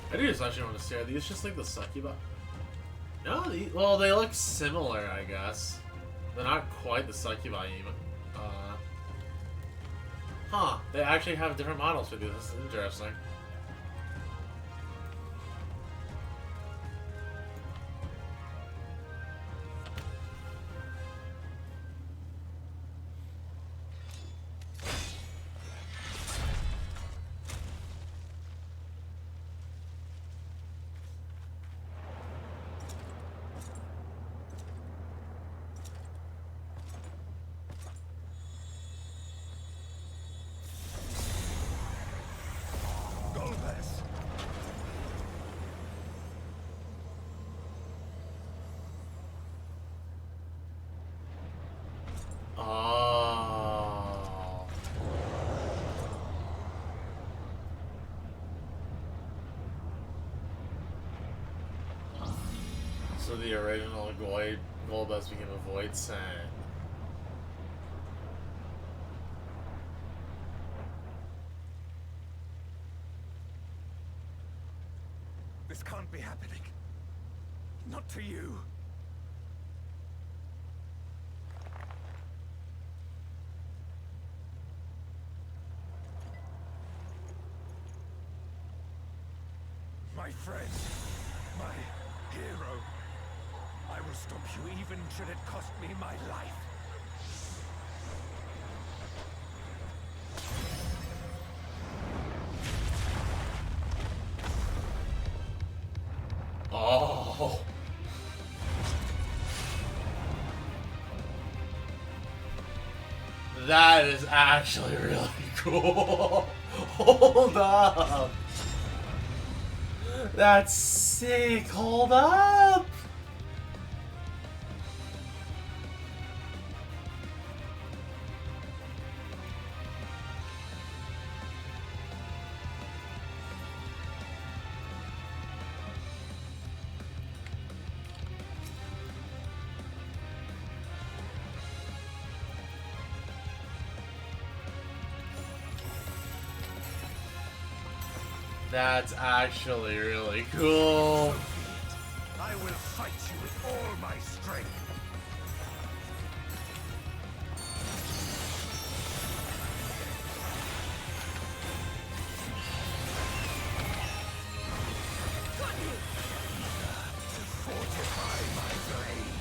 I do just actually want to say, are these just like the succubi? No, well, they look similar, I guess. They're not quite the succubi even. Huh, they actually have different models for these. This is interesting. Oh. So the original Golbez became a Void Saint. This can't be happening. Not to you. My friend, my hero. I will stop you even should it cost me my life. Oh. That is actually really cool. Hold up. That's sick. Hold up. That's actually really cool. I will fight you with all my strength. To fortify my blade.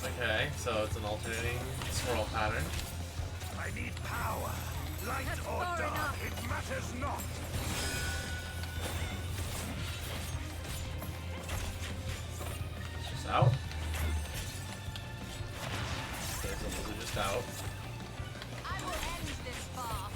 Okay, so it's an alternating swirl pattern. I need power. Light or dark, it matters not. It's just out. Okay, so those are just out. I will end this farce.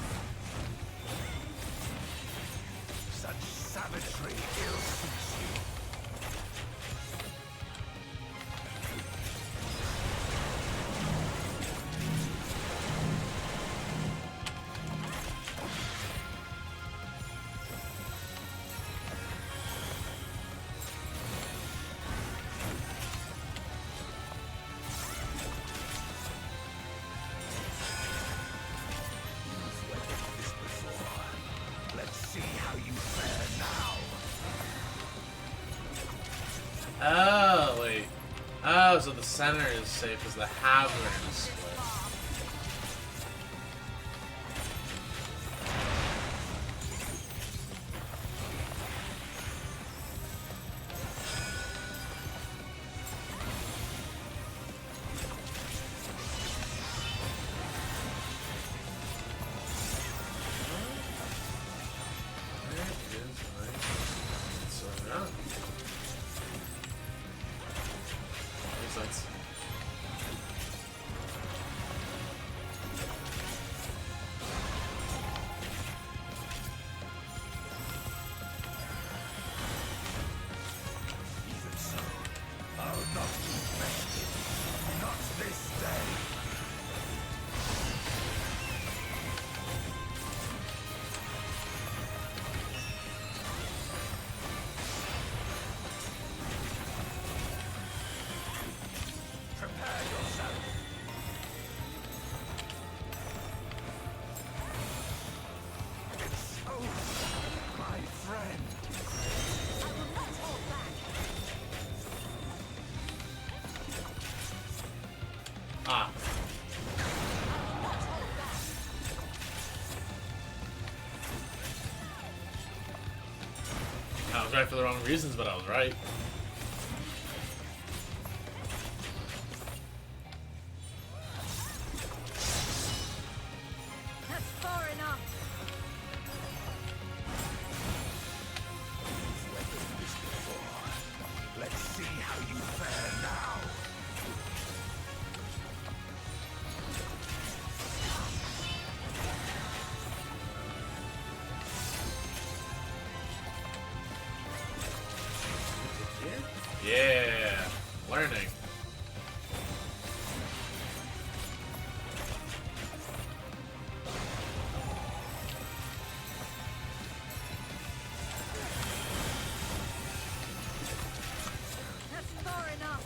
Oh, so the center is safe because the halves are gonna split. Ah. I was right for the wrong reasons, but I was right. That's far enough. Let's see how you fare now. Yeah, learning. That's far enough.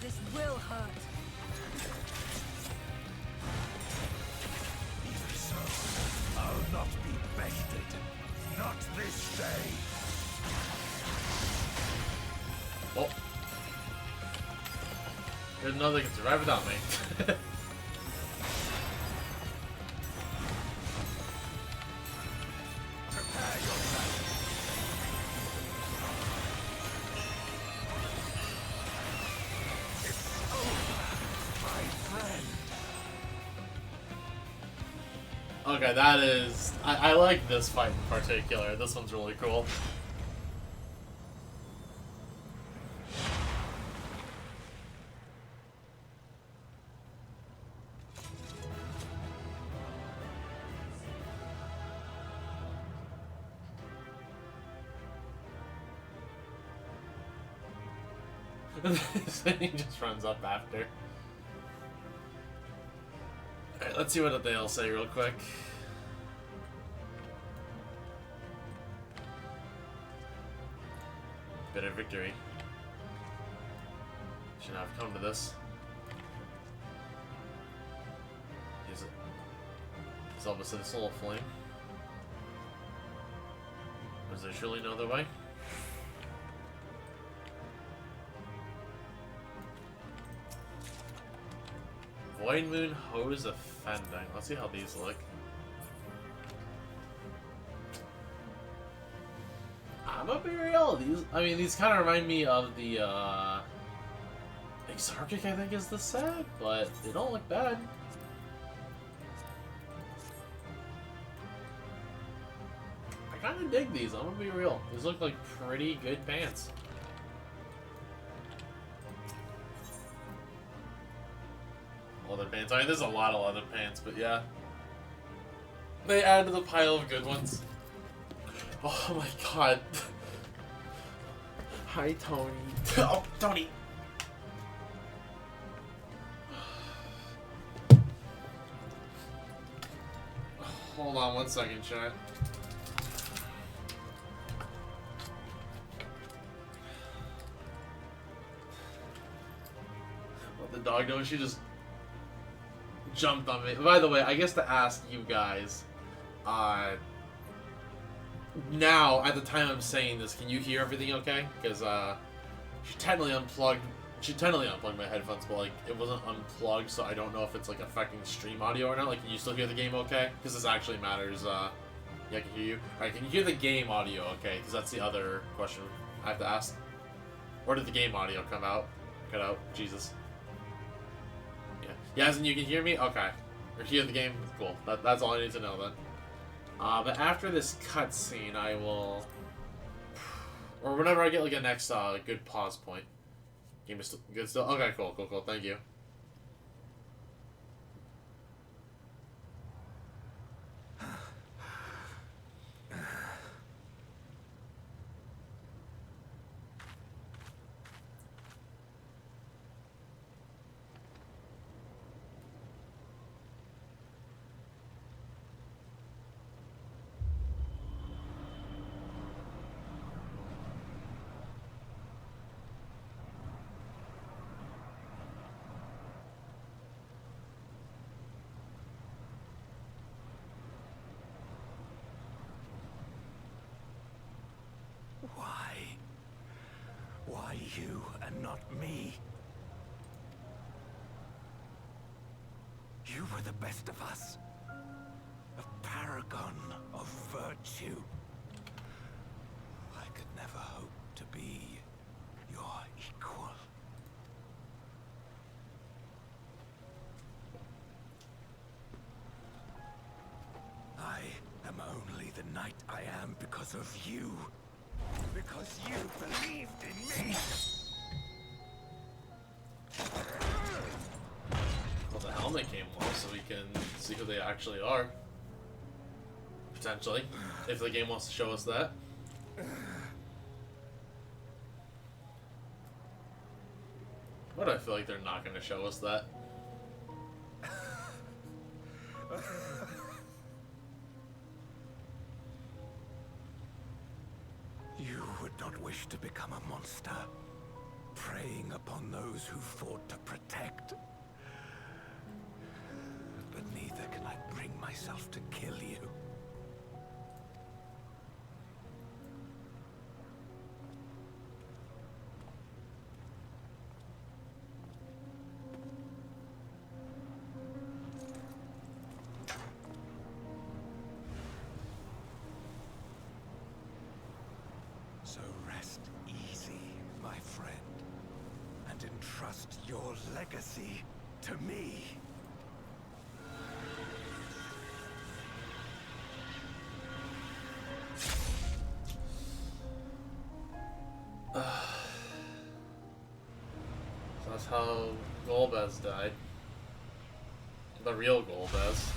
This will hurt. Even so, I'll not be bested. Not this day. Oh. There's no they can survive without me. Prepare yourself. It's over, my friend. Okay, that is... I like this fight in particular. This one's really cool. He just runs up after. Alright, let's see what they'll say real quick. Bitter victory. Should not have come to this. Is Elvis a soul of flame? Was there surely no other way? Void Moon Hose Offending. Let's see how these look. I'm gonna be real. These kind of remind me of the Exarchic, I think is the set, but they don't look bad. I kind of dig these. I'm gonna be real. These look like pretty good pants. Leather pants. I mean, there's a lot of leather pants, but yeah. They add to the pile of good ones. Oh my god. Hi, Tony. Oh, Tony! Hold on one second, chat. What the dog doing? She just jumped on me. By the way, I guess to ask you guys, now at the time I'm saying this, can you hear everything okay? Because she technically unplugged my headphones, but like it wasn't unplugged, so I don't know if it's like affecting stream audio or not. Like, can you still hear the game okay? Because this actually matters. Yeah, I can hear you. Alright, can you hear the game audio okay? Because that's the other question I have to ask. Or did the game audio cut out? Jesus. Yeah, Yasin, you can hear me? Okay. Or hear the game? Cool. That's all I need to know then. But after this cutscene, I will... Or whenever I get like a next good pause point. Game is still good still? Okay, cool. Thank you. Why you and not me? You were the best of us. A paragon of virtue. I could never hope to be your equal. I am only the knight I am because of you. Because you believed in me! Well, the helmet came off, so we can see who they actually are. Potentially. If the game wants to show us that. Why do I feel like they're not going to show us that? You would not wish to become a monster, preying upon those who fought to protect. But neither can I bring myself to kill you. So rest easy, my friend, and entrust your legacy to me. So that's how Golbez died. The real Golbez.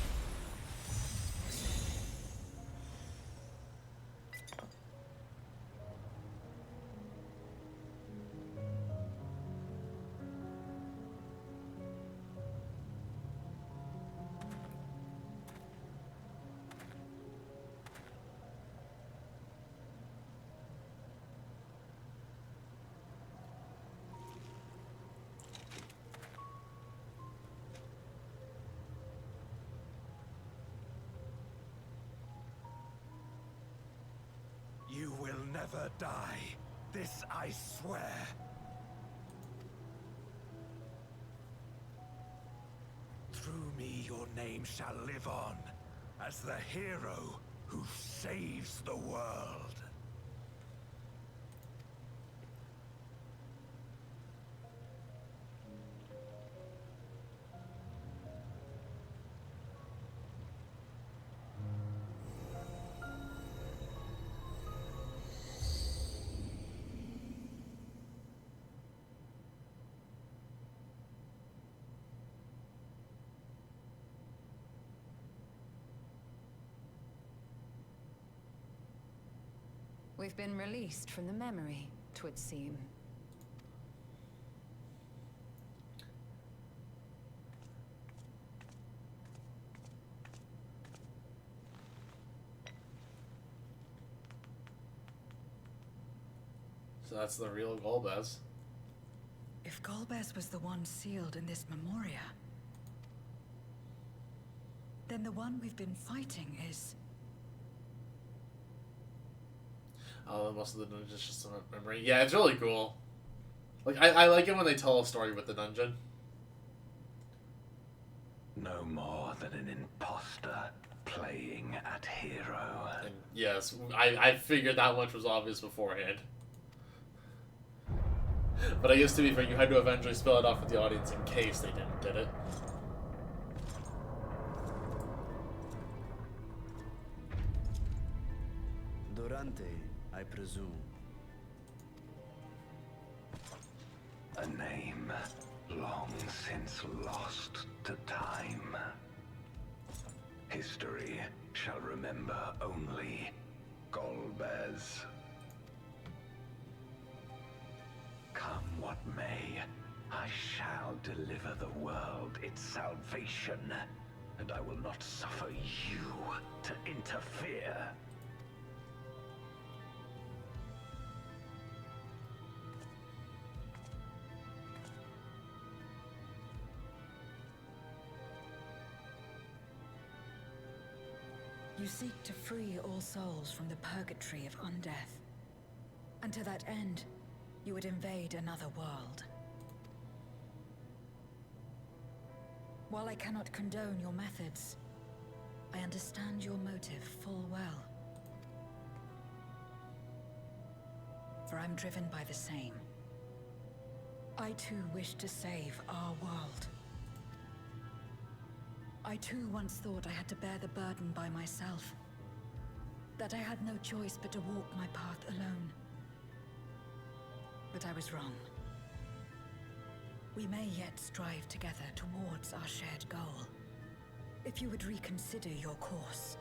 You will never die. This I swear. Through me your name shall live on as the hero who saves the world. We've been released from the memory, 'twould seem. So that's the real Golbez. If If Golbez was the one sealed in this memoria, then the one we've been fighting is... Oh, most of the dungeons just a memory. Yeah, it's really cool. Like, I like it when they tell a story with the dungeon. No more than an imposter playing at hero. And yes, I figured that much was obvious beforehand. But I guess to be fair, you had to eventually spell it off with the audience in case they didn't get it. Durante, I presume. A name long since lost to time. History shall remember only Golbez. Come what may, I shall deliver the world its salvation, and I will not suffer you to interfere. You seek to free all souls from the purgatory of undeath. And to that end, you would invade another world. While I cannot condone your methods, I understand your motive full well. For I'm driven by the same. I too wish to save our world. I too once thought I had to bear the burden by myself. That I had no choice but to walk my path alone. But I was wrong. We may yet strive together towards our shared goal. If you would reconsider your course.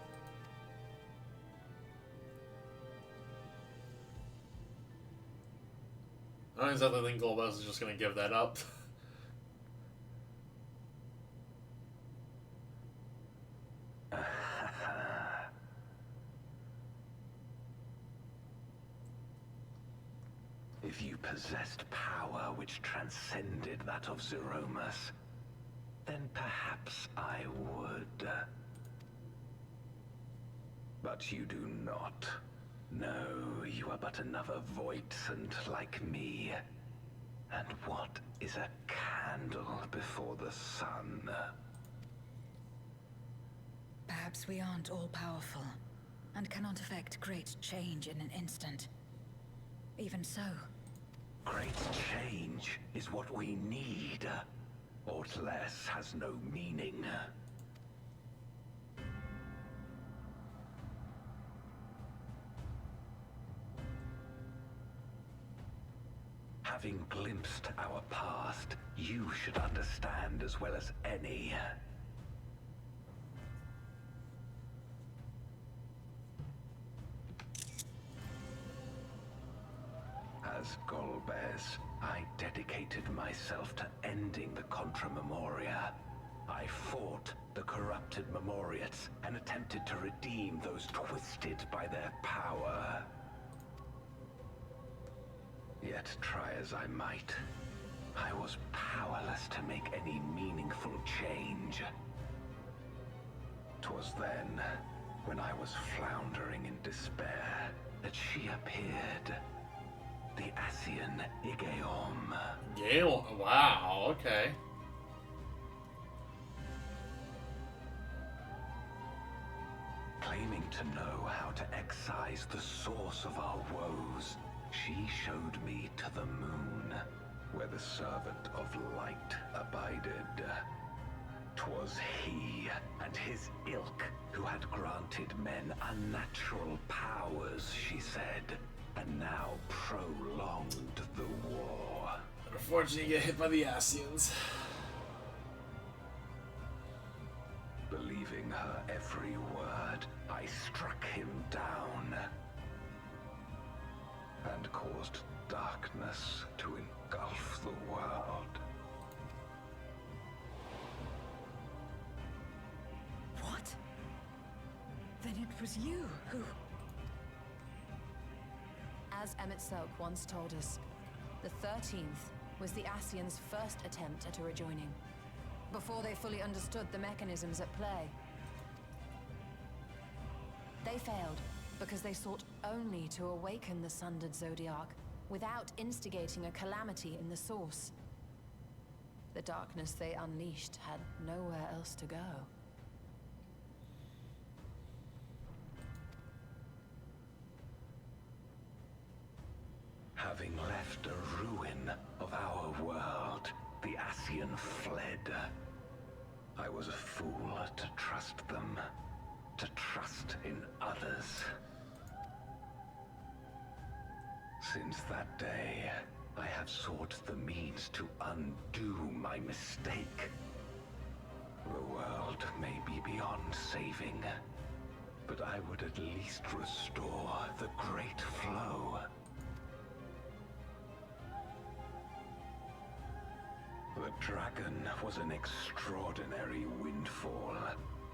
I don't exactly think Golbez is just gonna give that up. If you possessed power which transcended that of Zeromus, then perhaps I would. But you do not. No, you are but another Voidsent like me. And what is a candle before the sun? Perhaps we aren't all-powerful, and cannot effect great change in an instant. Even so. Great change is what we need. Aught less has no meaning. Having glimpsed our past, you should understand as well as any. As Golbez, I dedicated myself to ending the Contra Memoria. I fought the corrupted Memoriates and attempted to redeem those twisted by their power. Yet try as I might, I was powerless to make any meaningful change. 'Twas then, when I was floundering in despair, that she appeared. The Asian Igaeom. Gale? Wow, okay. Claiming to know how to excise the source of our woes, she showed me to the moon, where the servant of light abided. 'Twas he and his ilk who had granted men unnatural powers, she said, and now prolonged the war. Unfortunately, you get hit by the Asians. Believing her every word, I struck him down and caused darkness to engulf the world. What? Then it was you who... As Emmett Selk once told us, the 13th was the Ascians' first attempt at a rejoining, before they fully understood the mechanisms at play. They failed because they sought only to awaken the sundered Zodiac without instigating a calamity in the source. The darkness they unleashed had nowhere else to go. Having left a ruin of our world, the Ascian fled. I was a fool to trust them, to trust in others. Since that day, I have sought the means to undo my mistake. The world may be beyond saving, but I would at least restore the Great Flow. The dragon was an extraordinary windfall,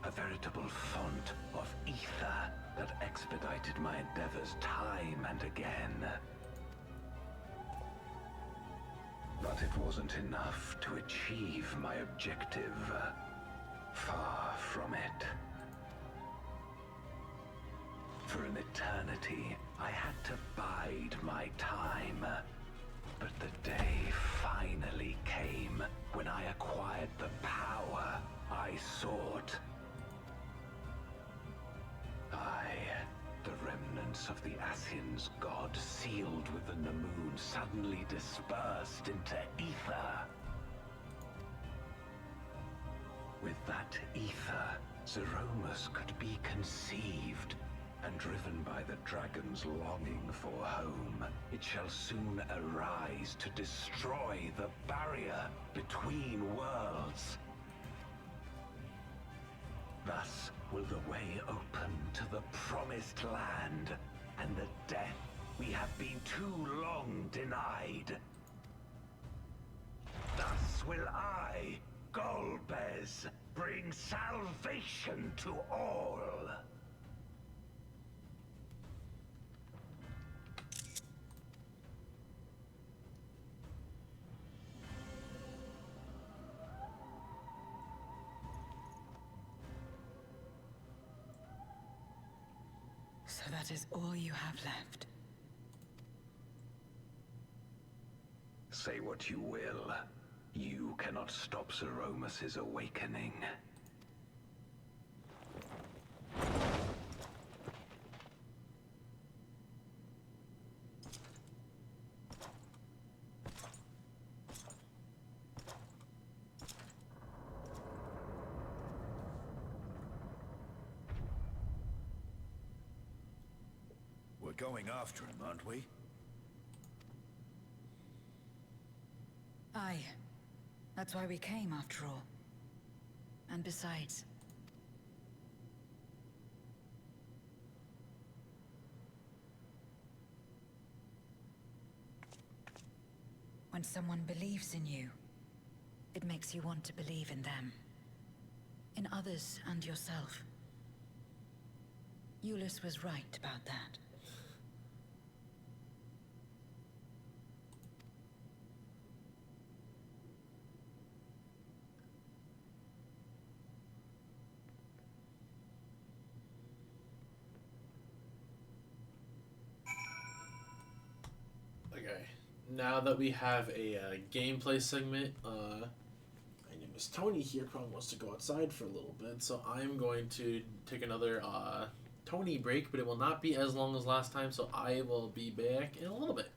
a veritable font of ether that expedited my endeavors time and again. But it wasn't enough to achieve my objective. Far from it. For an eternity, I had to bide my time. But the day finally came when I acquired the power I sought. The remnants of the Ascians' god sealed within the moon suddenly dispersed into ether. With that ether, Zeromus could be conceived, and driven by the dragon's longing for home, it shall soon arise to destroy the barrier between worlds. Thus will the way open to the promised land, and the death we have been too long denied. Thus will I, Golbez, bring salvation to all. So that is all you have left. Say what you will. You cannot stop Zeromus' awakening. We're going after him, aren't we? Aye. That's why we came, after all. And besides... when someone believes in you, it makes you want to believe in them. In others and yourself. Iblis was right about that. Okay, now that we have a gameplay segment, my name is Tony here, probably wants to go outside for a little bit, so I'm going to take another Tony break, but it will not be as long as last time, so I will be back in a little bit.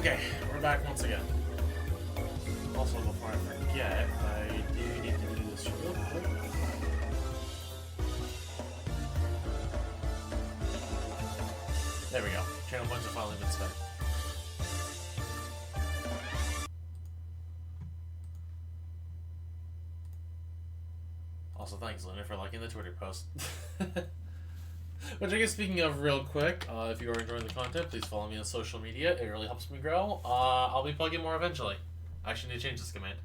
Okay, we're back once again. Also, before I forget, I do need to do this real quick. There we go. Channel points have finally been spent. Also, thanks, Luna, for liking the Twitter post. Which I guess, speaking of real quick, if you are enjoying the content, please follow me on social media. It really helps me grow. I'll be plugging more eventually. I actually need to change this command.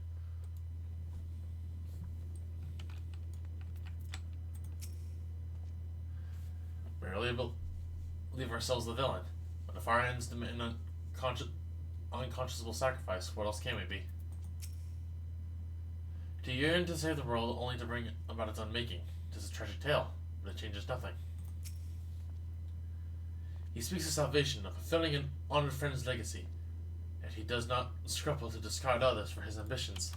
We really believe ourselves the villain, but if our ends demand an unconscionable sacrifice, what else can we be? To yearn to save the world only to bring about its unmaking. It is a tragic tale, but it changes nothing. He speaks of salvation, of fulfilling an honored friend's legacy, yet he does not scruple to discard others for his ambitions.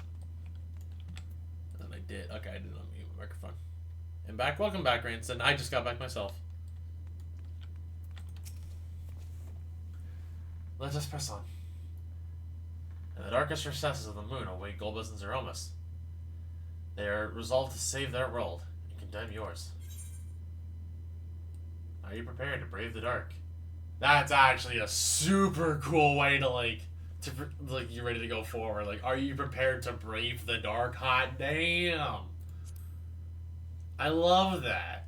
And I did. Okay, I did unmute my microphone. And back. Welcome back, Ranston. I just got back myself. Let us press on. In the darkest recesses of the moon await Golbez and Zeromus. They are resolved to save their world and condemn yours. Are you prepared to brave the dark? That's actually a super cool way to you're ready to go forward. Like, are you prepared to brave the dark? Hot damn! I love that.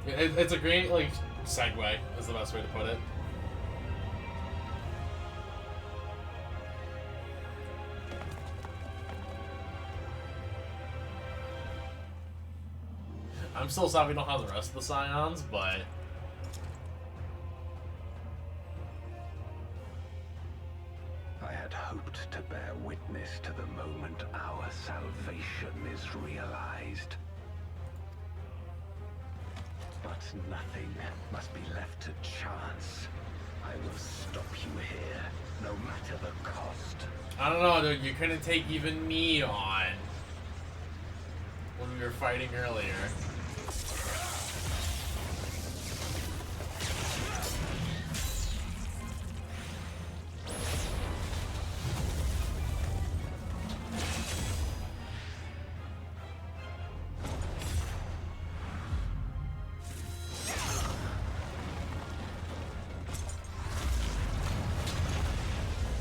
It's a great, like, segue, is the best way to put it. I'm still sad we don't have the rest of the Scions, but... I had hoped to bear witness to the moment our salvation is realized. But nothing must be left to chance. I will stop you here, no matter the cost. I don't know, dude. You couldn't take even me on when we were fighting earlier.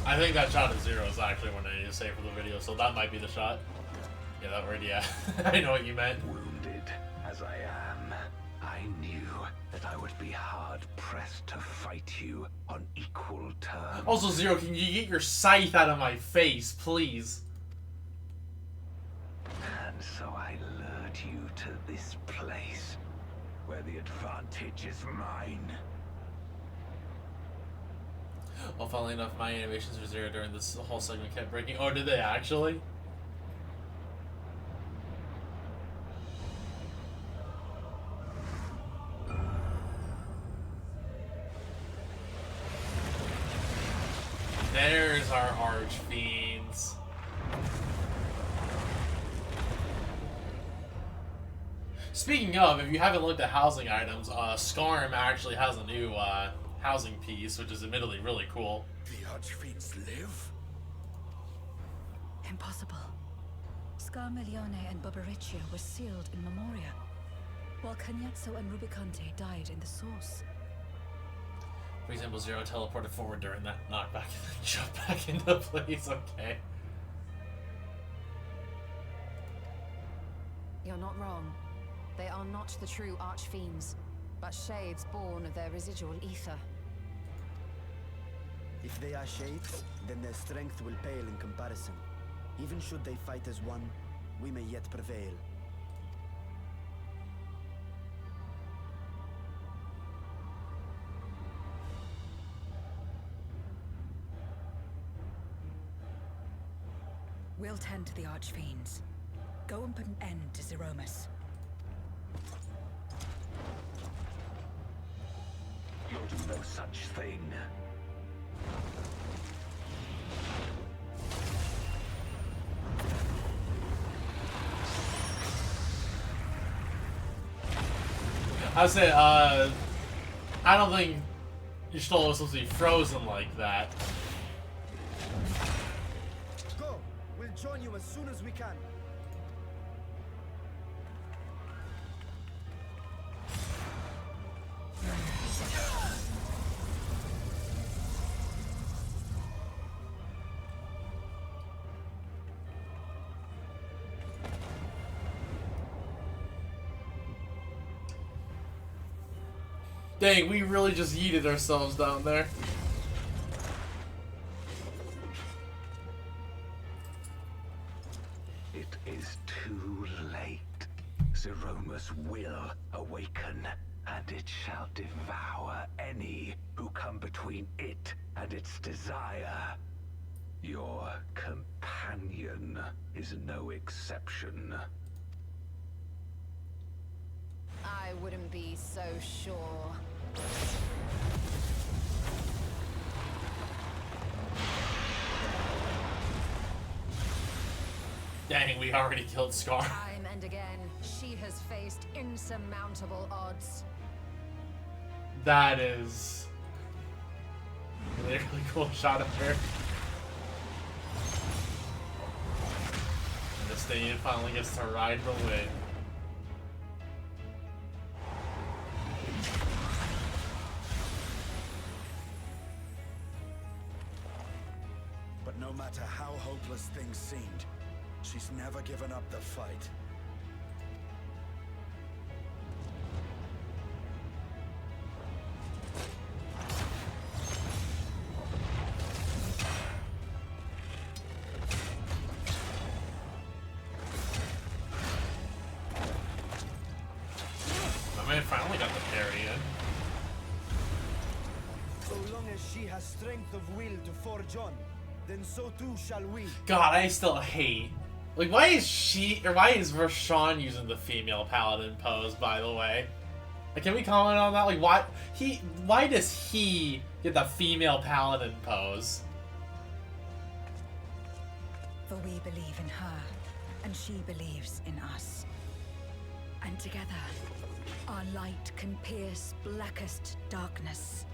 I think that shot at zero is actually what I need to say for the video, so that might be the shot. Yeah, that word, yeah. I know what you meant. Wounded as I am, I knew that I would be hard-pressed to fight you on equal terms. Also, Zero, can you get your scythe out of my face, please? And so I lured you to this place, where the advantage is mine. Well, funnily enough, my animations for Zero during this whole segment kept breaking. Oh, did they actually? There's our archfiends. Speaking of, if you haven't looked at housing items, Skarm actually has a new housing piece, which is admittedly really cool. The Archfiends live? Impossible. Scarmelione and Barbaricia were sealed in Memoria, while Cagnazzo and Rubicante died in the Source. For example, Zero teleported forward during that knockback and then jumped back into place. Okay. You're not wrong. They are not the true Archfiends, but shades born of their residual ether. If they are shades, then their strength will pale in comparison. Even should they fight as one, we may yet prevail. We'll tend to the Archfiends. Go and put an end to Zeromus. You'll do no such thing. I say, I don't think your soul is supposed to be frozen like that. Go! We'll join you as soon as we can. Dang, we really just yeeted ourselves down there. It is too late. Zeromus will awaken, and it shall devour any who come between it and its desire. Your companion is no exception. I wouldn't be so sure. Dang, we already killed Scar. Time and again, she has faced insurmountable odds. That is a really cool shot of her. And this thing finally gets to ride the wave. But no matter how hopeless things seemed, she's never given up the fight. My man finally got the parry in. So long as she has strength of will to forge on, then so too shall we. God, I still hate. Like, why is Rashawn using the female paladin pose, by the way? Like, can we comment on that? Like, why does he get the female paladin pose? For we believe in her, and she believes in us. And together, our light can pierce blackest darkness.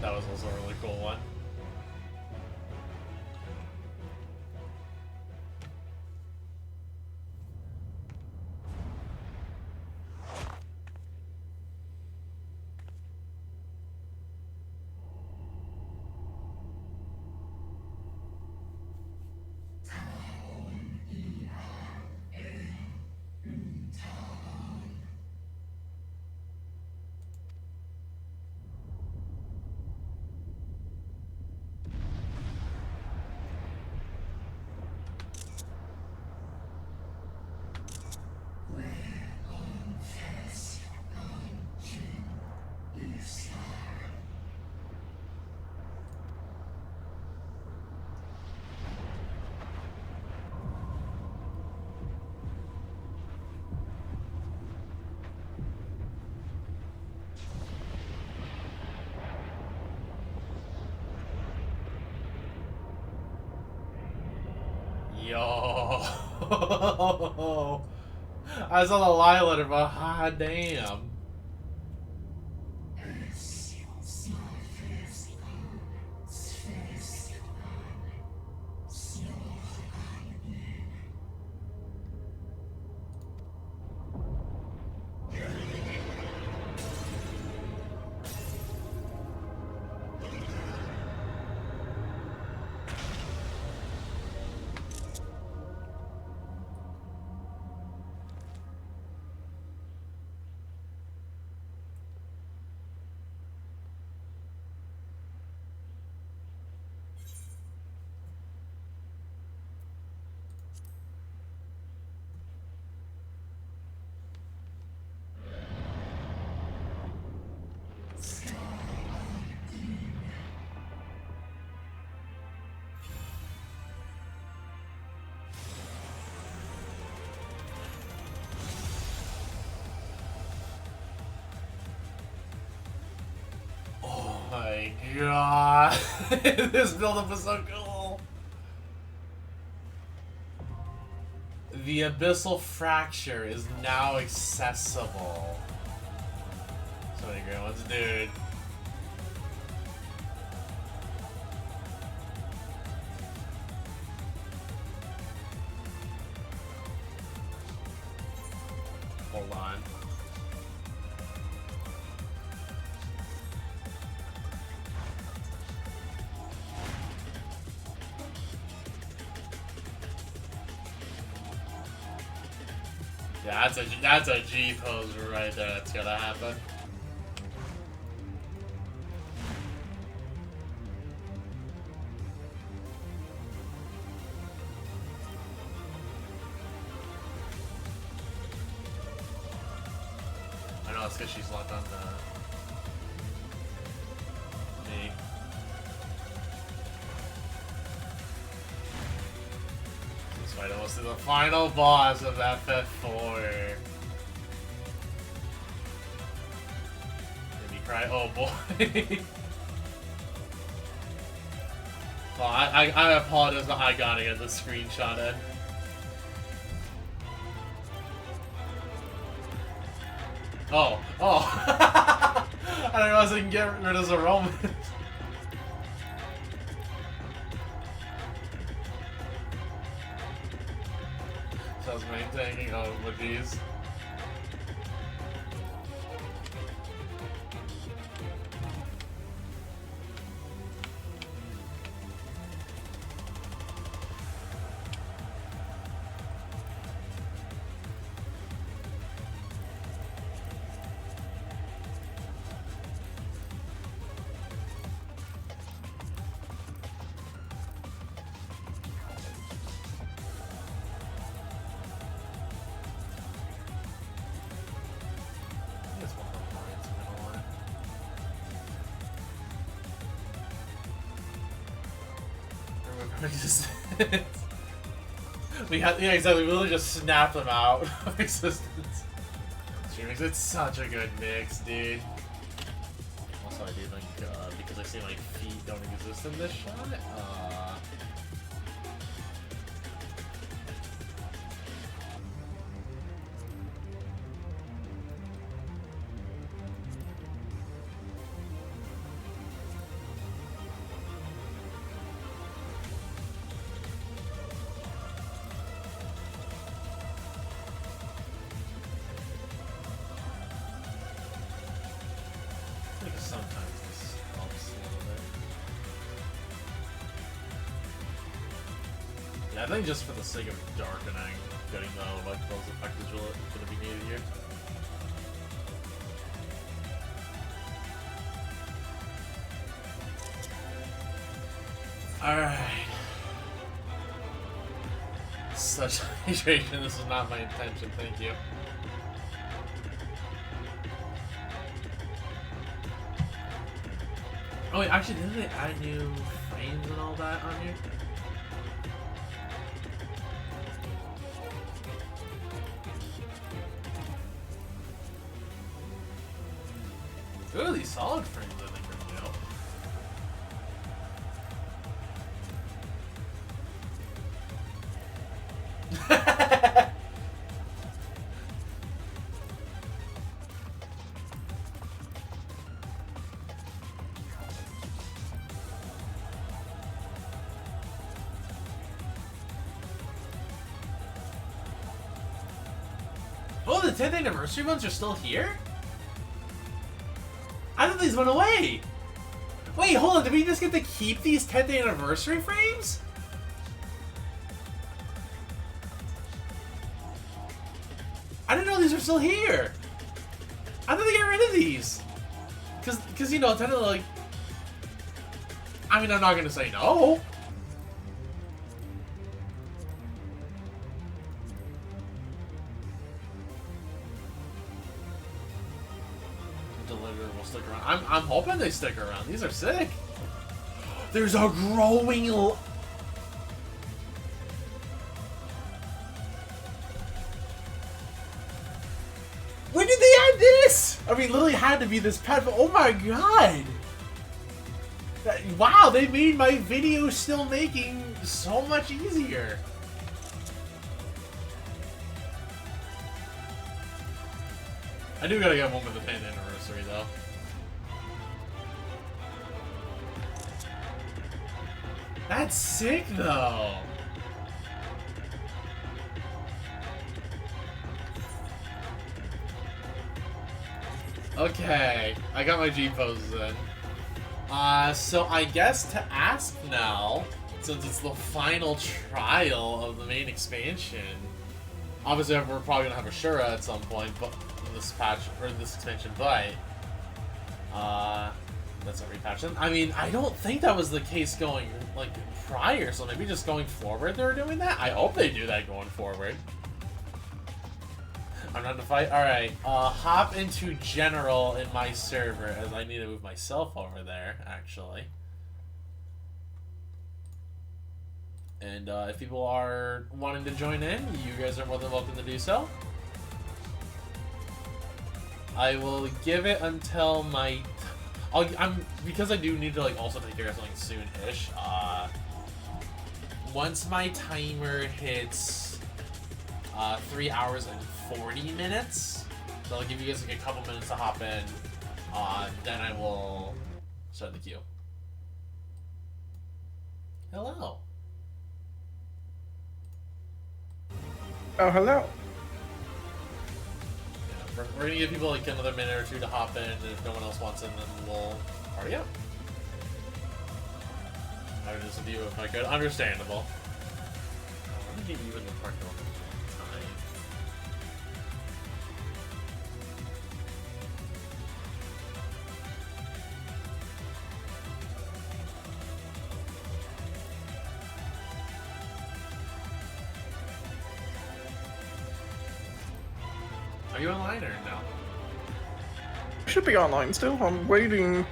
That was also a really cool one. Yo. I saw the live letter, but hot damn. god. This build-up is so cool. The Abyssal Fracture is now accessible. So many great ones, dude. Hold on. Yeah, that's a G pose right there. That's gonna happen. I know it's because she's locked on the me. This fight almost to the final boss of FF4. Maybe cry. Oh boy. Oh, I apologize, but I gotta get the screenshot in. Oh, oh. I didn't realize I can get rid of the Roman. So I was maintaining with these. We had, yeah, exactly. We literally just snapped them out of existence. It's such a good mix, dude. Also, I do think because I see my feet don't exist in this shot. Sometimes this helps a little bit. Yeah, I think just for the sake of darkening, getting the like those effects is really gonna be needed here. Alright. Such hydration, this is not my intention, thank you. Oh wait, actually, didn't they add new frames and all that on here? Ooh, these solid frames I think are new. Oh, the 10th anniversary ones are still here? I thought these went away! Wait, hold on, did we just get to keep these 10th anniversary frames? I didn't know these were still here! I thought they got rid of these! Cause you know, technically, like... I mean, I'm not gonna say no! Deliver will stick around. I'm hoping they stick around. These are sick. There's a growing. When did they add this? I mean, literally had to be this pet, but oh my god! Wow, they made my video still making so much easier. I do gotta get one with the 10th anniversary though. That's sick though. Okay, I got my G poses in. So I guess to ask now, since it's the final trial of the main expansion, obviously we're probably gonna have a Shura at some point, but in this patch or in this expansion, but that's every patch. I mean, I don't think that was the case going like prior, so maybe just going forward they're doing that. I hope they do that going forward. I'm not to fight. Alright, hop into general in my server as I need to move myself over there, actually. And if people are wanting to join in, you guys are more than welcome to do so. I will give it until my... because I do need to like also take care of something soon-ish. Once my timer hits 3 hours and 40 minutes, so I'll give you guys like a couple minutes to hop in, then I will start the queue. Hello. Oh, hello. Yeah, we're gonna give people like another minute or two to hop in, and if no one else wants in, then we'll party up. I would just view if I could. Understandable. Let me get you in the park time. Are you online or no? I should be online still. I'm waiting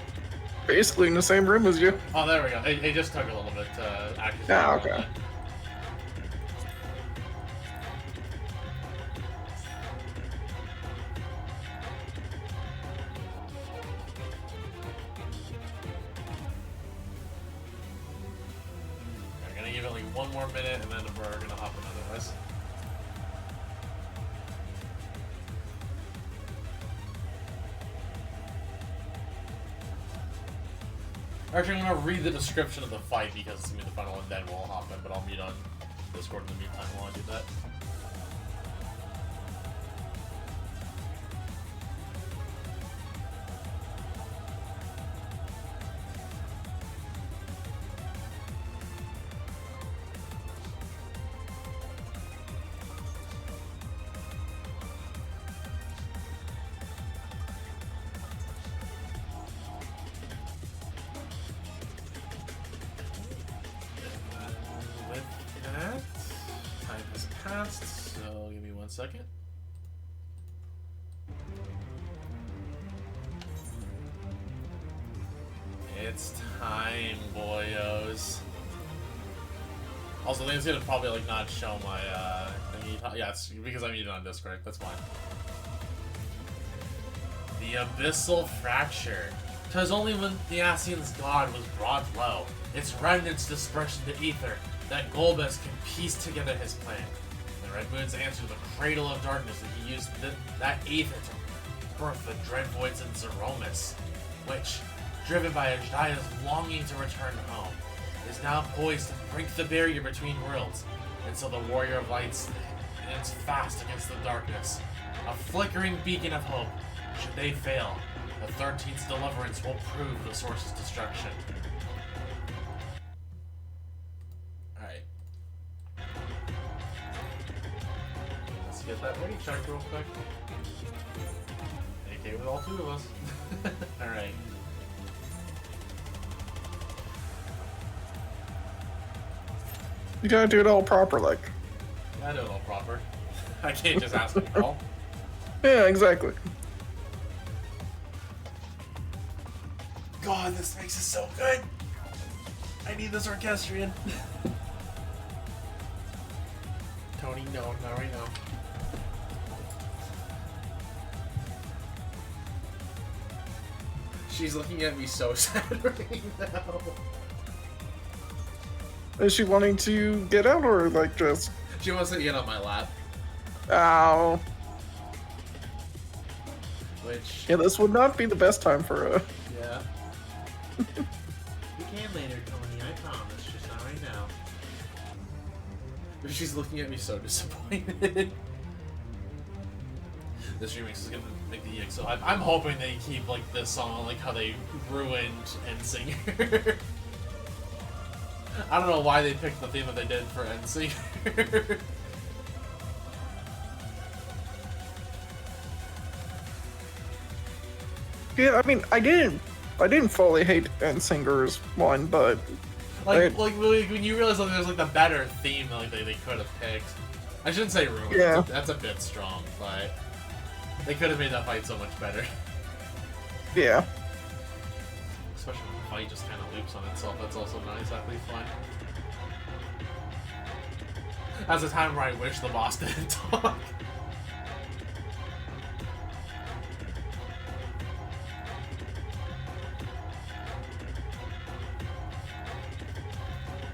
basically in the same room as you. Oh, there we go. It just took a little bit to actually. Yeah, okay. Online. I'm gonna give it like one more minute and then we're gonna hop in otherwise. Actually, I'm gonna read the description of the fight because it's gonna be the final one, then we'll hop in, but I'll meet on Discord in the meantime while I do that. So give me 1 second. It's time, boyos. Also, I think it's gonna probably like not show my thingy. Yeah, it's because I muted on Discord. That's fine. The Abyssal Fracture. 'Twas only when the Ascian's god was brought low, its remnants dispersed in the ether, that Golbez can piece together his plan. The Red Moon's answer, the cradle of darkness, that he used that aether to birth the dread voids in Zeromus, which, driven by Ajdaya's longing to return home, is now poised to break the barrier between worlds, and so the Warrior of Light stands fast against the darkness, a flickering beacon of hope. Should they fail, the 13th's deliverance will prove the source's destruction. Alright. Let's get that ready check real quick. AK with all two of us. Alright. You gotta do it all proper, like. Yeah, I do it all proper. I can't just ask them all. Yeah, exactly. God, this makes it so good. I need this orchestrion. Tony, no, not right now. She's looking at me so sad right now. Is she wanting to get out or like just? She wants to get on my lap. Ow. Which... Yeah, this would not be the best time for a... Yeah. You can later, Tony, I promise. Just not right now. She's looking at me so disappointed. This remix is gonna make the EX so hype. I'm hoping they keep like this song, like how they ruined Endsinger. I don't know why they picked the theme that they did for Endsinger. Yeah, I mean, I didn't fully hate Endsinger's one, but like when you realize like there's like the better theme like they could have picked. I shouldn't say ruined. Yeah. That's a bit strong, but they could have made that fight so much better. Yeah. Especially when the fight just kind of loops on itself. That's also not exactly fun. That's a time where I wish the boss didn't talk.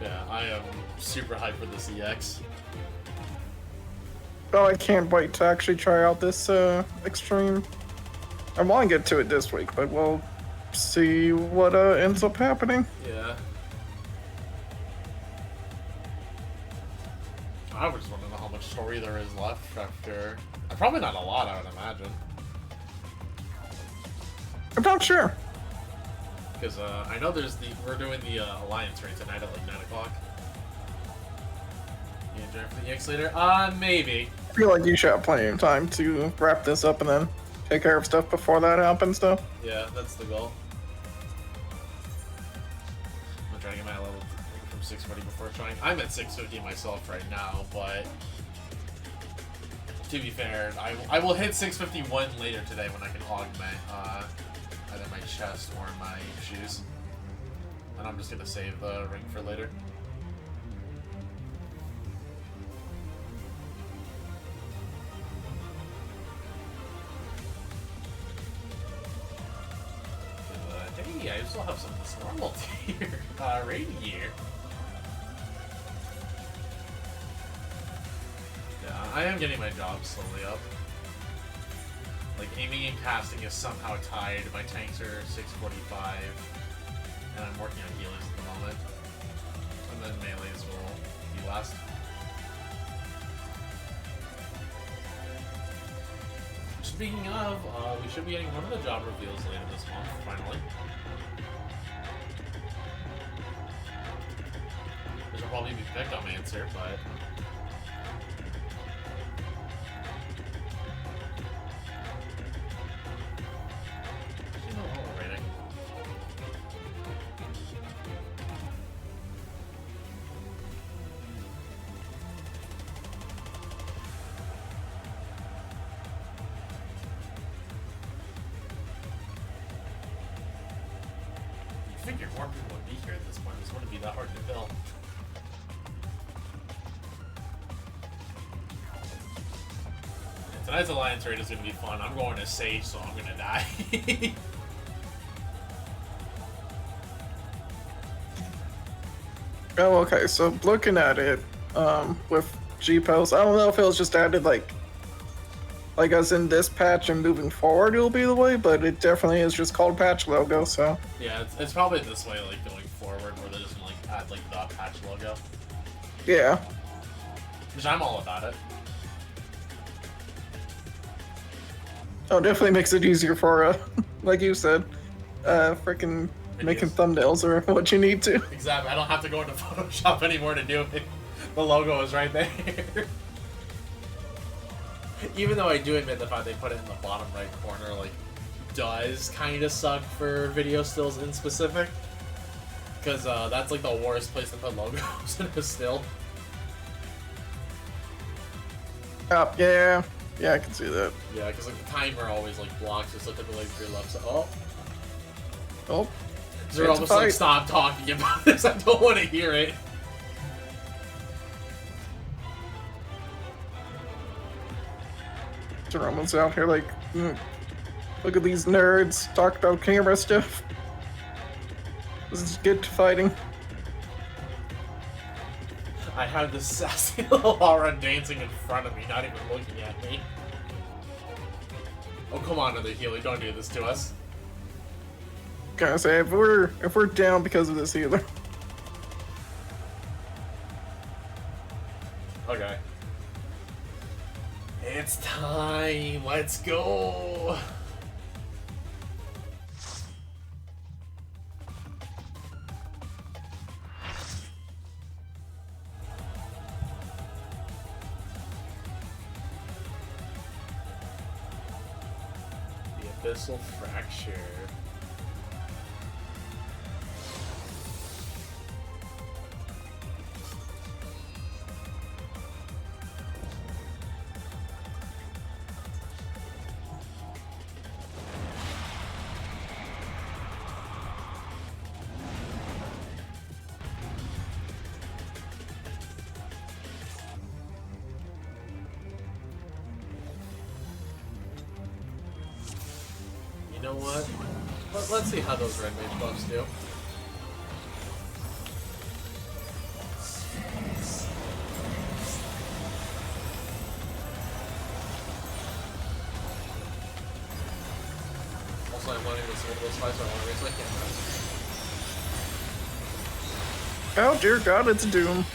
Yeah, I am super hyped for this EX. Oh, I can't wait to actually try out this extreme. I want to get to it this week, but we'll see what ends up happening. Yeah. I just want to know how much story there is left after... Probably not a lot, I would imagine. I'm not sure. Because I know we're doing the Alliance raid tonight at like 9 o'clock. You gonna join for the EX later? Maybe. I feel like you should have plenty of time to wrap this up and then take care of stuff before that happens, though. Yeah, that's the goal. I'm gonna try to get my level from 640 before trying. I'm at 650 myself right now, but to be fair, I will hit 651 later today when I can augment either my chest or my shoes. And I'm just gonna save the ring for later. Hey, I still have some of this normal tier raid gear. Yeah, I am getting my job slowly up. Like, aiming and casting is somehow tied. My tanks are 645, and I'm working on healers at the moment. And then melees will be last. Speaking of, we should be getting one of the job reveals later this month, finally. This will probably be Pickumancer, but... Actually, no, hold on, rating. I figured more people would be here at this point. This wouldn't be that hard to fill. And tonight's Alliance raid is going to be fun. I'm going to Sage, so I'm going to die. Oh, okay, so looking at it, with G-Post, I don't know if it was just added, like as in this patch and moving forward it'll be the way, but it definitely is just called patch logo, so. Yeah, it's probably this way, like, going forward, where they're just gonna, like, add, like, the patch logo. Yeah. Which I'm all about it. Oh, definitely makes it easier for, like you said, freaking making thumbnails or what you need to. Exactly, I don't have to go into Photoshop anymore to do it. The logo is right there. Even though I do admit the fact they put it in the bottom right corner, like, does kind of suck for video stills in specific. Because that's, like, the worst place to put logos in a still. Oh, yeah. Yeah, I can see that. Yeah, because, like, the timer always, like, blocks it, so typically, like, your left side. Oh. Oh. They're almost like, stop talking about this, I don't want to hear it. Jerome's out here like, Look at these nerds talk about camera stuff. This is good fighting. I have this sassy little aura dancing in front of me, not even looking at me. Oh, come on, other healer, don't do this to us. Gotta say, if we're down because of this healer. Okay. It's time. Let's go. The Abyssal Fracture. You know what? Let's see how those red mage buffs do. Also, I'm wanting this little spice, so I want to raise my camera. Oh dear God, it's Doom.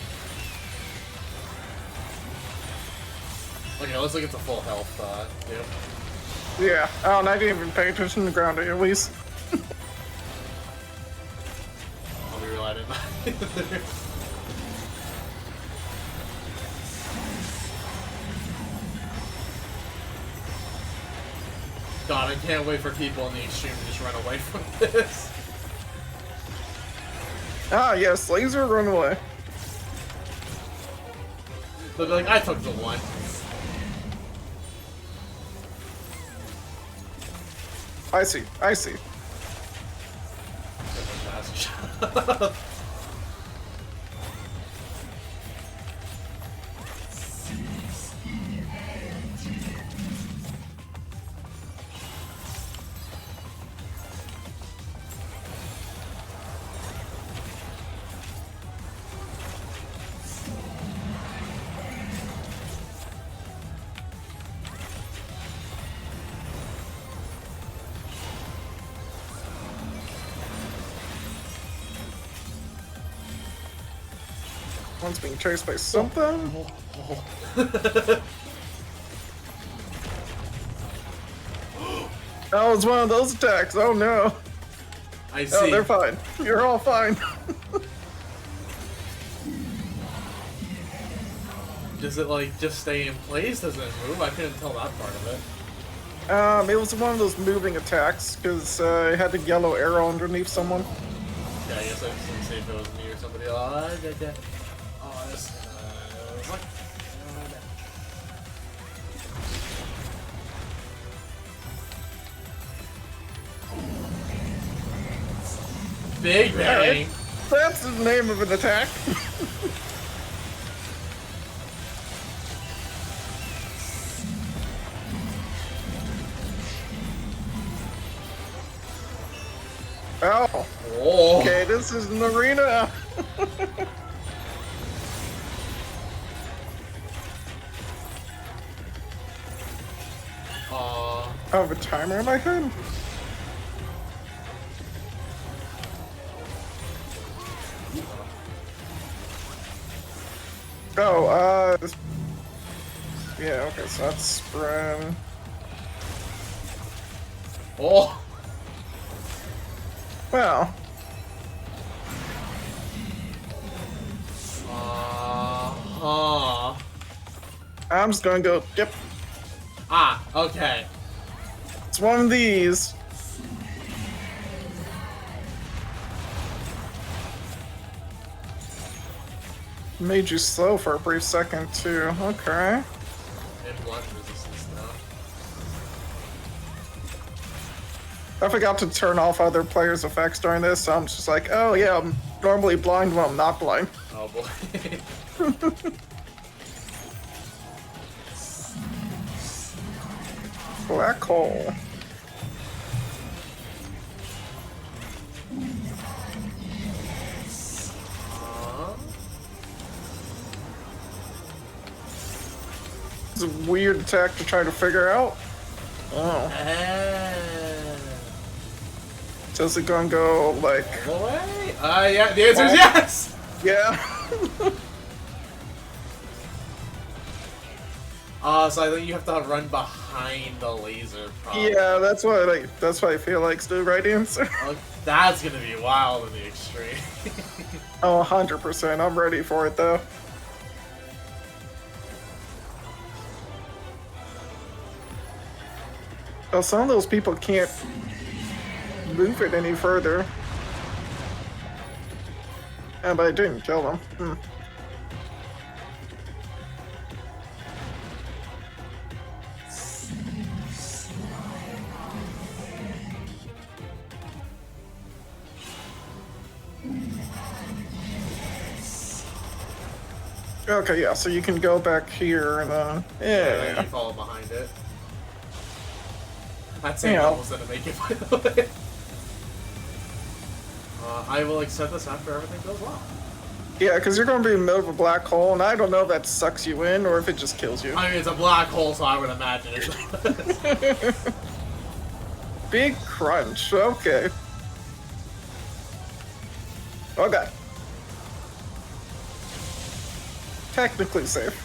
Okay, it looks like it's a full health, dude. Yeah. Oh, and I didn't even pay attention to the ground at least. I'll be relied in. God, I can't wait for people in the extreme to just run away from this. Ah, yes, laser run away. They'll be like, I took the one. I see, I see. One's being chased by something. Oh, it's one of those attacks. Oh no. I see. Oh, they're fine. You're all fine. Does it like just stay in place? Does it move? I couldn't tell that part of it. It was one of those moving attacks because it had a yellow arrow underneath someone. Yeah, I guess I was gonna say if it was me or somebody else. Oh, this. What? Big Bang. That's the name of an attack. Oh. Okay, this is an arena. I have a timer in my head. Oh, yeah, okay, so that's spread. Oh! Well. I'm just gonna go, yep. Ah, okay. It's one of these. Made you slow for a brief second, too. Okay. And blood resistance now. I forgot to turn off other players' effects during this, so I'm just like, oh yeah, I'm normally blind when I'm not blind. Oh boy. Black hole. a weird attack to try to figure out. Oh. So is it gonna go like all the way? Yeah, the answer is yes! Yeah. So I think you have to run behind the laser, probably. Yeah, that's what I feel like's the right answer. Oh, that's gonna be wild in the extreme. Oh, 100%. I'm ready for it though. Oh, some of those people can't move it any further. Yeah, but I didn't kill them. Okay, yeah, so you can go back here and Yeah, you follow behind it. That same almost didn't make it, by the way. I will accept this after everything goes well. Yeah, because you're going to be in the middle of a black hole, and I don't know if that sucks you in or if it just kills you. I mean, it's a black hole, so I would imagine it. Big crunch, okay. Okay. Technically safe.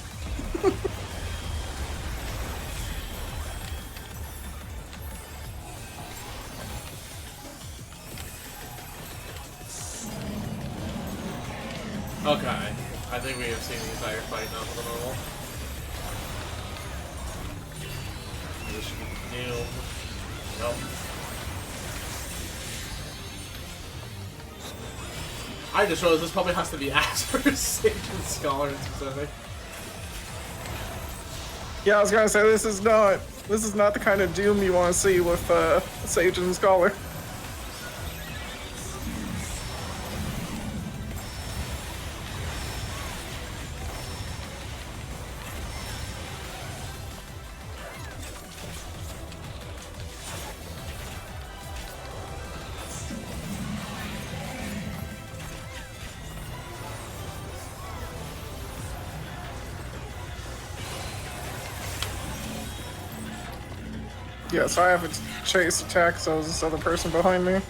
Okay, I think we have seen the entire fight now for the normal. This should be new. Nope. I just realized this probably has to be asked for Sage and Scholar in specific. Yeah, I was gonna say this is not the kind of Doom you want to see with Sage and Scholar. Yeah, so I have a chase attack, so is this other person behind me.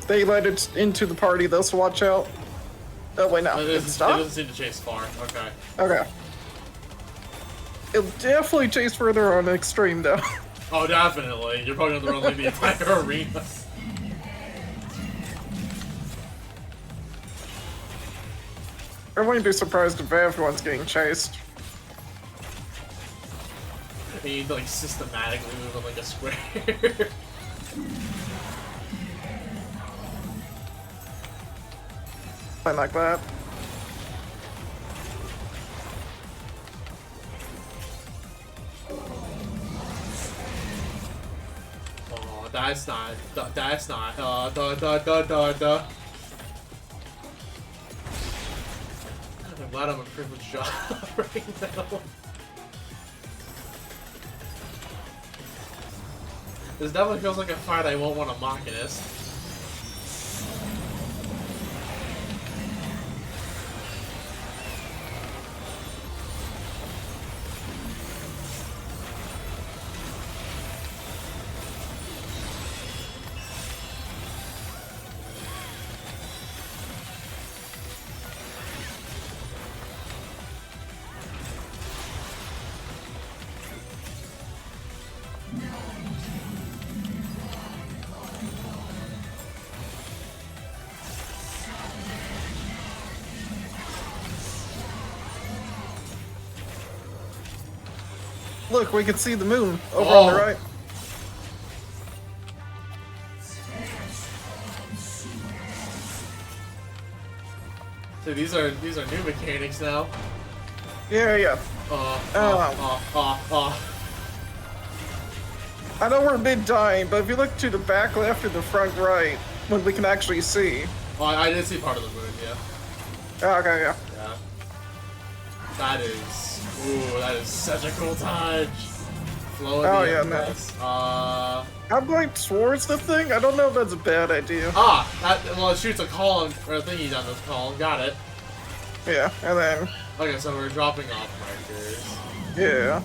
They let it into the party though, so watch out. Oh wait, no. It doesn't seem to chase far. Okay. Okay. It'll definitely chase further on extreme though. Oh, definitely. You're probably gonna run like the entire arena. I wouldn't be surprised if everyone's getting chased. You need to like systematically move on like a square. I like that. Oh, that's not. That's not. I'm glad I'm a privileged job right now. This definitely feels like a fight I won't want to Machinist. Look, we can see the moon over on the right. So these are new mechanics now. Yeah. I know we're mid-dying, but if you look to the back left or the front right, when we can actually see. Oh, I did see part of the moon, yeah. Oh, okay, yeah. Yeah. That is... Ooh, that is such a cool touch. Flow Oh, the yeah, Endless. I'm going towards the thing? I don't know if that's a bad idea. Well, it shoots a column, or a thingy down this column. Got it. Yeah, and then... Okay, so we're dropping off markers. Yeah.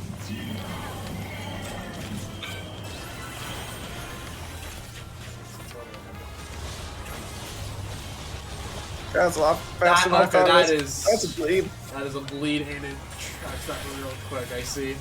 That's a lot faster than I thought. That's a bleed. That is a bleed, and it tracks that real quick, I see.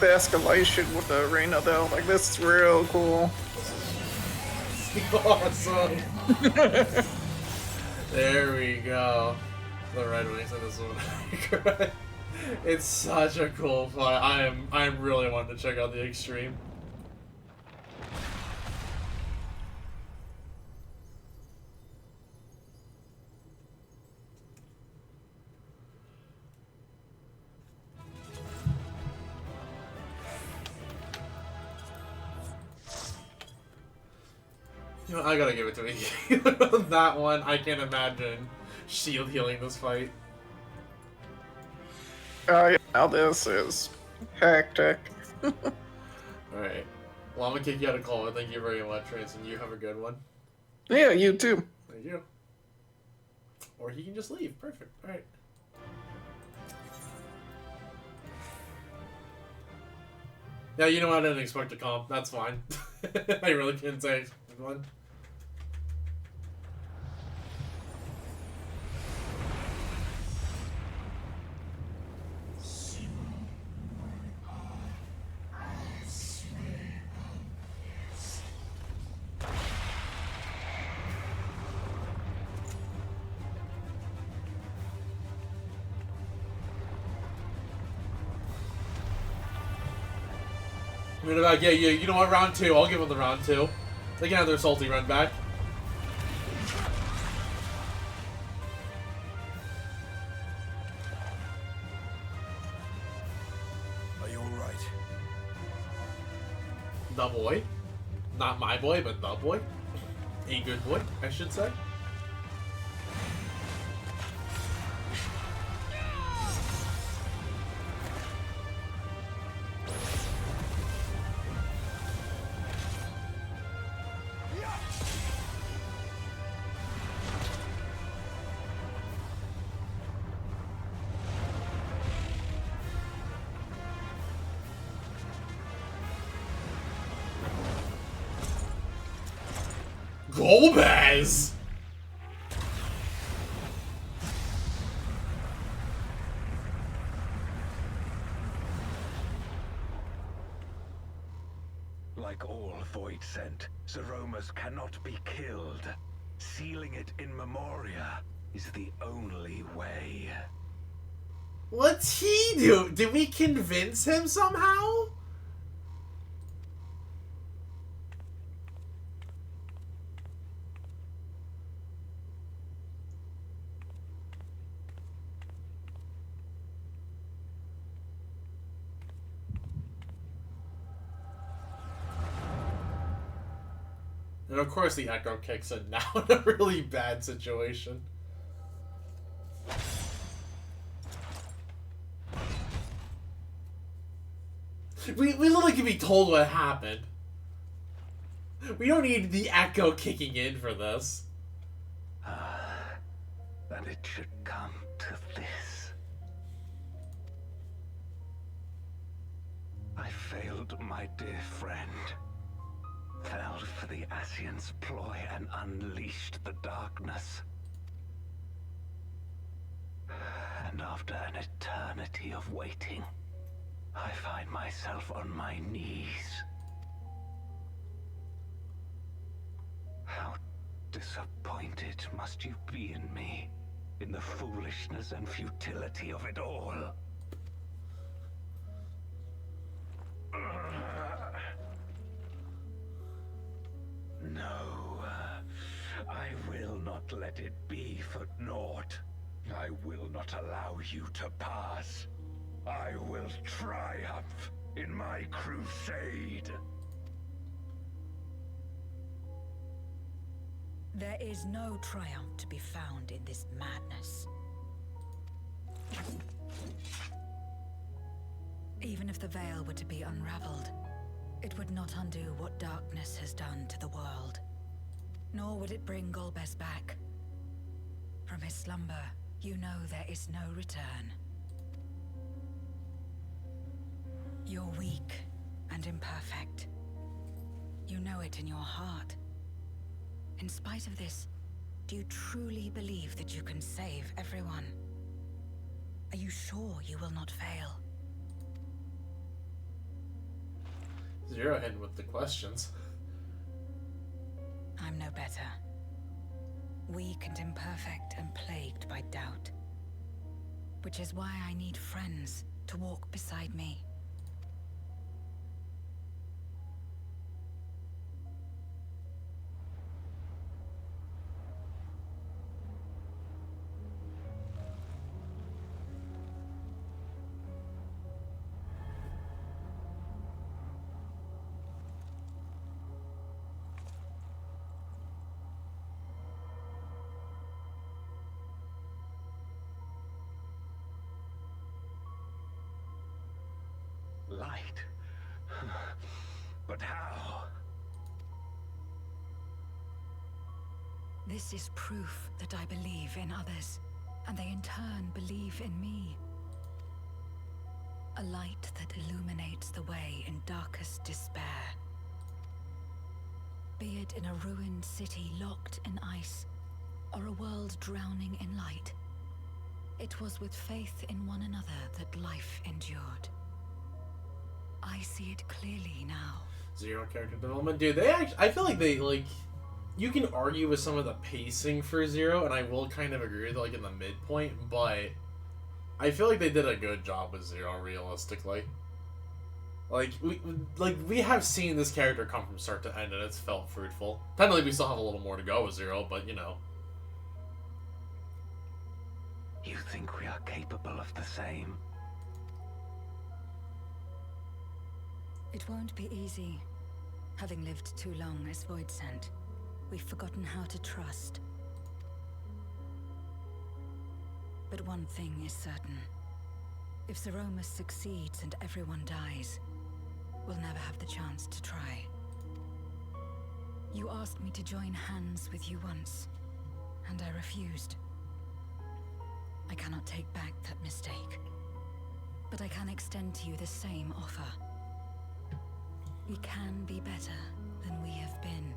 The escalation with the arena though, like this is real cool. Awesome. There we go. The Red Wings in this one. It's such a cool fight. I am really wanting to check out the Extreme. You know, I gotta give it to me. That one, I can't imagine shield healing this fight. Yeah, now this is hectic. Alright. Well, I'm gonna kick you out of call. Thank you very much, Ransom. You have a good one. Yeah, you too. Thank you. Or he can just leave. Perfect. Alright. Yeah, you know what? I didn't expect a comp. That's fine. I really can't say I expected one. Yeah, you know what, round 2, I'll give them the round 2. They can have their salty run back. Are you alright? The boy. Not my boy, but the boy. A good boy, I should say. Golbez! Like all Void Sent, Zeromus cannot be killed. Sealing it in Memoria is the only way. What's he do? Did we convince him somehow? And of course the Echo kicks in now in a really bad situation. We literally can be told what happened. We don't need the Echo kicking in for this. That it should come to this. I failed my dear friend. Fell for the Ascient's ploy and unleashed the darkness. And after an eternity of waiting, I find myself on my knees. How disappointed must you be in me, in the foolishness and futility of it all. No, I will not let it be for naught. I will not allow you to pass. I will triumph in my crusade. There is no triumph to be found in this madness. Even if the veil were to be unraveled, it would not undo what darkness has done to the world. Nor would it bring Golbez back. From his slumber, you know there is no return. You're weak and imperfect. You know it in your heart. In spite of this, do you truly believe that you can save everyone? Are you sure you will not fail? Zero hitting with the questions. I'm no better. Weak and imperfect and plagued by doubt. Which is why I need friends to walk beside me. Light? But how? This is proof that I believe in others, and they in turn believe in me. A light that illuminates the way in darkest despair. Be it in a ruined city locked in ice, or a world drowning in light. It was with faith in one another that life endured. I see it clearly now. Zero character development, dude. I feel like they you can argue with some of the pacing for Zero, and I will kind of agree with in the midpoint, but I feel like they did a good job with Zero realistically. We have seen this character come from start to end, and it's felt fruitful. Technically, we still have a little more to go with Zero, but you know. You think we are capable of the same? It won't be easy. Having lived too long as Voidsent, we've forgotten how to trust. But one thing is certain. If Zeromus succeeds and everyone dies, we'll never have the chance to try. You asked me to join hands with you once, and I refused. I cannot take back that mistake, but I can extend to you the same offer. We can be better than we have been.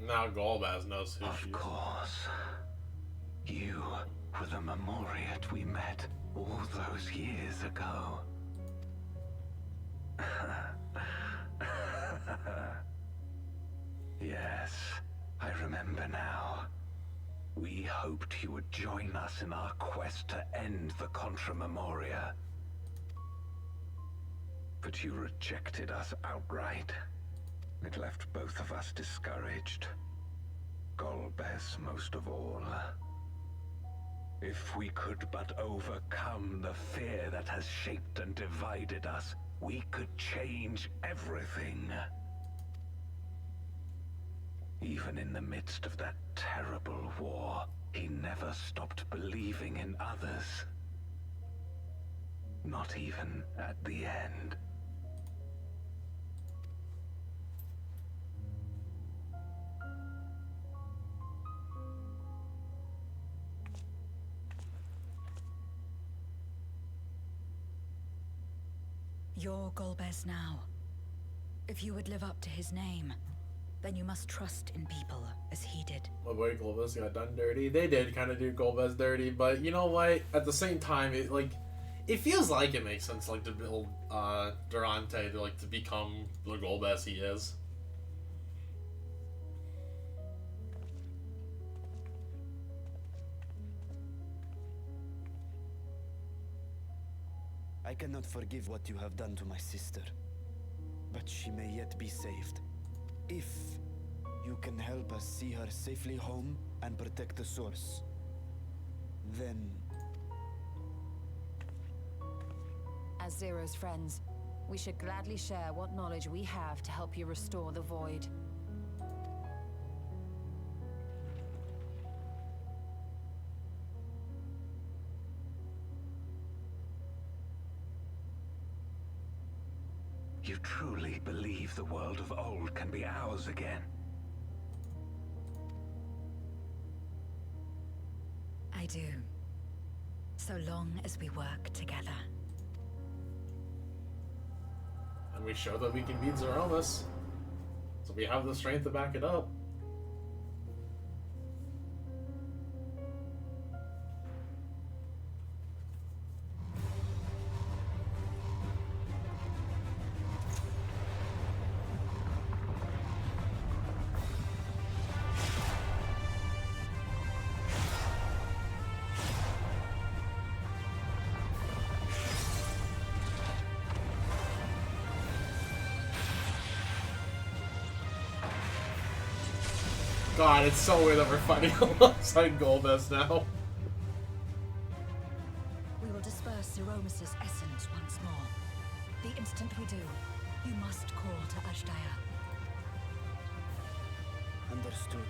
Now Golbez knows who she is. Of course. You were the Memoriat we met all those years ago. Yes, I remember now. We hoped you would join us in our quest to end the Contra Memoria. But you rejected us outright. It left both of us discouraged. Golbez most of all. If we could but overcome the fear that has shaped and divided us, we could change everything. Even in the midst of that terrible war, he never stopped believing in others. Not even at the end. You're Golbez now. If you would live up to his name, then you must trust in people as he did. My boy Golbez got done dirty. They did kind of do Golbez dirty, but you know what? At the same time, it feels like it makes sense, like, to build Durante to become the Golbez he is. I cannot forgive what you have done to my sister, but she may yet be saved. If you can help us see her safely home and protect the source, then... As Zero's friends, we should gladly share what knowledge we have to help you restore the Void. You truly believe the world of old can be ours again? I do. So long as we work together. And we show that we can beat Zeromus. So we have the strength to back it up. God, it's so weird that we're fighting alongside Golbez now. We will disperse Zeromus's essence once more. The instant we do, you must call to Ashdaya. Understood.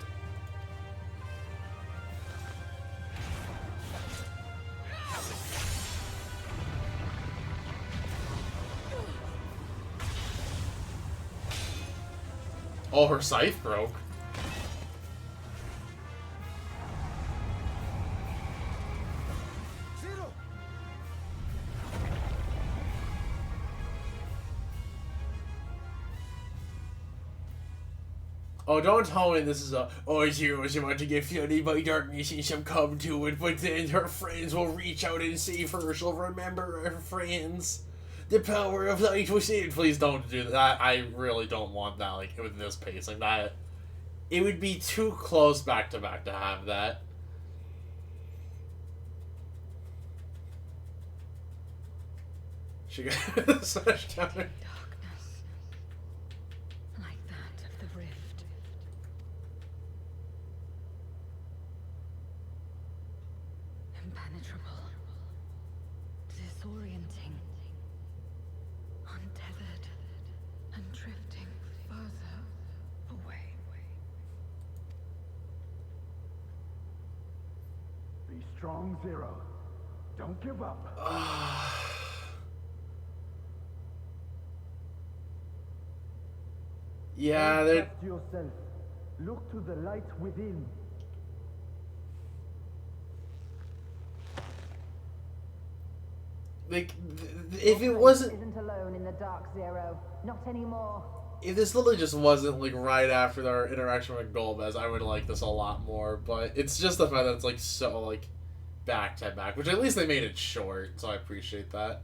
Oh, her scythe broke. Oh, don't tell me this is Zero is about to get flooded by darkness and some come to it, but then her friends will reach out and save her. She'll remember her friends. The power of light was in. Please don't do that. I really don't want that, like, with this pacing. That, it would be too close back to back to have that. She got smashed down. Disorienting, untethered, and drifting further away. Be strong, Zero. Don't give up. Yeah, they're... Trust yourself. Look to the light within. Like, if it wasn't... Isn't alone in the dark, Zero. Not anymore. If this literally just wasn't, like, right after our interaction with Golbez, I would like this a lot more, but it's just the fact that it's, like, so, like, back to back, which at least they made it short, so I appreciate that.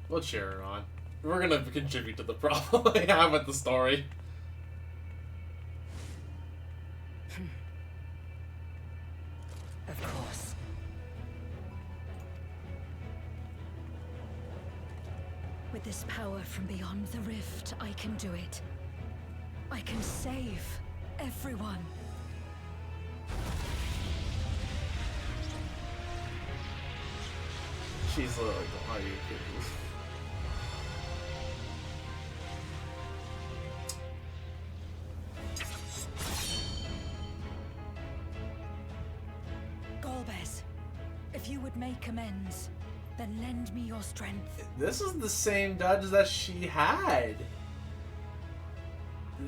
We'll cheer her on. We're gonna contribute to the problem I have with the story. Of course. With With this power from beyond the rift, I can do it. I can save everyone. She's literally like, are you kidding me? Golbez, if you would make amends, then lend me your strength. This is the same duds that she had.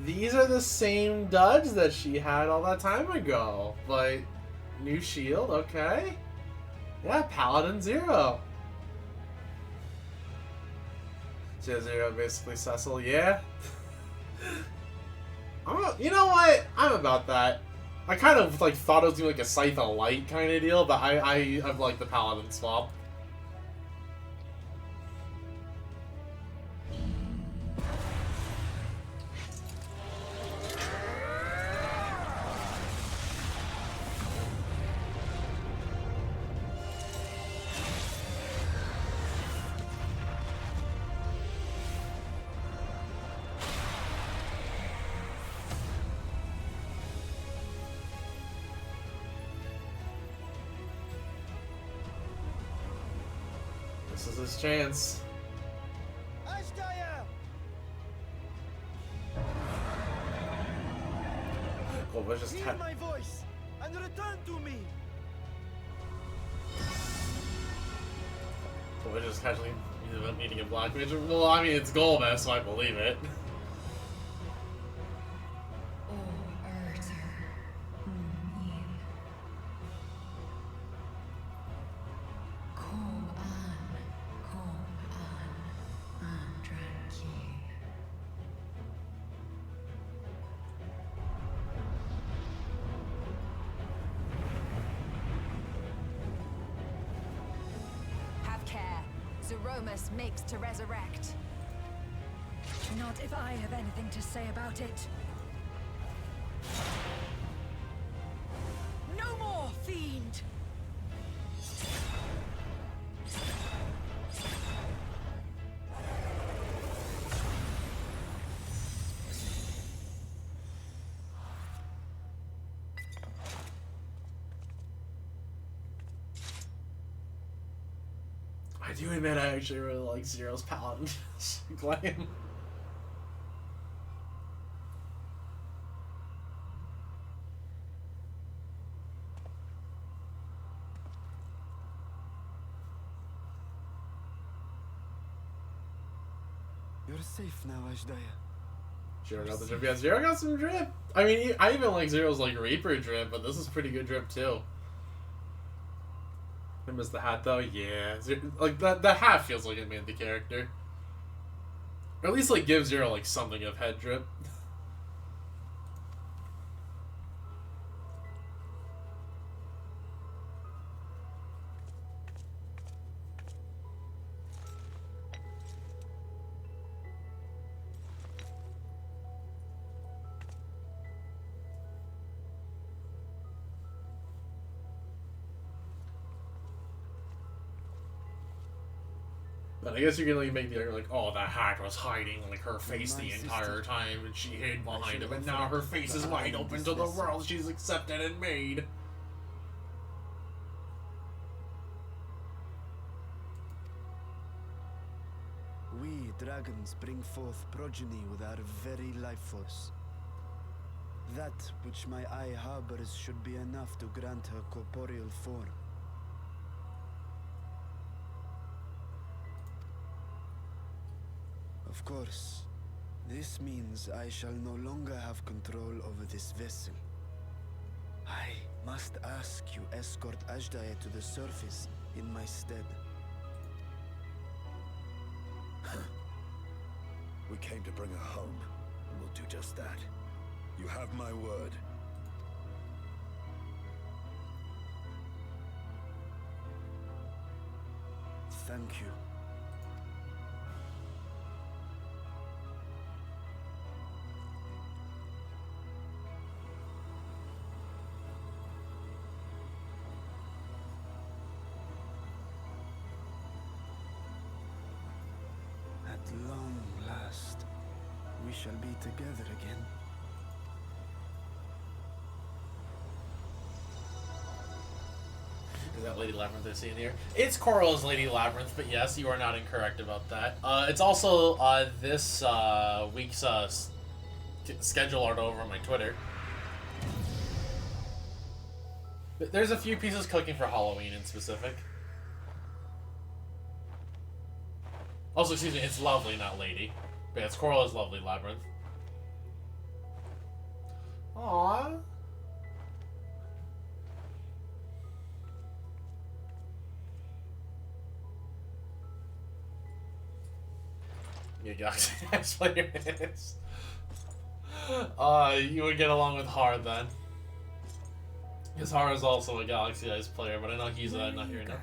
These are the same duds that she had all that time ago. But new shield, okay. Yeah, Paladin 0. So 0 basically Cecil, yeah. You know what? I'm about that. I kind of like thought it was gonna be like a Scythe of Light kind of deal, but I've like the Paladin swap. This is his chance. Well, let's just Hear my voice and return to me. So we're just casually needing a black mage. Well, I mean, it's Golbez, so I believe it. Zeromus makes to resurrect. Not if I have anything to say about it. No more, fiend! I do admit I actually really like Zero's Paladin claim. You're safe now, Ashdaya. Zero got the drip. Yeah, Zero got some drip. I mean, I even like Zero's like Reaper drip, but this is pretty good drip too. I miss the hat though. Yeah, like that hat feels like it made the character. Or at least like give Zero like something of head drip. But I guess you can like make the argument like, oh, that hat was hiding like her face the entire time, and she hid behind it, but now her face is wide open to the world she's accepted and made. We dragons bring forth progeny with our very life force. That which my eye harbors should be enough to grant her corporeal form. Of course, this means I shall no longer have control over this vessel. I must ask you escort Ashdaya to the surface in my stead. We came to bring her home, and we'll do just that. You have my word. Thank you. At shall be together again. Is that Lady Labyrinth they're seeing here? It's Coral's Lady Labyrinth, but yes, you are not incorrect about that. It's also this week's schedule art over on my Twitter. But there's a few pieces cooking for Halloween in specific. Also, excuse me, it's Lovely, not Lady. But yeah, it's Coral's Lovely Labyrinth. Aww. Yeah, Galaxy Eyes player is. You would get along with Har then. Because Har is also a Galaxy Eyes player, but I know he's not here now.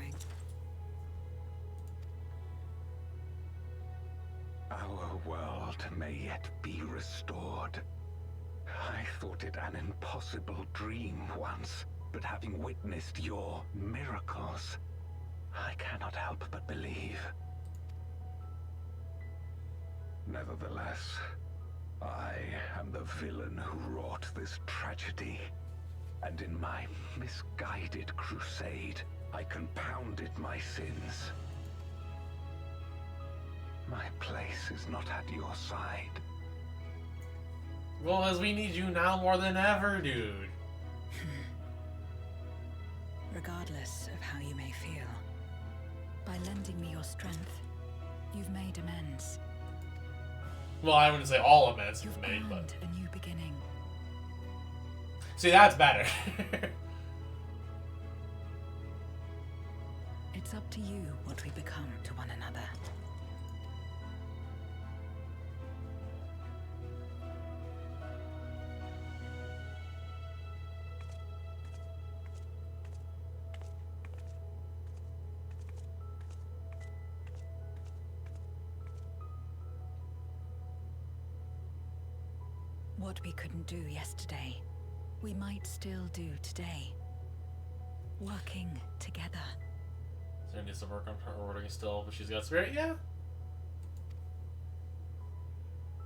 Our world may yet be restored. I thought it an impossible dream once, but having witnessed your miracles, I cannot help but believe. Nevertheless, I am the villain who wrought this tragedy, and in my misguided crusade, I compounded my sins. My place is not at your side. Well, as we need you now more than ever, dude. Regardless of how you may feel, by lending me your strength, you've made amends. Well, I wouldn't say all amends you've made, but a new beginning. See, that's better. It's up to you what we become to one another. What we couldn't do yesterday, we might still do today. Working together. Sarah needs to work on her ordering still, but she's got spirit, yeah.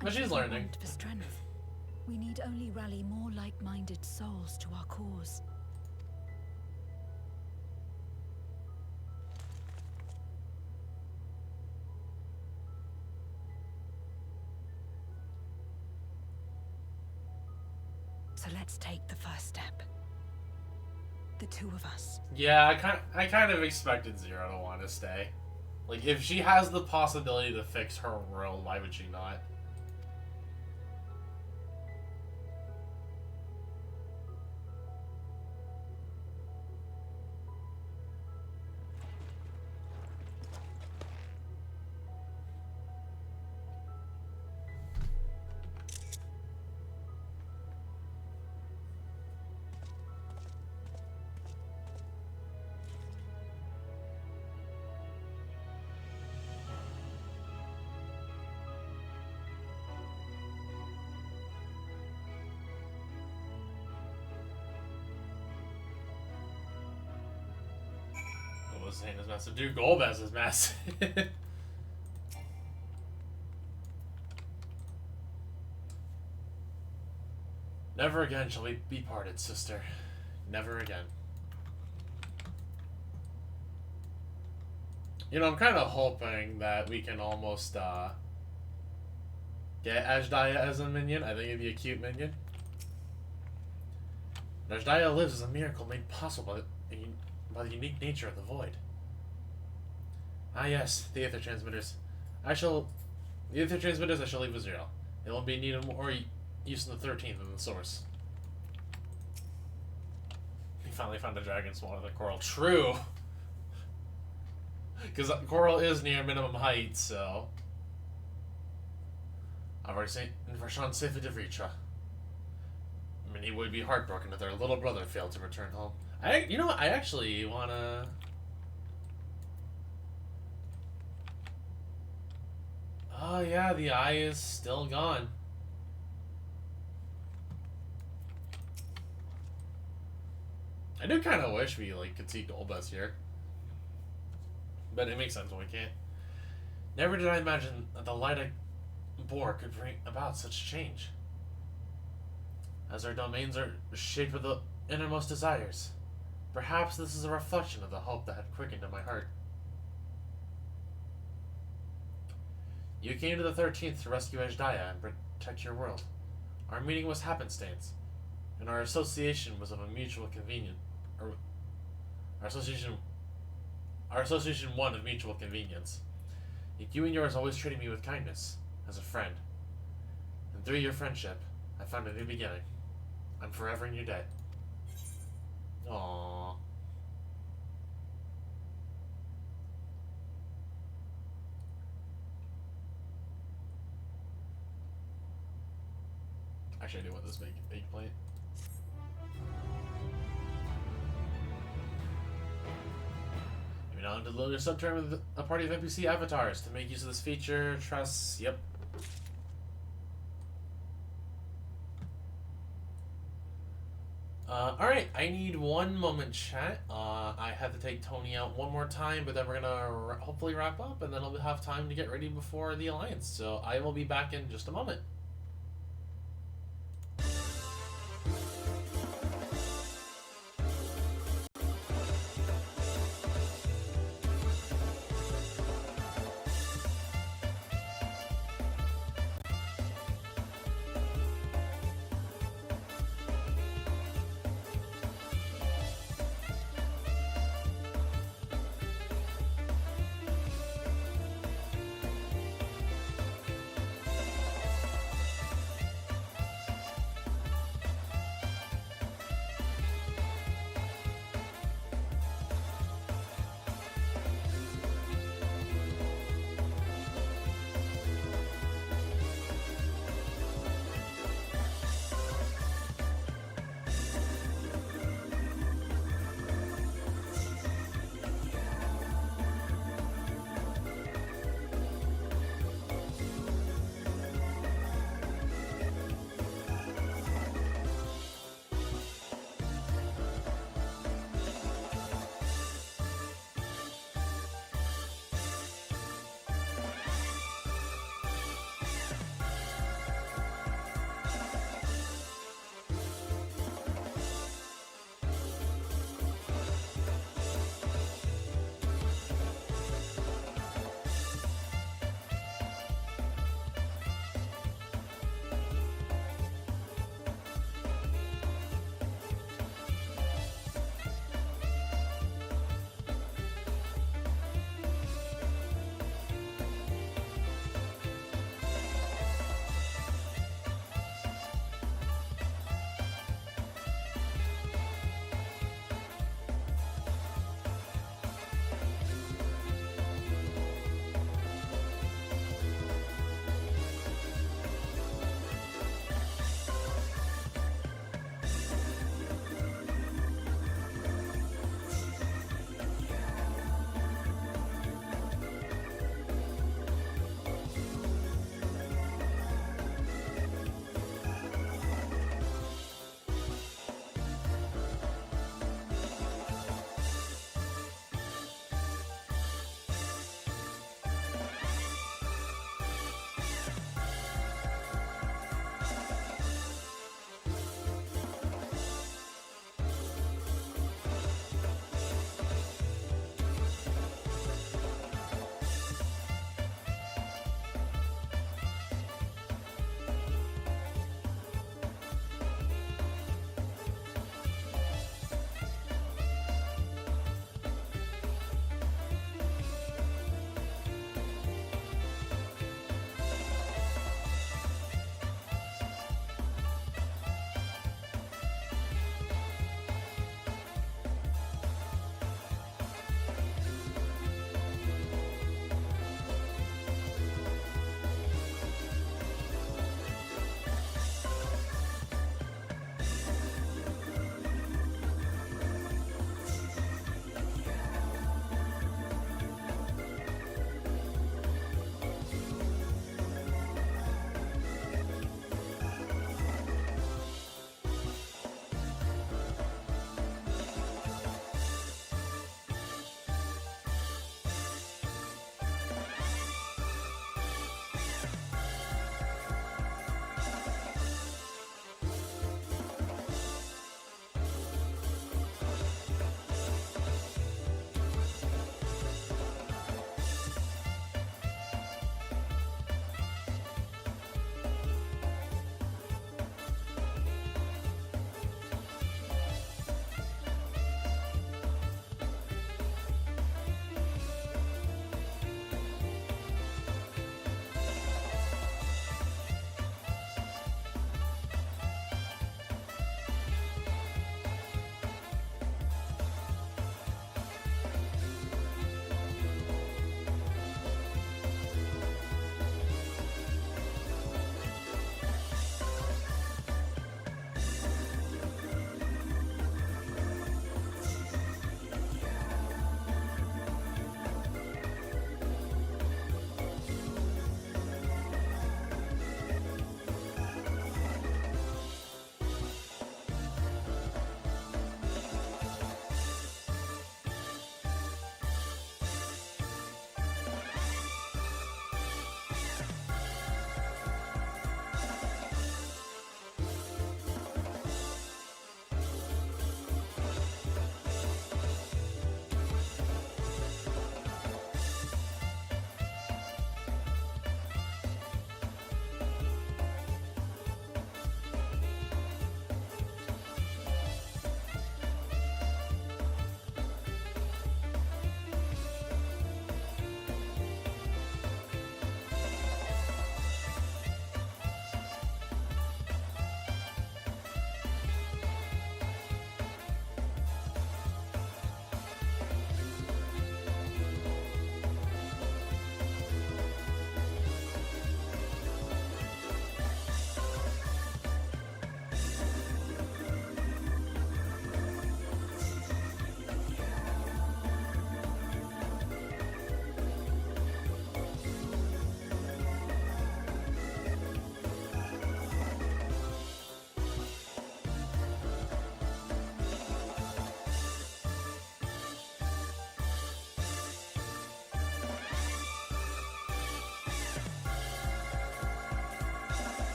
But she's learning. For strength, we need only rally more like-minded souls to our cause. So let's take the first step. The two of us. Yeah, I kind of expected Zero to want to stay. Like, if she has the possibility to fix her world, why would she not? Saying is massive. Dude, Golbez is massive. Never again shall we be parted, sister. Never again. You know, I'm kind of hoping that we can almost get Ajdaya as a minion. I think it'd be a cute minion. Ajdaya lives as a miracle made possible by the unique nature of the void. Ah yes, the Aether Transmitters. The Aether Transmitters I shall leave with Zero. It will be needed more use in the 13th than the source. He finally found a dragon smaller than Coral. True! Because Coral is near minimum height, so... I've already seen Varshan safely to Vritra. I mean, he would be heartbroken if their little brother failed to return home. You know what? I actually wanna... Oh yeah, the eye is still gone. I do kind of wish we could see Golbez here, but it makes sense when we can't. Never did I imagine that the light Boar could bring about such change, as our domains are shaped with the innermost desires. Perhaps this is a reflection of the hope that had quickened in my heart. You came to the 13th to rescue Ajdaya and protect your world. Our meeting was happenstance, and our association was of a mutual convenience. Our association one of mutual convenience. Yet you and yours always treated me with kindness, as a friend. And through your friendship, I found a new beginning. I'm forever in your debt. Aww. Actually, I do want this eggplant. Maybe now to load your subterm with a party of NPC avatars to make use of this feature. Trust. Yep. Alright, I need one moment, chat. I have to take Tony out one more time, but then we're gonna hopefully wrap up, and then I'll have time to get ready before the Alliance. So I will be back in just a moment.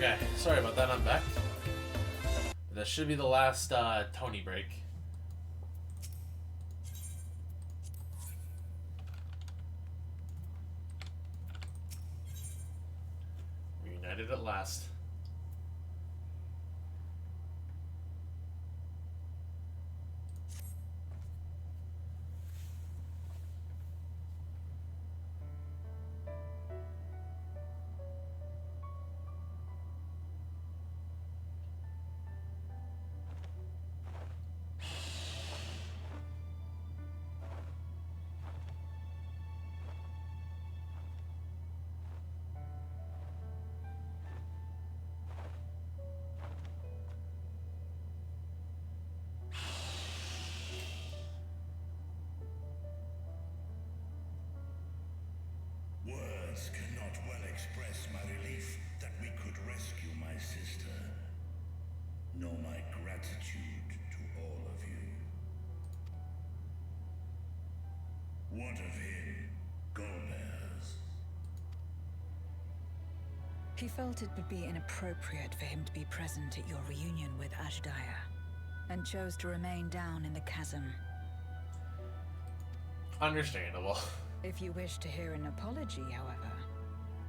Okay, sorry about that, I'm back. That should be the last Tony break. Reunited at last. Words cannot well express my relief that we could rescue my sister, nor my gratitude to all of you. What of him, Golbez? He felt it would be inappropriate for him to be present at your reunion with Ashdaya, and chose to remain down in the chasm. Understandable. If you wish to hear an apology, however,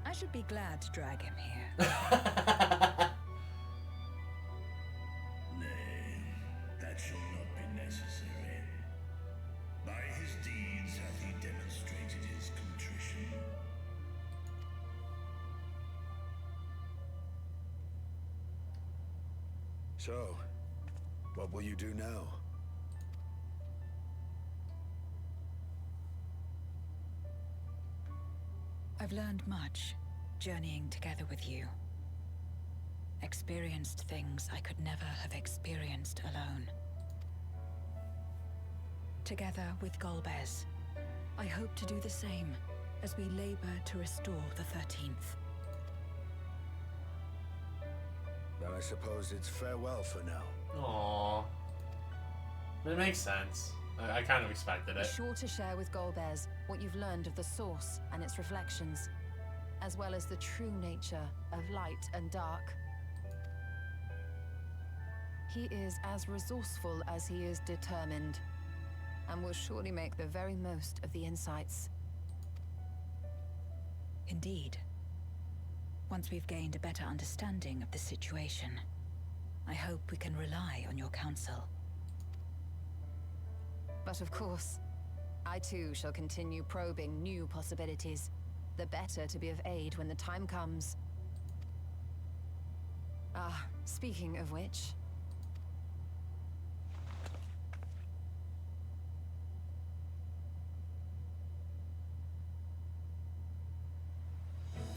I should be glad to drag him here. Nay, that shall not be necessary. By his deeds hath he demonstrated his contrition. So, what will you do now? I've learned much, journeying together with you. Experienced things I could never have experienced alone. Together with Golbez, I hope to do the same as we labor to restore the 13th. Then I suppose it's farewell for now. Aww. It makes sense. I kind of expected Be it. sure to share with Golbez what you've learned of the Source and its reflections, as well as the true nature of light and dark. He is as resourceful as he is determined, and will surely make the very most of the insights. Indeed. Once we've gained a better understanding of the situation, I hope we can rely on your counsel. But of course, I too shall continue probing new possibilities, the better to be of aid when the time comes. Ah, speaking of which...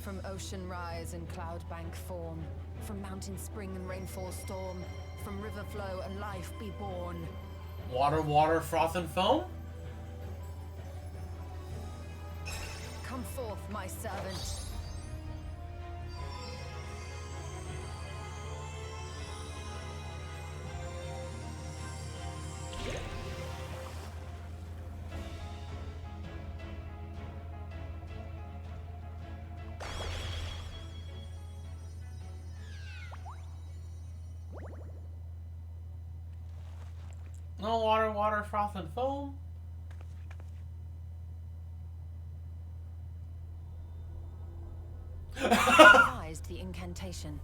From ocean rise and cloud bank form, from mountain spring and rainfall storm, from river flow and life be born. Water, water, froth and foam? Come forth, my servant. No water, water, froth and foam? Revised the incantation,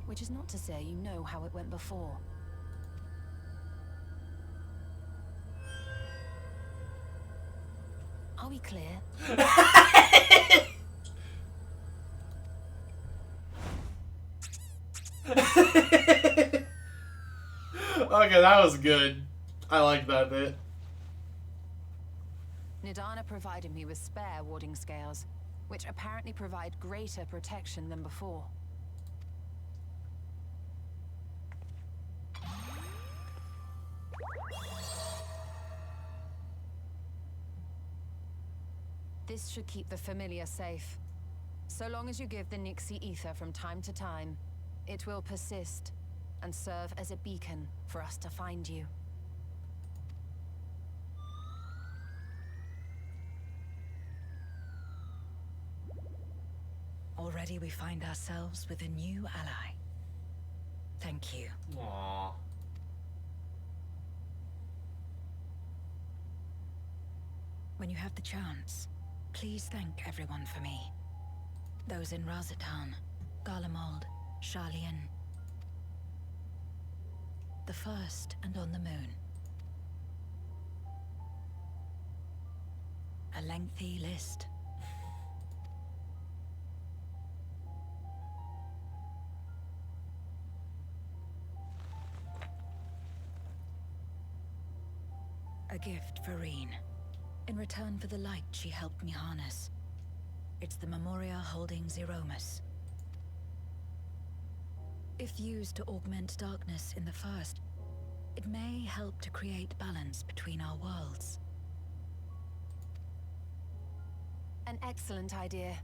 which is not to say you know how it went before. Are we clear? Okay, that was good. I like that bit. Nidana provided me with spare warding scales, which apparently provide greater protection than before. This should keep the familiar safe. So long as you give the Nixie ether from time to time, it will persist and serve as a beacon for us to find you. Already already we find ourselves with a new ally. Thank you. Aww. When you have the chance, please thank everyone for me. Those in Razatan, Garlemald, Sharlayan. The First and on the Moon. A lengthy list. A gift for Reen. In return for the light she helped me harness. It's the Memoria holding Zeromus. If used to augment darkness in the First, it may help to create balance between our worlds. An excellent idea.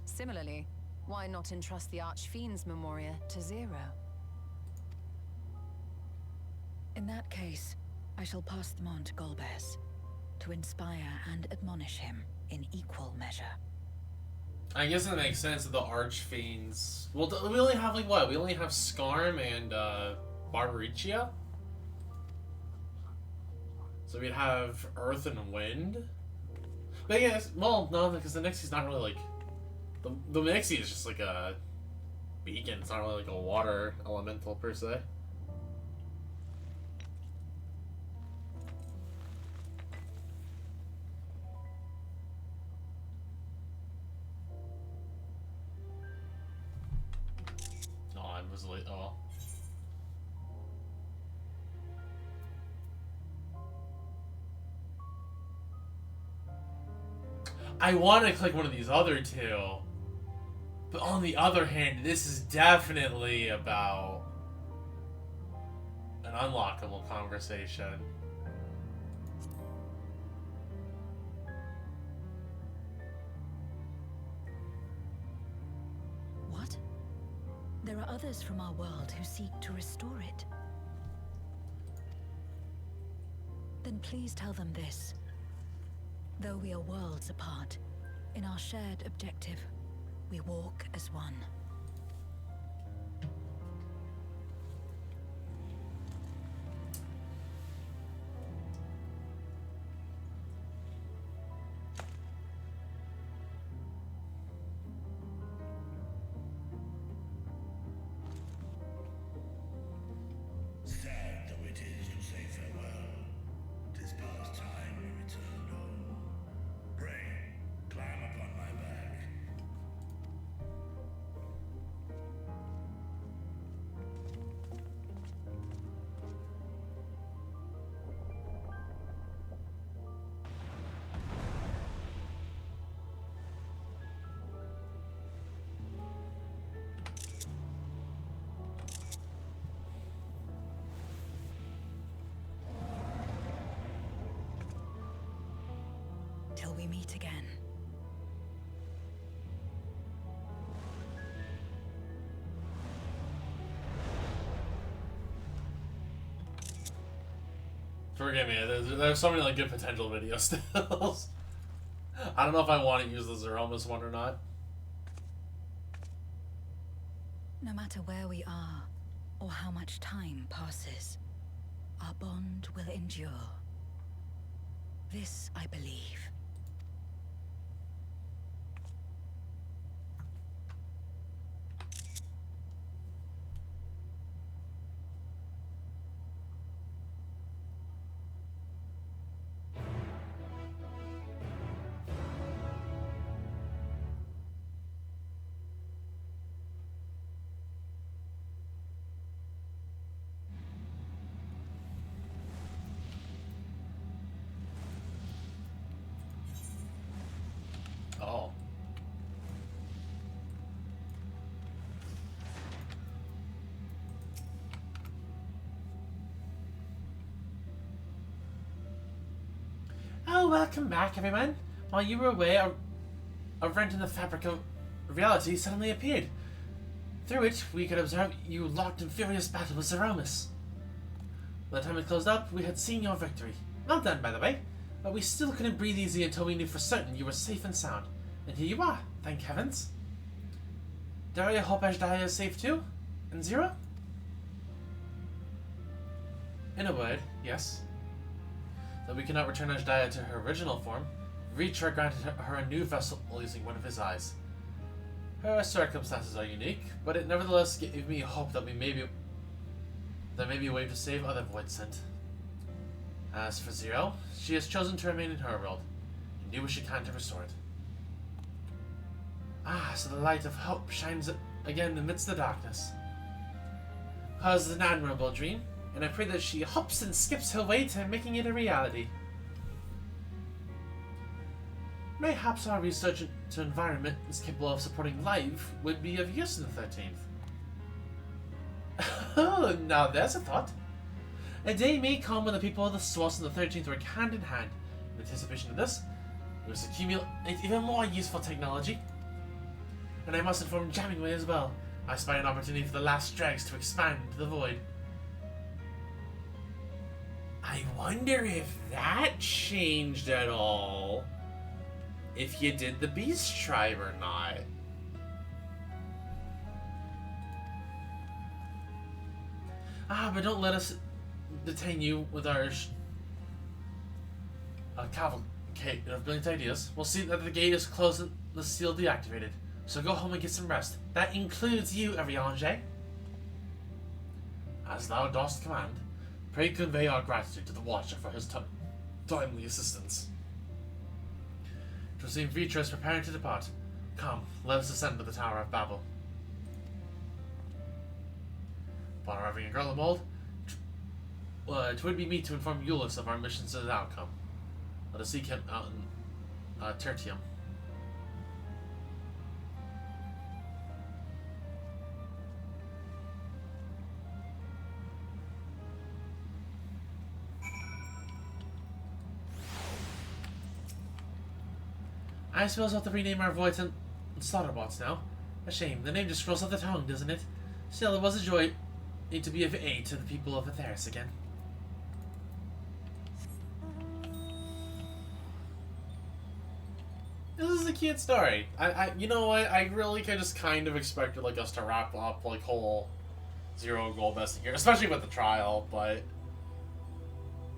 Similarly, why not entrust the Archfiend's Memoria to Zero? In that case, I shall pass them on to Golbez, to inspire and admonish him in equal measure. I guess it makes sense that the Archfiends... Well, we only have, like, what? We only have Skarm and, Barbaricia? So we'd have Earth and Wind? But yes, well, no, because the Nixie's not really, like... The Nixie is just, like, a beacon. It's not really, like, a water elemental, per se. Oh. I want to click one of these other two, but on the other hand, this is definitely about an unlockable conversation. What? There are others from our world who seek to restore it. Then please tell them this. Though we are worlds apart, in our shared objective, we walk as one. Sad though it is to say farewell, 'tis past time we returned home. Pray, climb upon my back. Till we meet again. Forgive me, there's so many like good potential video stills. I don't know if I want to use the Zeromus one or not. No matter where we are, or how much time passes, our bond will endure. This I believe. Oh. Oh, welcome back, everyone. While you were away, a rent in the fabric of reality suddenly appeared. Through it, we could observe you locked in furious battle with Zeromus. By the time it closed up, we had seen your victory. Well done, by the way. But we still couldn't breathe easy until we knew for certain you were safe and sound. And here you are, thank heavens. Daria hope Ashdaya is safe too? And Zero? In a word, yes. Though we cannot return Ashdaya to her original form, Reacher granted her a new vessel using one of his eyes. Her circumstances are unique, but it nevertheless gave me hope that there may be a way to save other Void Sent. As for Zero, she has chosen to remain in her world, and do what she can to restore it. Ah, so the light of hope shines again amidst the darkness. Hers is an admirable dream, and I pray that she hops and skips her way to making it a reality. Mayhaps our research into environment is capable of supporting life would be of use in the 13th. Oh, now there's a thought. A day may come when the people of the Source and the 13th work hand in hand. In anticipation of this, we must accumulate even more useful technology. And I must inform Jammingway as well. I spy an opportunity for the last dregs to expand into the void. I wonder if that changed at all. If you did the Beast Tribe or not. Ah, but don't let us detain you with our cavalcade of brilliant ideas. We'll see that the gate is closed and the seal deactivated. So go home and get some rest. That includes you, Ariange. As thou dost command, pray convey our gratitude to the Watcher for his timely assistance. It will seem Vitra is preparing to depart. Come, let us ascend to the Tower of Babel. Upon arriving in Garlemald, it would be meet to inform Eulus of our mission's outcome. Let us seek him out in Tertium. I suppose I'll have to rename our Voids and Slaughterbots now. A shame. The name just rolls off the tongue, doesn't it? Still, it was a joy to be of aid to the people of Atheris again. This is a cute story. You know what? I really just kind of expected like us to wrap up like whole Zero goal besting here, especially with the trial. But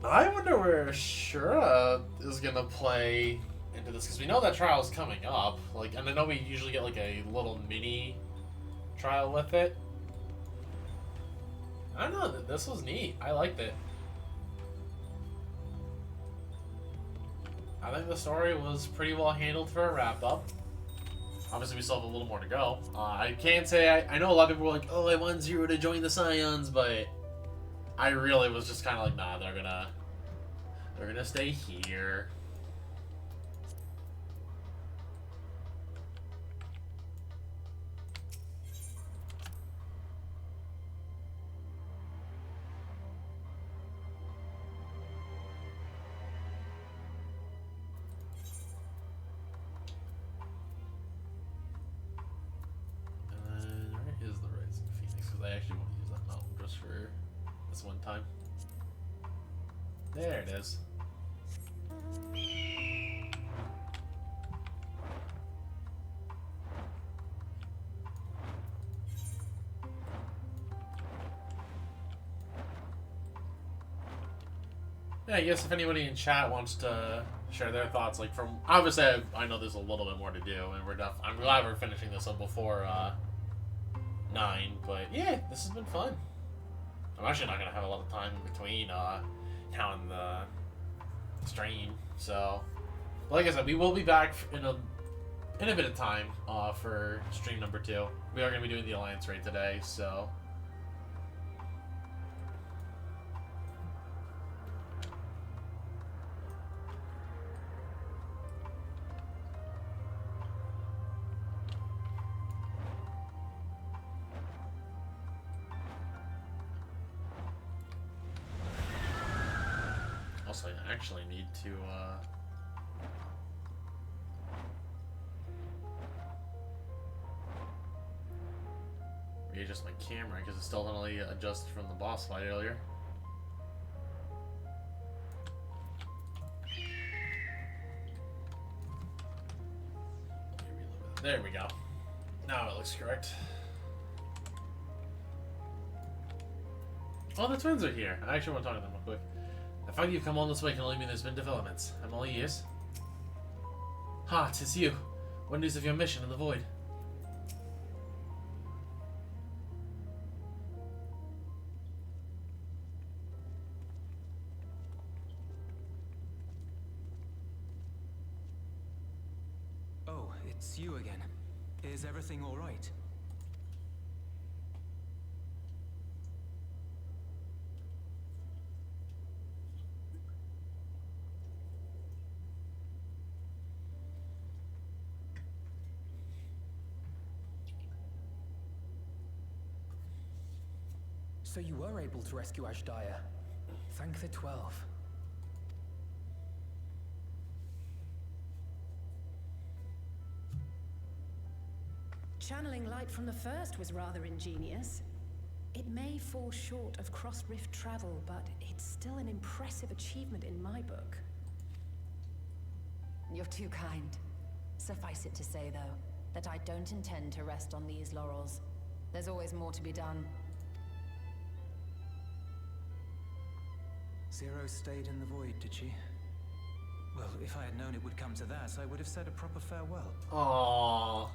I wonder where Shura is gonna play into this, because we know that trial is coming up. Like, and I know we usually get like a little mini trial with it. I don't know. This was neat. I liked it. I think the story was pretty well handled for a wrap-up. Obviously, we still have a little more to go. I can't say... I know a lot of people were like, oh, I want Zero to join the Scions, but I really was just kind of like, nah, they're gonna stay here. I actually want to use that mountain just for this one time. There it is. Yeah, I guess if anybody in chat wants to share their thoughts, like from obviously I know there's a little bit more to do, and I'm glad we're finishing this up before 9, but yeah, this has been fun. I'm actually not gonna have a lot of time in between now and the stream, so like I said, we will be back in a bit of time for stream number 2. We are gonna be doing the Alliance raid today, so I actually need to readjust my camera because it still didn't only adjusted from the boss fight earlier. There we go. Now it looks correct. Oh, the twins are here. I actually want to talk to them real quick. The fact you've come all this way can only mean there's been developments. I'm all ears. Ha, 'tis you. What news of your mission in the void? Oh, it's you again. Is everything all right? So you were able to rescue Ashdaya. Thank the 12. Channeling light from the first was rather ingenious. It may fall short of cross-rift travel, but it's still an impressive achievement in my book. You're too kind. Suffice it to say, though, that I don't intend to rest on these laurels. There's always more to be done. Zero stayed in the void, did she? Well, if I had known it would come to that, I would have said a proper farewell. Aww.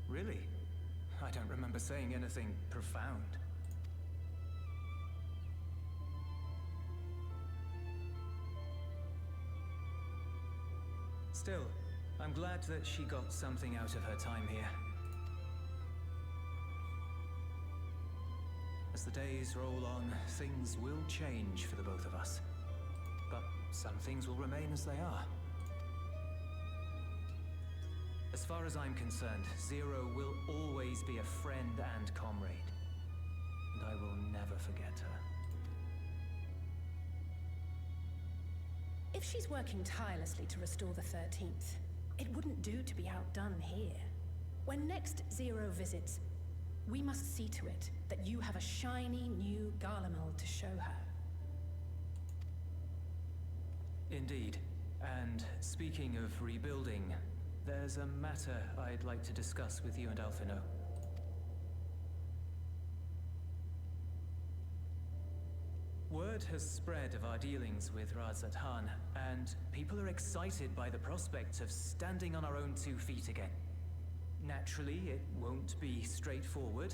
Really? I don't remember saying anything profound. Still, I'm glad that she got something out of her time here. As the days roll on, things will change for the both of us. But some things will remain as they are. As far as I'm concerned, Zero will always be a friend and comrade. And I will never forget her. If she's working tirelessly to restore the 13th, it wouldn't do to be outdone here. When next Zero visits, we must see to it that you have a shiny new Garlemald to show her. Indeed. And speaking of rebuilding, there's a matter I'd like to discuss with you and Alphino. Word has spread of our dealings with Razat Han, and people are excited by the prospect of standing on our own 2 feet again. Naturally, it won't be straightforward.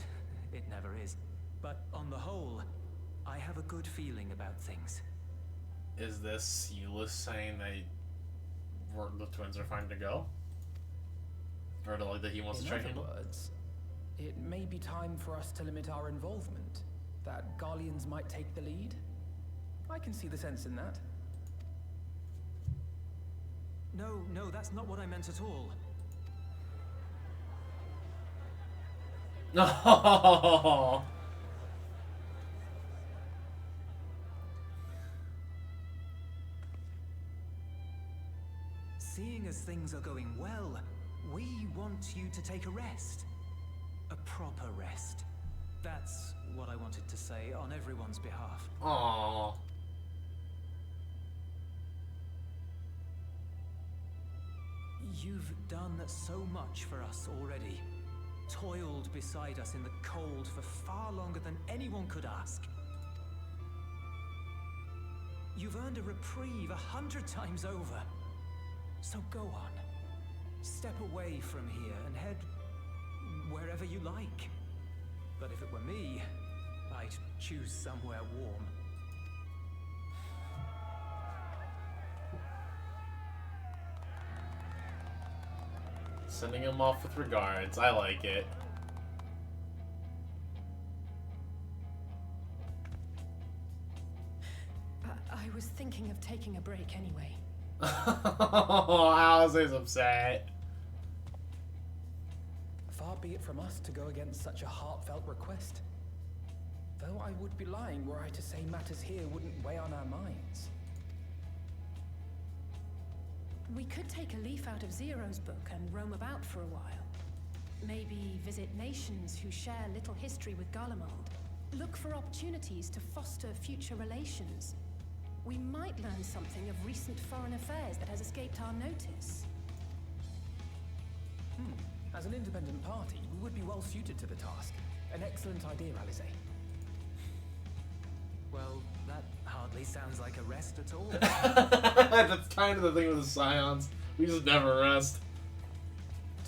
It never is. But on the whole, I have a good feeling about things. Is this Euless saying that the twins are fine to go? Or like that he wants to train him? In other words, it may be time for us to limit our involvement. That Garleans might take the lead. I can see the sense in that. No, that's not what I meant at all. No. Seeing as things are going well, we want you to take a rest. A proper rest. That's what I wanted to say on everyone's behalf. Aww. You've done so much for us already. Toiled beside us in the cold for far longer than anyone could ask. You've earned a reprieve 100 times over. So go on. Step away from here and head wherever you like. But if it were me, I'd choose somewhere warm. Sending him off with regards. I like it. I was thinking of taking a break anyway. Alice upset. Far be it from us to go against such a heartfelt request. Though I would be lying were I to say matters here wouldn't weigh on our minds. We could take a leaf out of Zero's book and roam about for a while. Maybe visit nations who share little history with Garlemald. Look for opportunities to foster future relations. We might learn something of recent foreign affairs that has escaped our notice. As an independent party, we would be well suited to the task. An excellent idea, Alize. Well, that hardly sounds like a rest at all. That's kind of the thing with the Scions. We just never rest.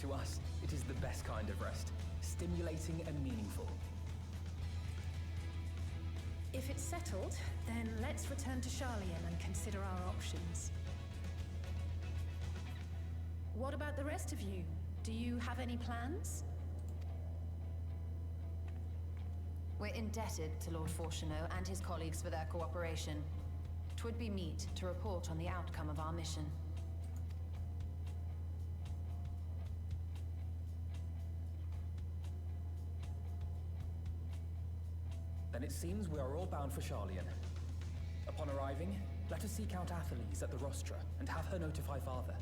To us, it is the best kind of rest. Stimulating and meaningful. If it's settled, then let's return to Sharlayan and consider our options. What about the rest of you? Do you have any plans? We're indebted to Lord Fortuneau and his colleagues for their cooperation. 'Twould be meet to report on the outcome of our mission. Then it seems we are all bound for Sharlayan. Upon arriving, let us seek out Athelise at the rostra and have her notify Father.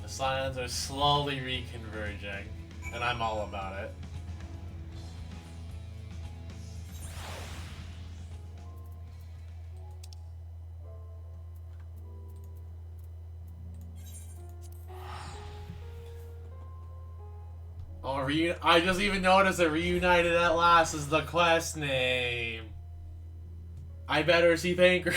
The Scions are slowly reconverging, and I'm all about it. Oh, I just even noticed that Reunited at Last is the quest name. I better see Pancratia.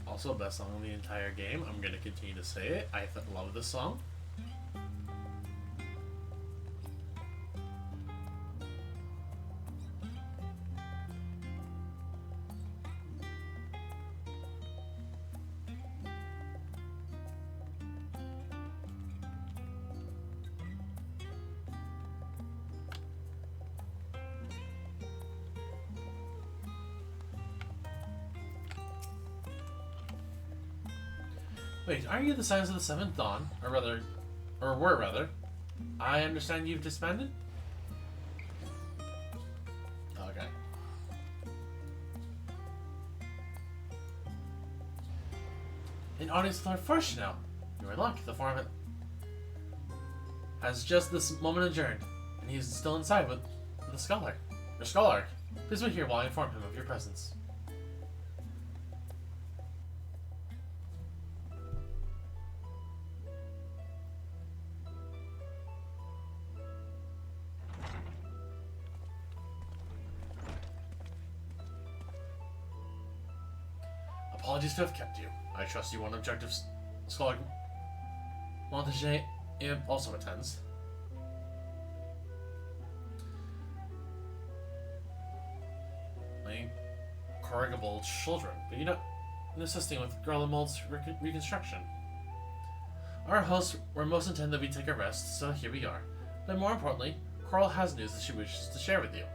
Also, best song in the entire game. I'm gonna continue to say it. I love this song. Wait, are you the Scions of the Seventh Dawn? Or were rather. I understand you've disbanded? Okay. An audience with Lord Fortuneau. You are lucky. The forum has just this moment adjourned, and he's still inside with the scholar. Your scholar. Please wait here while I inform him of your presence. Apologies to have kept you. I trust you want objectives. Scholar Montague also attends. My incorrigible children, but you're not assisting with Garlemald's reconstruction. Our hosts were most intent that we take a rest, so here we are. But more importantly, Coral has news that she wishes to share with you.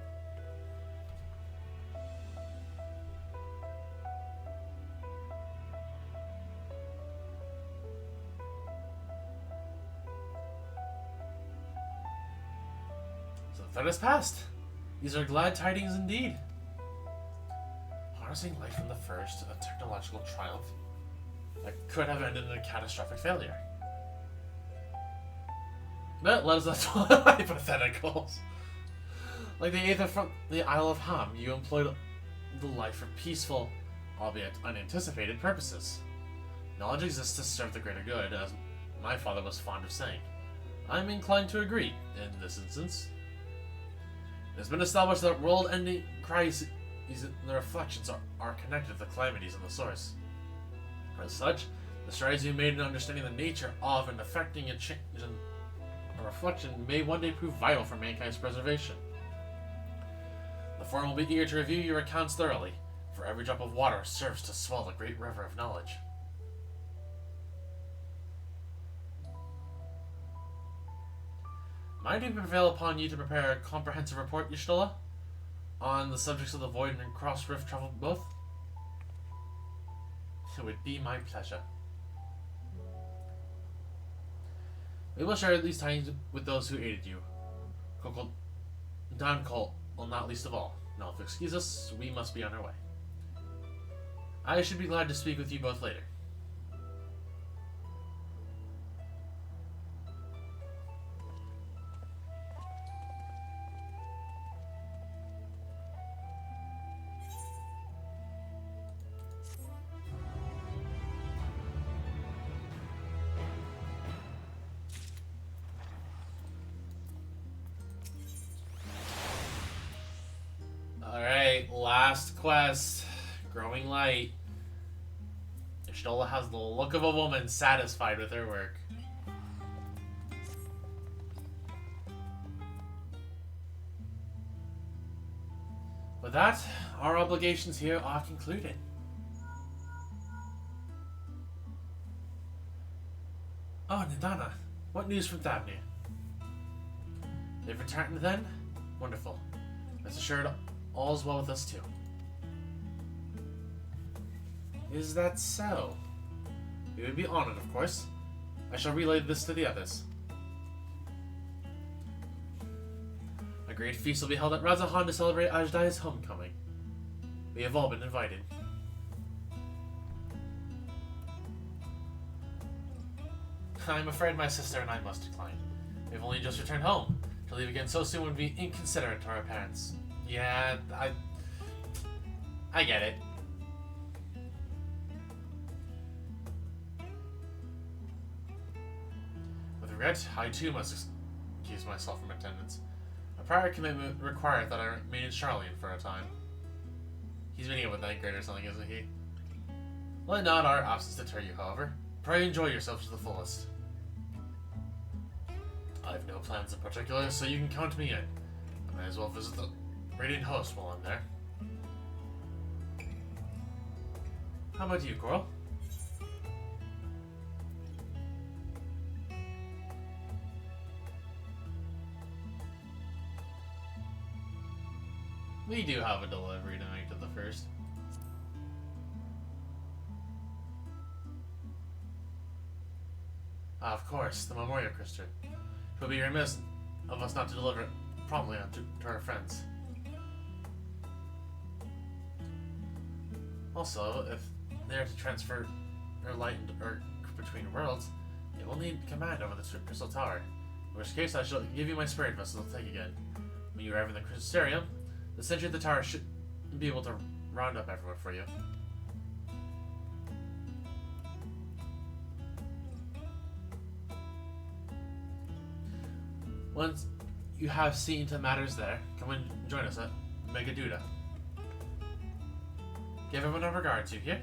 That has passed. These are glad tidings indeed. Harnessing life from the first, a technological triumph that could have ended in a catastrophic failure. But let us not dwell on hypotheticals. Like the Aether from the Isle of Ham, you employed the life for peaceful, albeit unanticipated purposes. Knowledge exists to serve the greater good, as my father was fond of saying. I'm inclined to agree in this instance. It has been established that world-ending crises and the reflections are connected to the calamities in the source. As such, the strides you made in understanding the nature of and affecting a change in a reflection may one day prove vital for mankind's preservation. The forum will be eager to review your accounts thoroughly, for every drop of water serves to swell the great river of knowledge. Might it prevail upon you to prepare a comprehensive report, Y'shtola, on the subjects of the Void and Cross Rift travel both? It would be my pleasure. We will share these tidings with those who aided you. Don Colt, well, not least of all. Now, if you excuse us, we must be on our way. I should be glad to speak with you both later. Alright, last quest. Growing light. Y'shtola has the look of a woman satisfied with her work. With that, our obligations here are concluded. Oh, Nidana, what news from Thavnir? They've returned then? Wonderful. Rest assured, all is well with us too. Is that so? We would be honored, of course. I shall relay this to the others. A great feast will be held at Razahan to celebrate Ajdai's homecoming. We have all been invited. I'm afraid my sister and I must decline. We've only just returned home. To leave again so soon would be inconsiderate to our parents. Yeah, I get it. With regret, I too must excuse myself from attendance. A prior commitment required that I remain in Charlene for a time. He's meeting up with ninth grade or something, isn't he? Let not our absence deter you, however. Pray enjoy yourself to the fullest. I have no plans in particular, so you can count me in. I may as well visit the Radiant Host while I'm there. How about you, Coral? We do have a delivery tonight to the first. Of course, the Memorial Crystal. It would be remiss of us not to deliver it promptly on to our friends. Also, if they are to transfer their light or between worlds, it will need command over the Crystal Tower. In which case, I shall give you my spirit vessel to take again. When you arrive in the Crystarium, the sentry of the tower should be able to round up everyone for you. Once you have seen to matters there, come and join us at Megaduda. Give everyone our regards, you hear?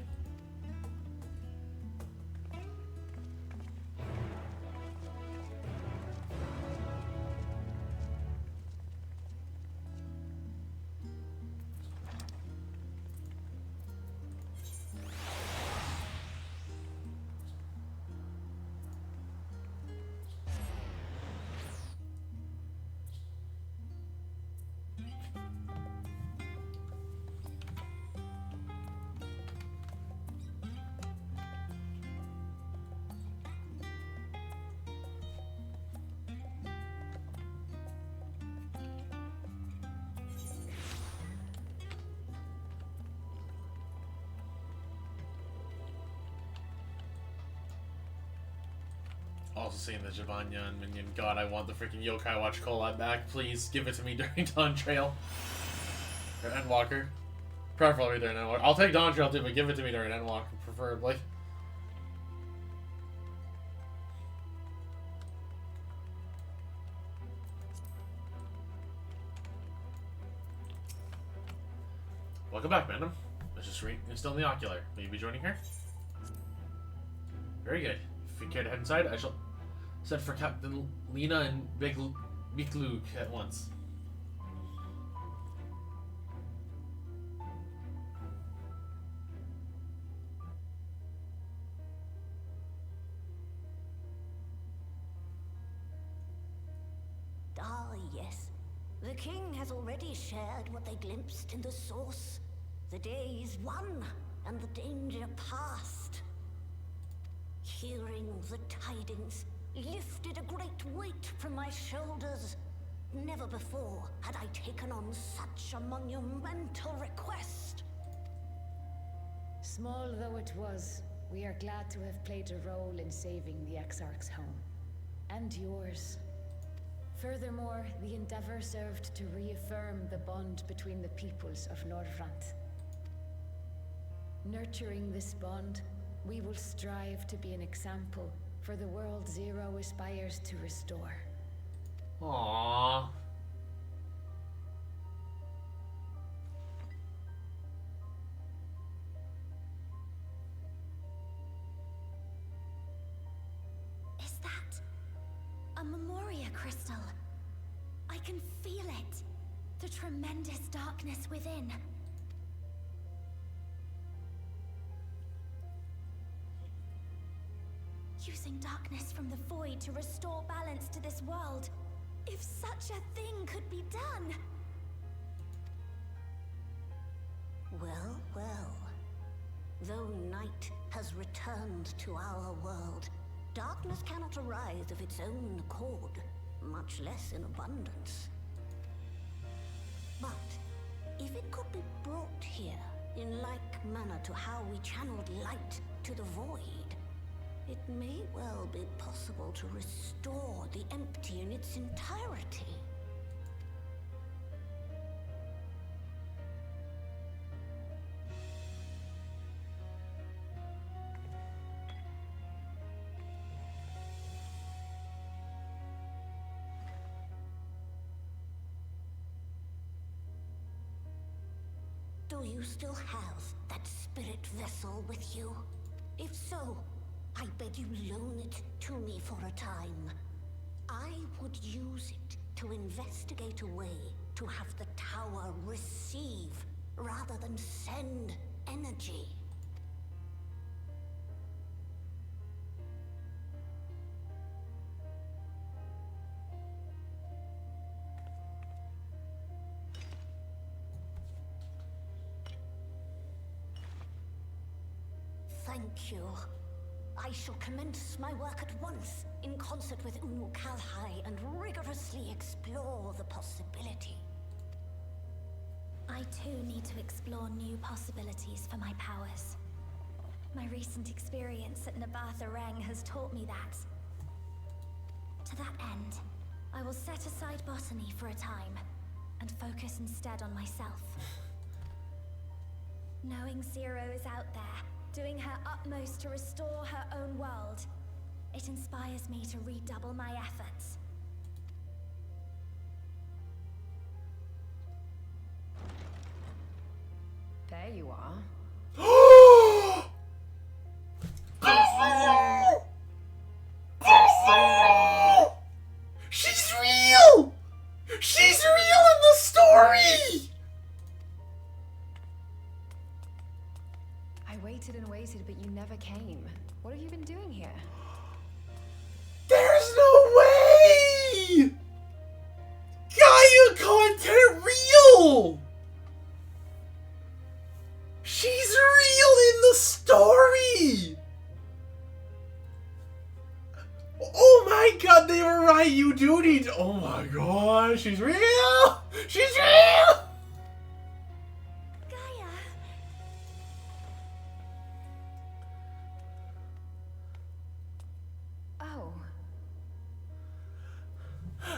Also seeing the Javanya minion. God, I want the freaking Yokai Watch collab back. Please give it to me during Dawn Trail. Or Endwalker. Preferably during Endwalker. I'll take Dawn Trail too, but give it to me during Endwalker, preferably. Welcome back, madam. Mrs. Reed is still in the ocular. Will you be joining her? Very good. If you care to head inside, I shall send for Captain Lena and Big Luke at once. The king has already shared what they glimpsed in the source. The day is won, and the danger past. Hearing the tidings lifted a great weight from my shoulders. Never before had I taken on such a monumental request. Small though it was, we are glad to have played a role in saving the Exarch's home. And yours. Furthermore, the endeavor served to reaffirm the bond between the peoples of Norvrant. Nurturing this bond, we will strive to be an example for the world Zero aspires to restore. Aww. Is that a Memoria crystal? I can feel it. The tremendous darkness within. Using darkness from the void to restore balance to this world. If such a thing could be done. Well, well. Though night has returned to our world, darkness cannot arise of its own accord, much less in abundance. But if it could be brought here, in like manner to how we channeled light to the void, it may well be possible to restore the empty in its entirety. Do you still have that spirit vessel with you? If so, I beg you loan it to me for a time. I would use it to investigate a way to have the tower receive rather than send energy. Thank you. I shall commence my work at once, in concert with Unu Kalhai, and rigorously explore the possibility. I too need to explore new possibilities for my powers. My recent experience at Nabatha Reng has taught me that. To that end, I will set aside botany for a time, and focus instead on myself. Knowing Zero is out there, doing her utmost to restore her own world, it inspires me to redouble my efforts. There you are. She's real! She's real in the story! I waited and waited, but you never came. What have you been doing here? There's no way! Gaia content real! She's real in the story! Oh my god, they were right, you do need to— oh my god, she's real! She's real! Gaia! Oh.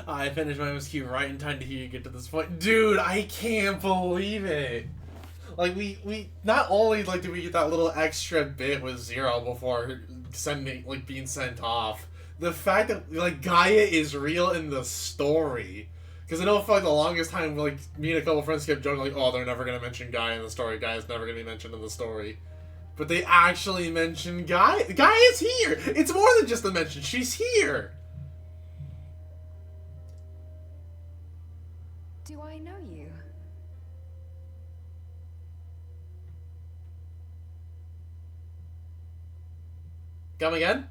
I finished my MSQ right in time to hear you get to this point. Dude, I can't believe it! Like, we not only, like, did we get that little extra bit with Zero before sending, like, being sent off, the fact that, like, Gaia is real in the story. Because I know for, like, the longest time, like, me and a couple friends kept joking, like, oh, they're never going to mention Gaia in the story. Gaia's never going to be mentioned in the story. But they actually mention Gaia. Gaia's here! It's more than just a mention. She's here! Do I know you? Come again?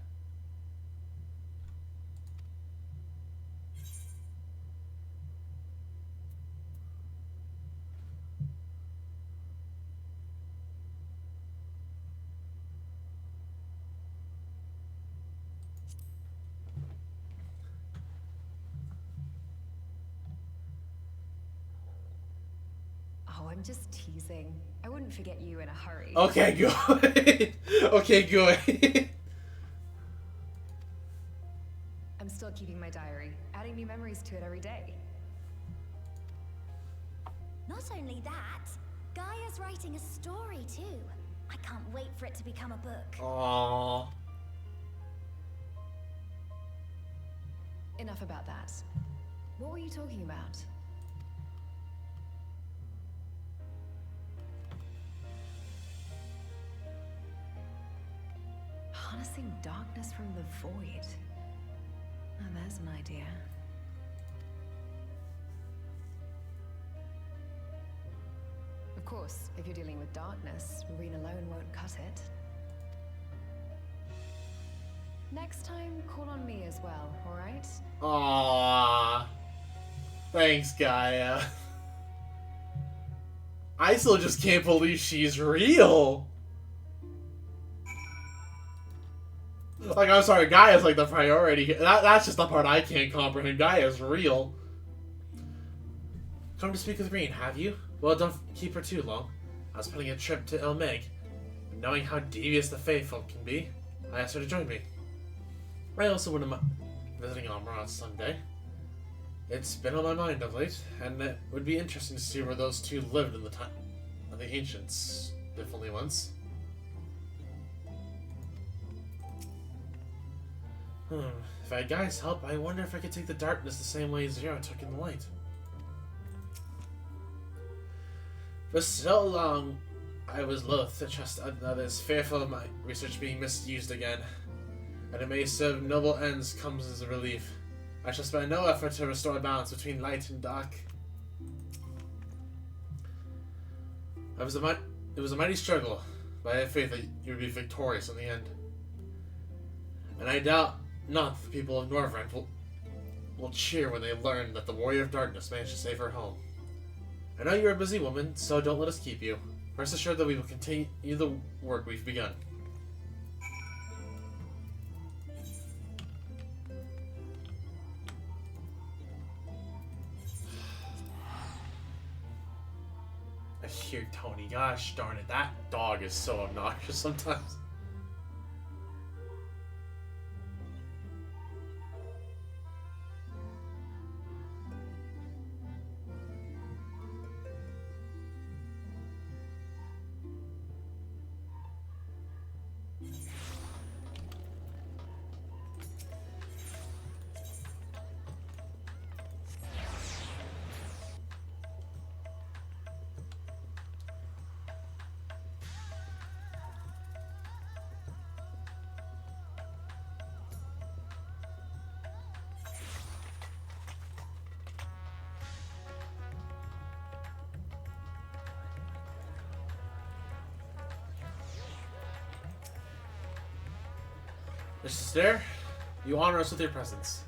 I'm just teasing. I wouldn't forget you in a hurry. Okay, good. Okay, good. I'm still keeping my diary, adding new memories to it every day. Not only that, Gaia's writing a story too. I can't wait for it to become a book. Aww. Enough about that. What were you talking about? Harnessing darkness from the void. Oh, there's an idea. Of course, if you're dealing with darkness, Marine alone won't cut it. Next time, call on me as well, alright? Aww. Thanks, Gaia. I still just can't believe she's real. Like, I'm sorry, Gaia's like the priority. That's just the part I can't comprehend. Gaia's real. Come to speak with Green, have you? Well, don't keep her too long. I was planning a trip to Ilmeg. Knowing how devious the Faithful can be, I asked her to join me. I also wouldn't mind visiting Amrat someday. It's been on my mind of late, and it would be interesting to see where those two lived in the time of the ancients, if only once. If I had Gaia's help, I wonder if I could take the darkness the same way Zero took in the light. For so long, I was loath to trust others, fearful of my research being misused again. And it may serve noble ends comes as a relief. I shall spare no effort to restore balance between light and dark. It was a mighty struggle, but I have faith that you will be victorious in the end. And I doubt not the people of Norvrent will cheer when they learn that the Warrior of Darkness managed to save her home. I know you're a busy woman, so don't let us keep you. Rest assured that we will continue the work we've begun. I hear Tony. Gosh darn it, that dog is so obnoxious sometimes. Mr. Stair, you honor us with your presence.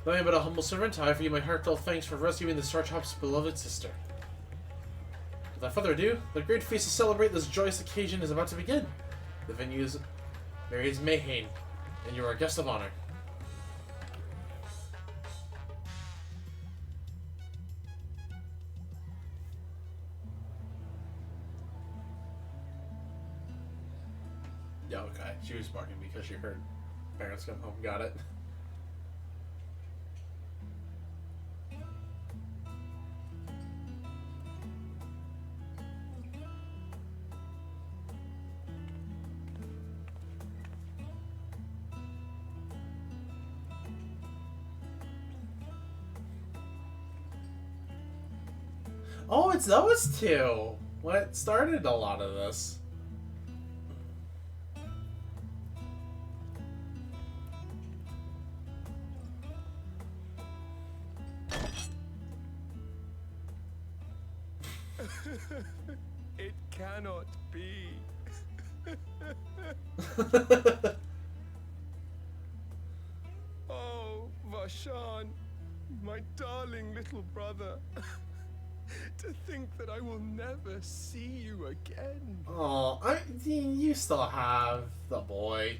Though I am but a humble servant, I offer you my heartfelt thanks for rescuing the Starchop's beloved sister. Without further ado, the great feast to celebrate this joyous occasion is about to begin. The venue is Mary's Mayhain, and you are a guest of honor. Yeah, okay. She was barking because she heard parents come home. Got it. Oh, it's those two. What started a lot of this? It cannot be. Oh, Vashan, my darling little brother. To think that I will never see you again. Oh, you still have the boy.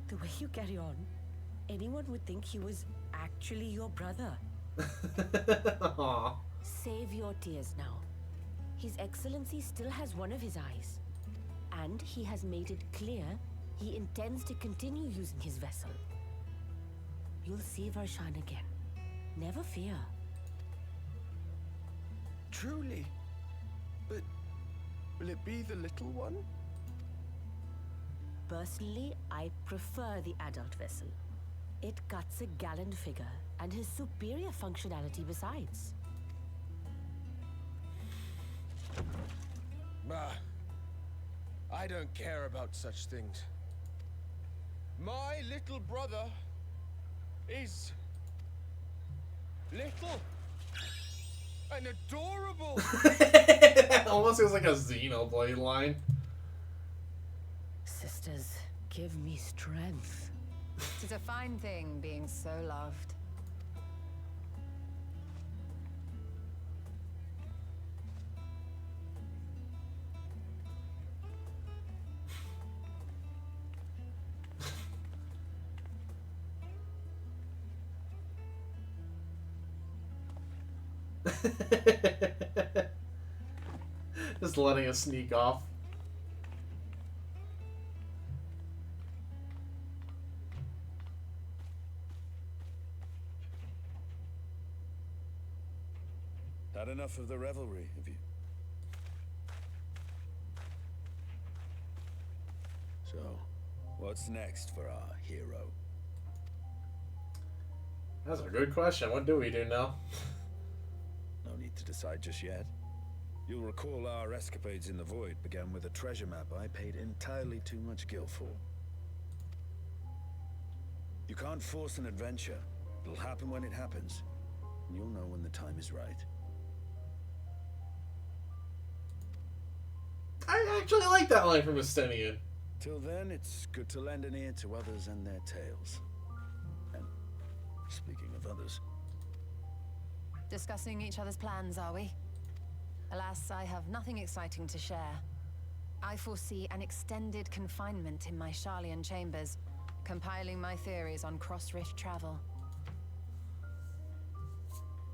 The way you carry on, anyone would think he was actually your brother. Aw. Save your tears now. His Excellency still has one of his eyes. And he has made it clear he intends to continue using his vessel. You'll see her shine again. Never fear. Truly? But will it be the little one? Personally, I prefer the adult vessel. It cuts a gallant figure and has superior functionality besides. Bah. I don't care about such things. My little brother is little and adorable. Almost feels like a Xenoblade line. Sisters, give me strength. Tis a fine thing being so loved. Just letting us sneak off. Had enough of the revelry, have you? So, what's next for our hero? That's a good question. What do we do now? No need to decide just yet. You'll recall our escapades in the void began with a treasure map I paid entirely too much gil for. You can't force an adventure. It'll happen when it happens. And you'll know when the time is right. I actually like that line from Estinian. Till then, it's good to lend an ear to others and their tales. And speaking of others... Discussing each other's plans, are we? Alas, I have nothing exciting to share. I foresee an extended confinement in my Sharlayan chambers, compiling my theories on cross-rift travel.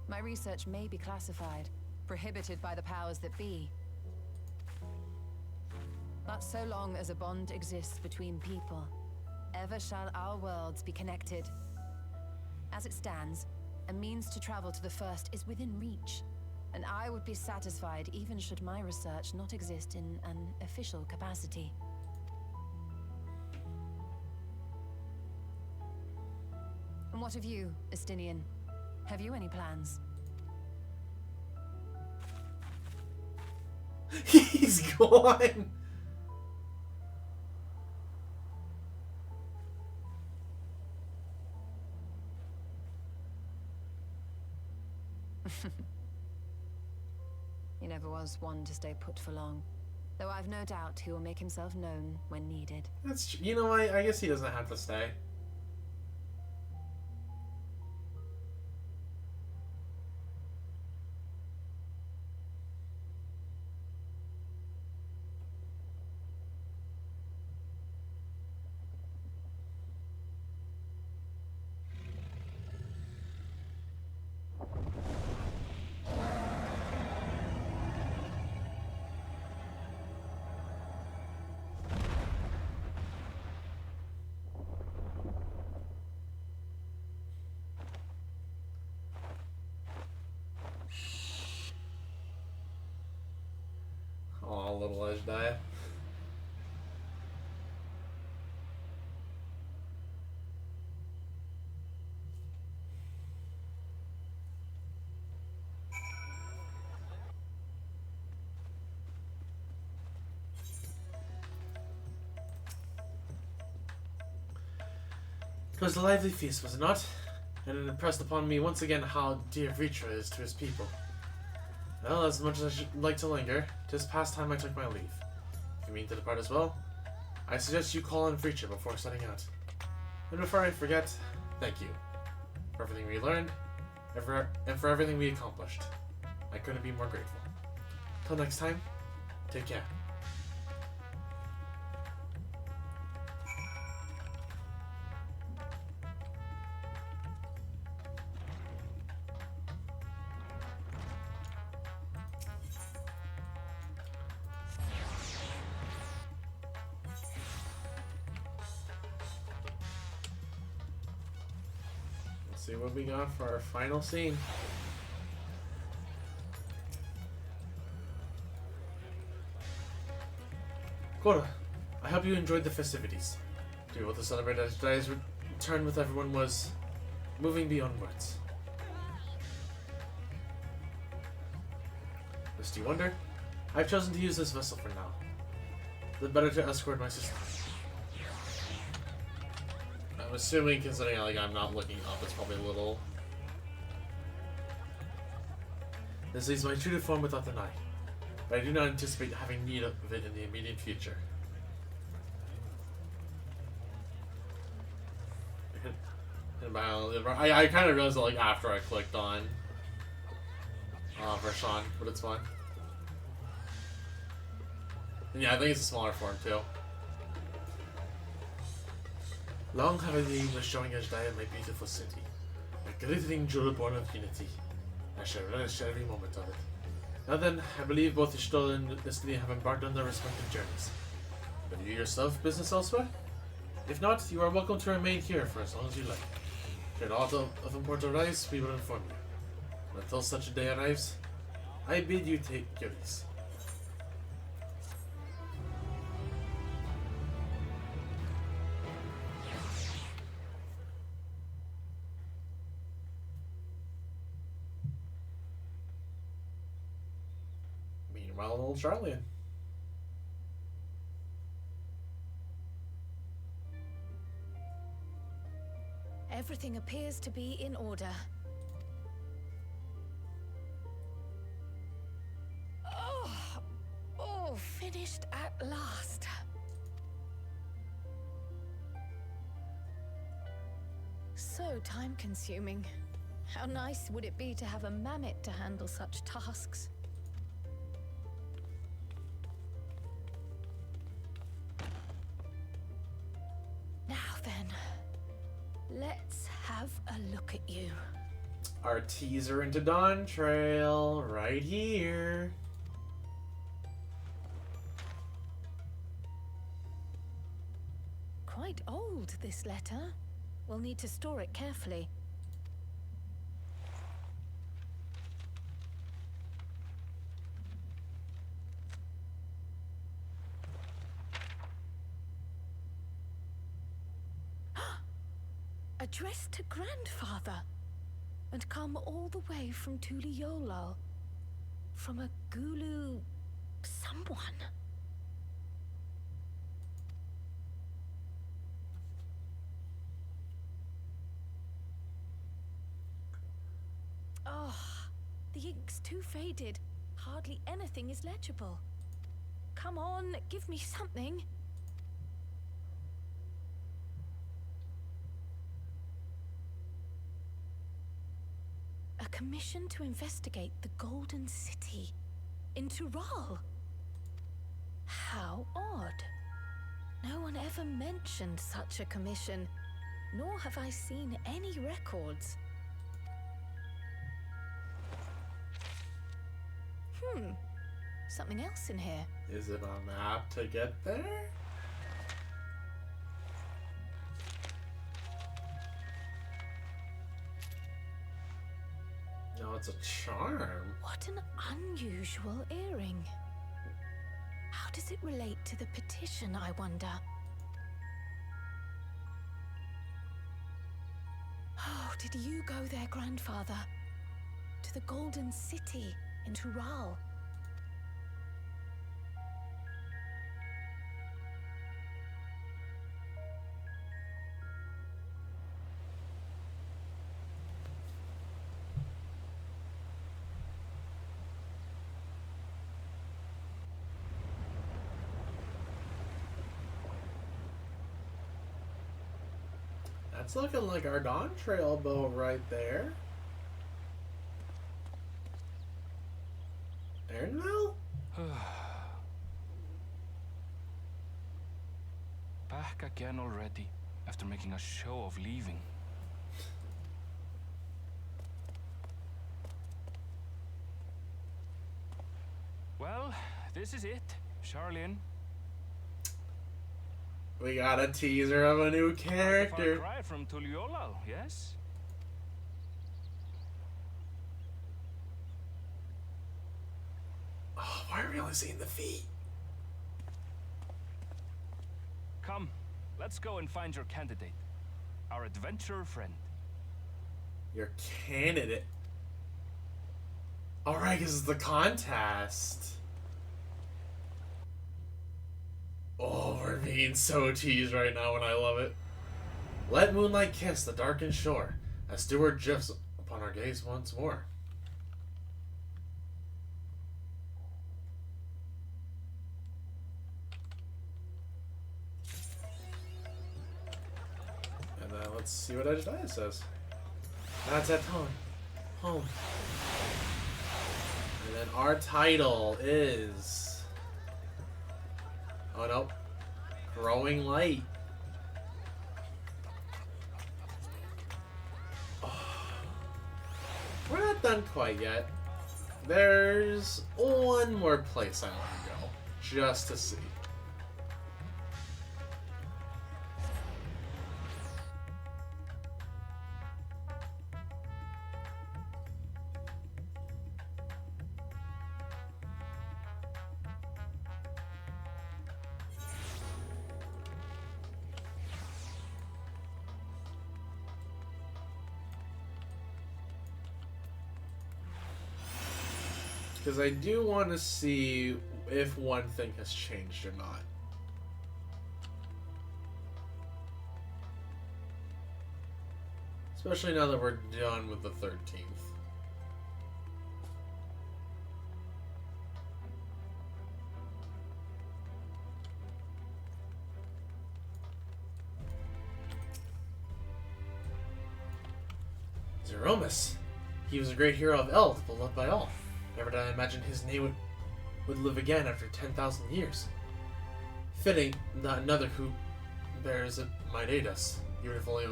My research may be classified, prohibited by the powers that be. But so long as a bond exists between people, ever shall our worlds be connected. As it stands, a means to travel to the first is within reach, and I would be satisfied even should my research not exist in an official capacity. And what of you, Estinian? Have you any plans? He's gone! He never was one to stay put for long, though I've no doubt he will make himself known when needed. That's you know, I guess he doesn't have to stay. Aw, little Ejdiah. It was a lively feast, was it not? And it impressed upon me once again how dear Vritra is to his people. Well, as much as I should like to linger, 'tis past time I took my leave. If you mean to depart as well, I suggest you call on Vritra before setting out. And before I forget, thank you for everything we learned, and for everything we accomplished. I couldn't be more grateful. Till next time, take care. see what we got for our final scene. Cora, I hope you enjoyed the festivities. To be able to celebrate Ash'dai's return with everyone was moving beyond words. Lest you wonder, I've chosen to use this vessel for now. The better to escort my sister. I'm assuming, considering like I'm not looking up, it's probably a little. This leaves my true form without the knife, but I do not anticipate having need of it in the immediate future. I kind of realized it like after I clicked on Vershawn, but it's fine. And yeah, I think it's a smaller form too. Long have I been was showing Ash'dai my beautiful city, a glittering jewel born of unity. I shall relish every moment of it. Now then, I believe both Y'shtola and Destiny have embarked on their respective journeys. But you yourself business elsewhere? If not, you are welcome to remain here for as long as you like. Should aught of import arise, we will inform you. And until such a day arrives, I bid you take your ease. Meanwhile, old Charlian. Everything appears to be in order. Oh, finished at last. So time-consuming. How nice would it be to have a mammoth to handle such tasks? Now then, let's have a look at you. Our teaser into Dawn Trail, right here. Quite old, this letter. We'll need to store it carefully. Addressed to Grandfather, and come all the way from Tuliolal, from a Gulu someone. Oh, the ink's too faded. Hardly anything is legible. Come on, give me something. A commission to investigate the Golden City in Tural. How odd. No one ever mentioned such a commission, nor have I seen any records. Something else in here. Is it a map to get there? No, it's a charm. What an unusual earring. How does it relate to the petition, I wonder? Oh, did you go there, Grandfather? To the Golden City in Tural? That's looking like our Dawn Trail boat right there. Aaronville? Back again already, after making a show of leaving. Well, this is it, Charlian. We got a teaser of a new character. Far cry from Tuliolal, yes? only seeing the feet. Come, let's go and find your candidate. Our adventurer friend. Your candidate? Alright, because it's the contest. Oh, we're being so teased right now and I love it. Let moonlight kiss the darkened shore as Stewart drifts upon our gaze once more. And then let's see what Edgediah says. That's at home. Home. And then our title is... Oh no. Growing Light. We're not done quite yet. There's one more place I want to go, just to see. Because I do want to see if one thing has changed or not. Especially now that we're done with the 13th. Zeromus. He was a great hero of Eld, beloved by all. Never did I imagine his name would live again after 10,000 years. Fitting that another who bears it might aid us, even if only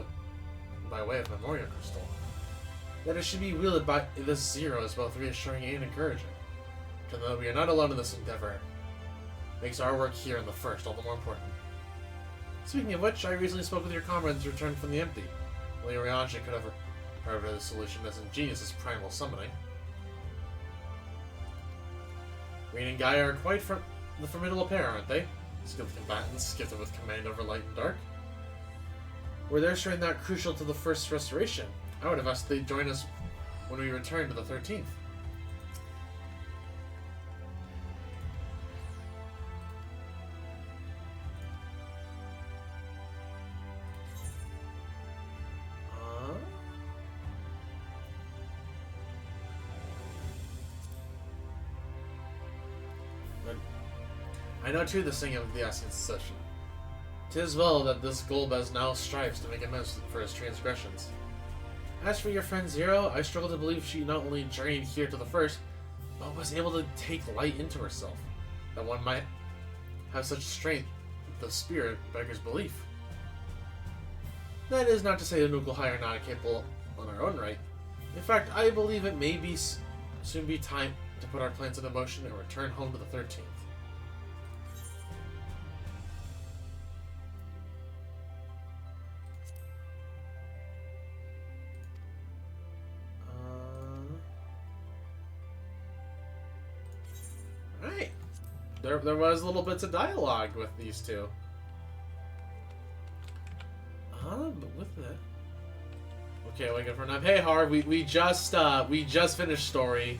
by way of memorial crystal. That it should be wielded by this Zero is both reassuring and encouraging. To know that we are not alone in this endeavor makes our work here in the first all the more important. Speaking of which, I recently spoke with your comrades returned from the empty. Only Ryanji could have heard of the solution as ingenious as primal summoning. Reen and Gaia are quite the formidable pair, aren't they? Skilled combatants, gifted with command over light and dark. Were their strength not crucial to the first restoration? I would have asked they'd join us when we return to the 13th. I know too the saying of the asking session. 'Tis well that this Golbez now strives to make amends for his transgressions. As for your friend Zero, I struggle to believe she not only journeyed here to the first, but was able to take light into herself. That one might have such strength, the spirit beggars belief. That is not to say the Nukulhai are not capable on our own right. In fact, I believe it may be soon be time to put our plans into motion and return home to the 13th. Alright. There was little bits of dialogue with these two. But with that. Okay, wake up for now. Hey Harv, we just finished story.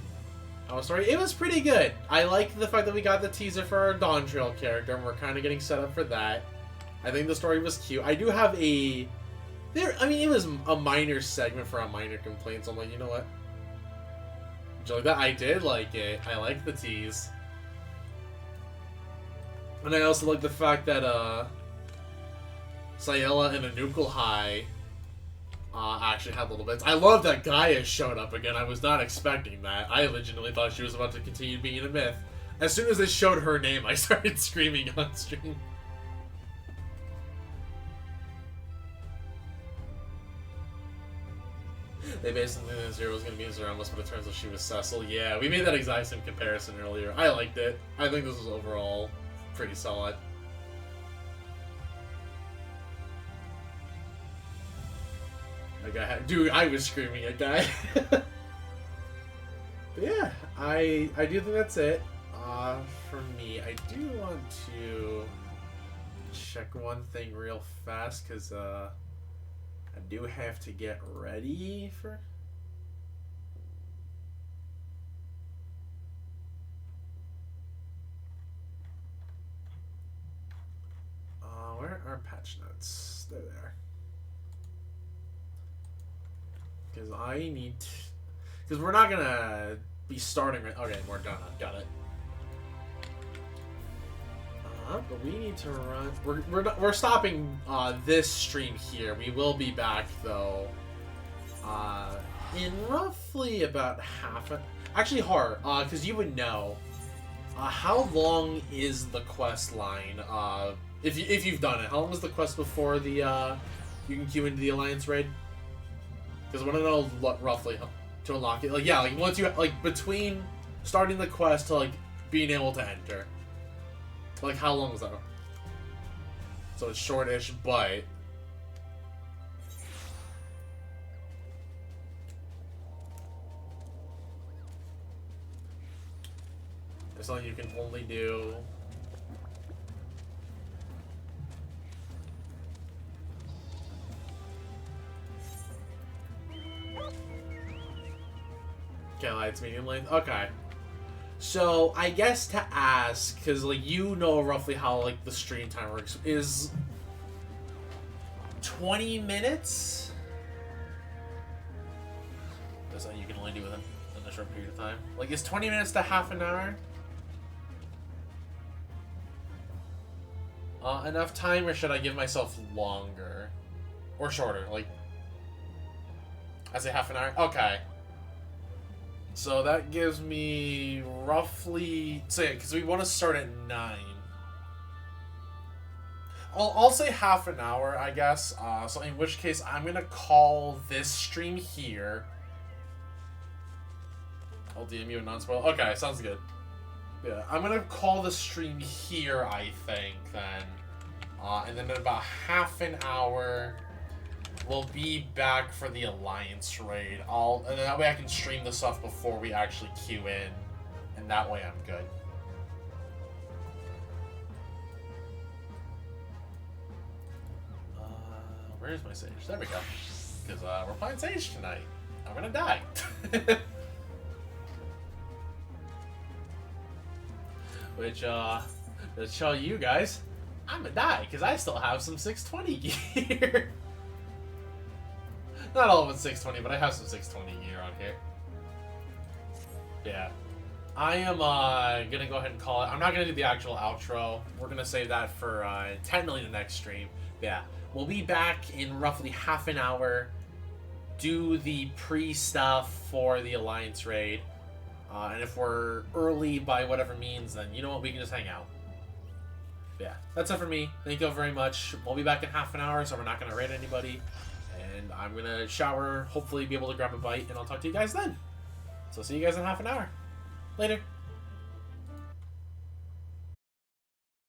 It was pretty good. I like the fact that we got the teaser for our Dawn Trail character, and we're kind of getting set up for that. I think the story was cute. I do have it was a minor segment for a minor complaint, so I'm like, you know what? Did you like that? I did like it. I like the tease. And I also like the fact that, Sayela and Anukulhai actually had little bits. I love that Gaia showed up again. I was not expecting that. I legitimately thought she was about to continue being a myth. As soon as they showed her name, I started screaming on stream. They basically knew Zero was going to be Zeromus, but it turns out she was Cecil. Yeah, we made that exact same comparison earlier. I liked it. I think this was overall pretty solid. Dude, I was screaming at Guy. But yeah, I do think that's it. for me, I do want to check one thing real fast, because, I do have to get ready for... Where are patch notes? They're there. Because I need to... Because we're not gonna be starting... Okay, we're done. I've got it. But we need to run... We're stopping this stream here. We will be back, though, in roughly about half a... Actually, hard, because you would know. How long is the quest line? If you've done it, how long is the quest before the you can queue into the Alliance raid? Because I want to know roughly to unlock it. Like, yeah, like once you between starting the quest to being able to enter. Like, how long is that? So it's shortish, but it's something you can only do. Okay, lights medium length. Okay. So, I guess to ask, because, you know roughly how, the stream time works, is 20 minutes? That's something you can only do within a short period of time. Is 20 minutes to half an hour? Enough time, or should I give myself longer? Or shorter, I say half an hour? Okay. So that gives me roughly... So yeah, because we want to start at 9. I'll say half an hour, I guess. So in which case, I'm going to call this stream here. I'll DM you a non-spoil. Okay, sounds good. Yeah, I'm going to call the stream here, I think, then. And then in about half an hour... We'll be back for the Alliance raid. And then that way I can stream the stuff before we actually queue in. And that way I'm good. Where's my Sage? There we go. Because we're playing Sage tonight. I'm gonna die. Which, to show you guys, I'm gonna die. Because I still have some 620 gear. Not all of it's 620, but I have some 620 gear on here. Yeah. I am gonna go ahead and call it. I'm not gonna do the actual outro. We're gonna save that for technically the next stream. Yeah. We'll be back in roughly half an hour. Do the pre-stuff for the Alliance raid. And if we're early by whatever means, then you know what? We can just hang out. Yeah. That's it for me. Thank you all very much. We'll be back in half an hour, so we're not gonna raid anybody. And I'm going to shower, hopefully be able to grab a bite, and I'll talk to you guys then. So see you guys in half an hour. Later.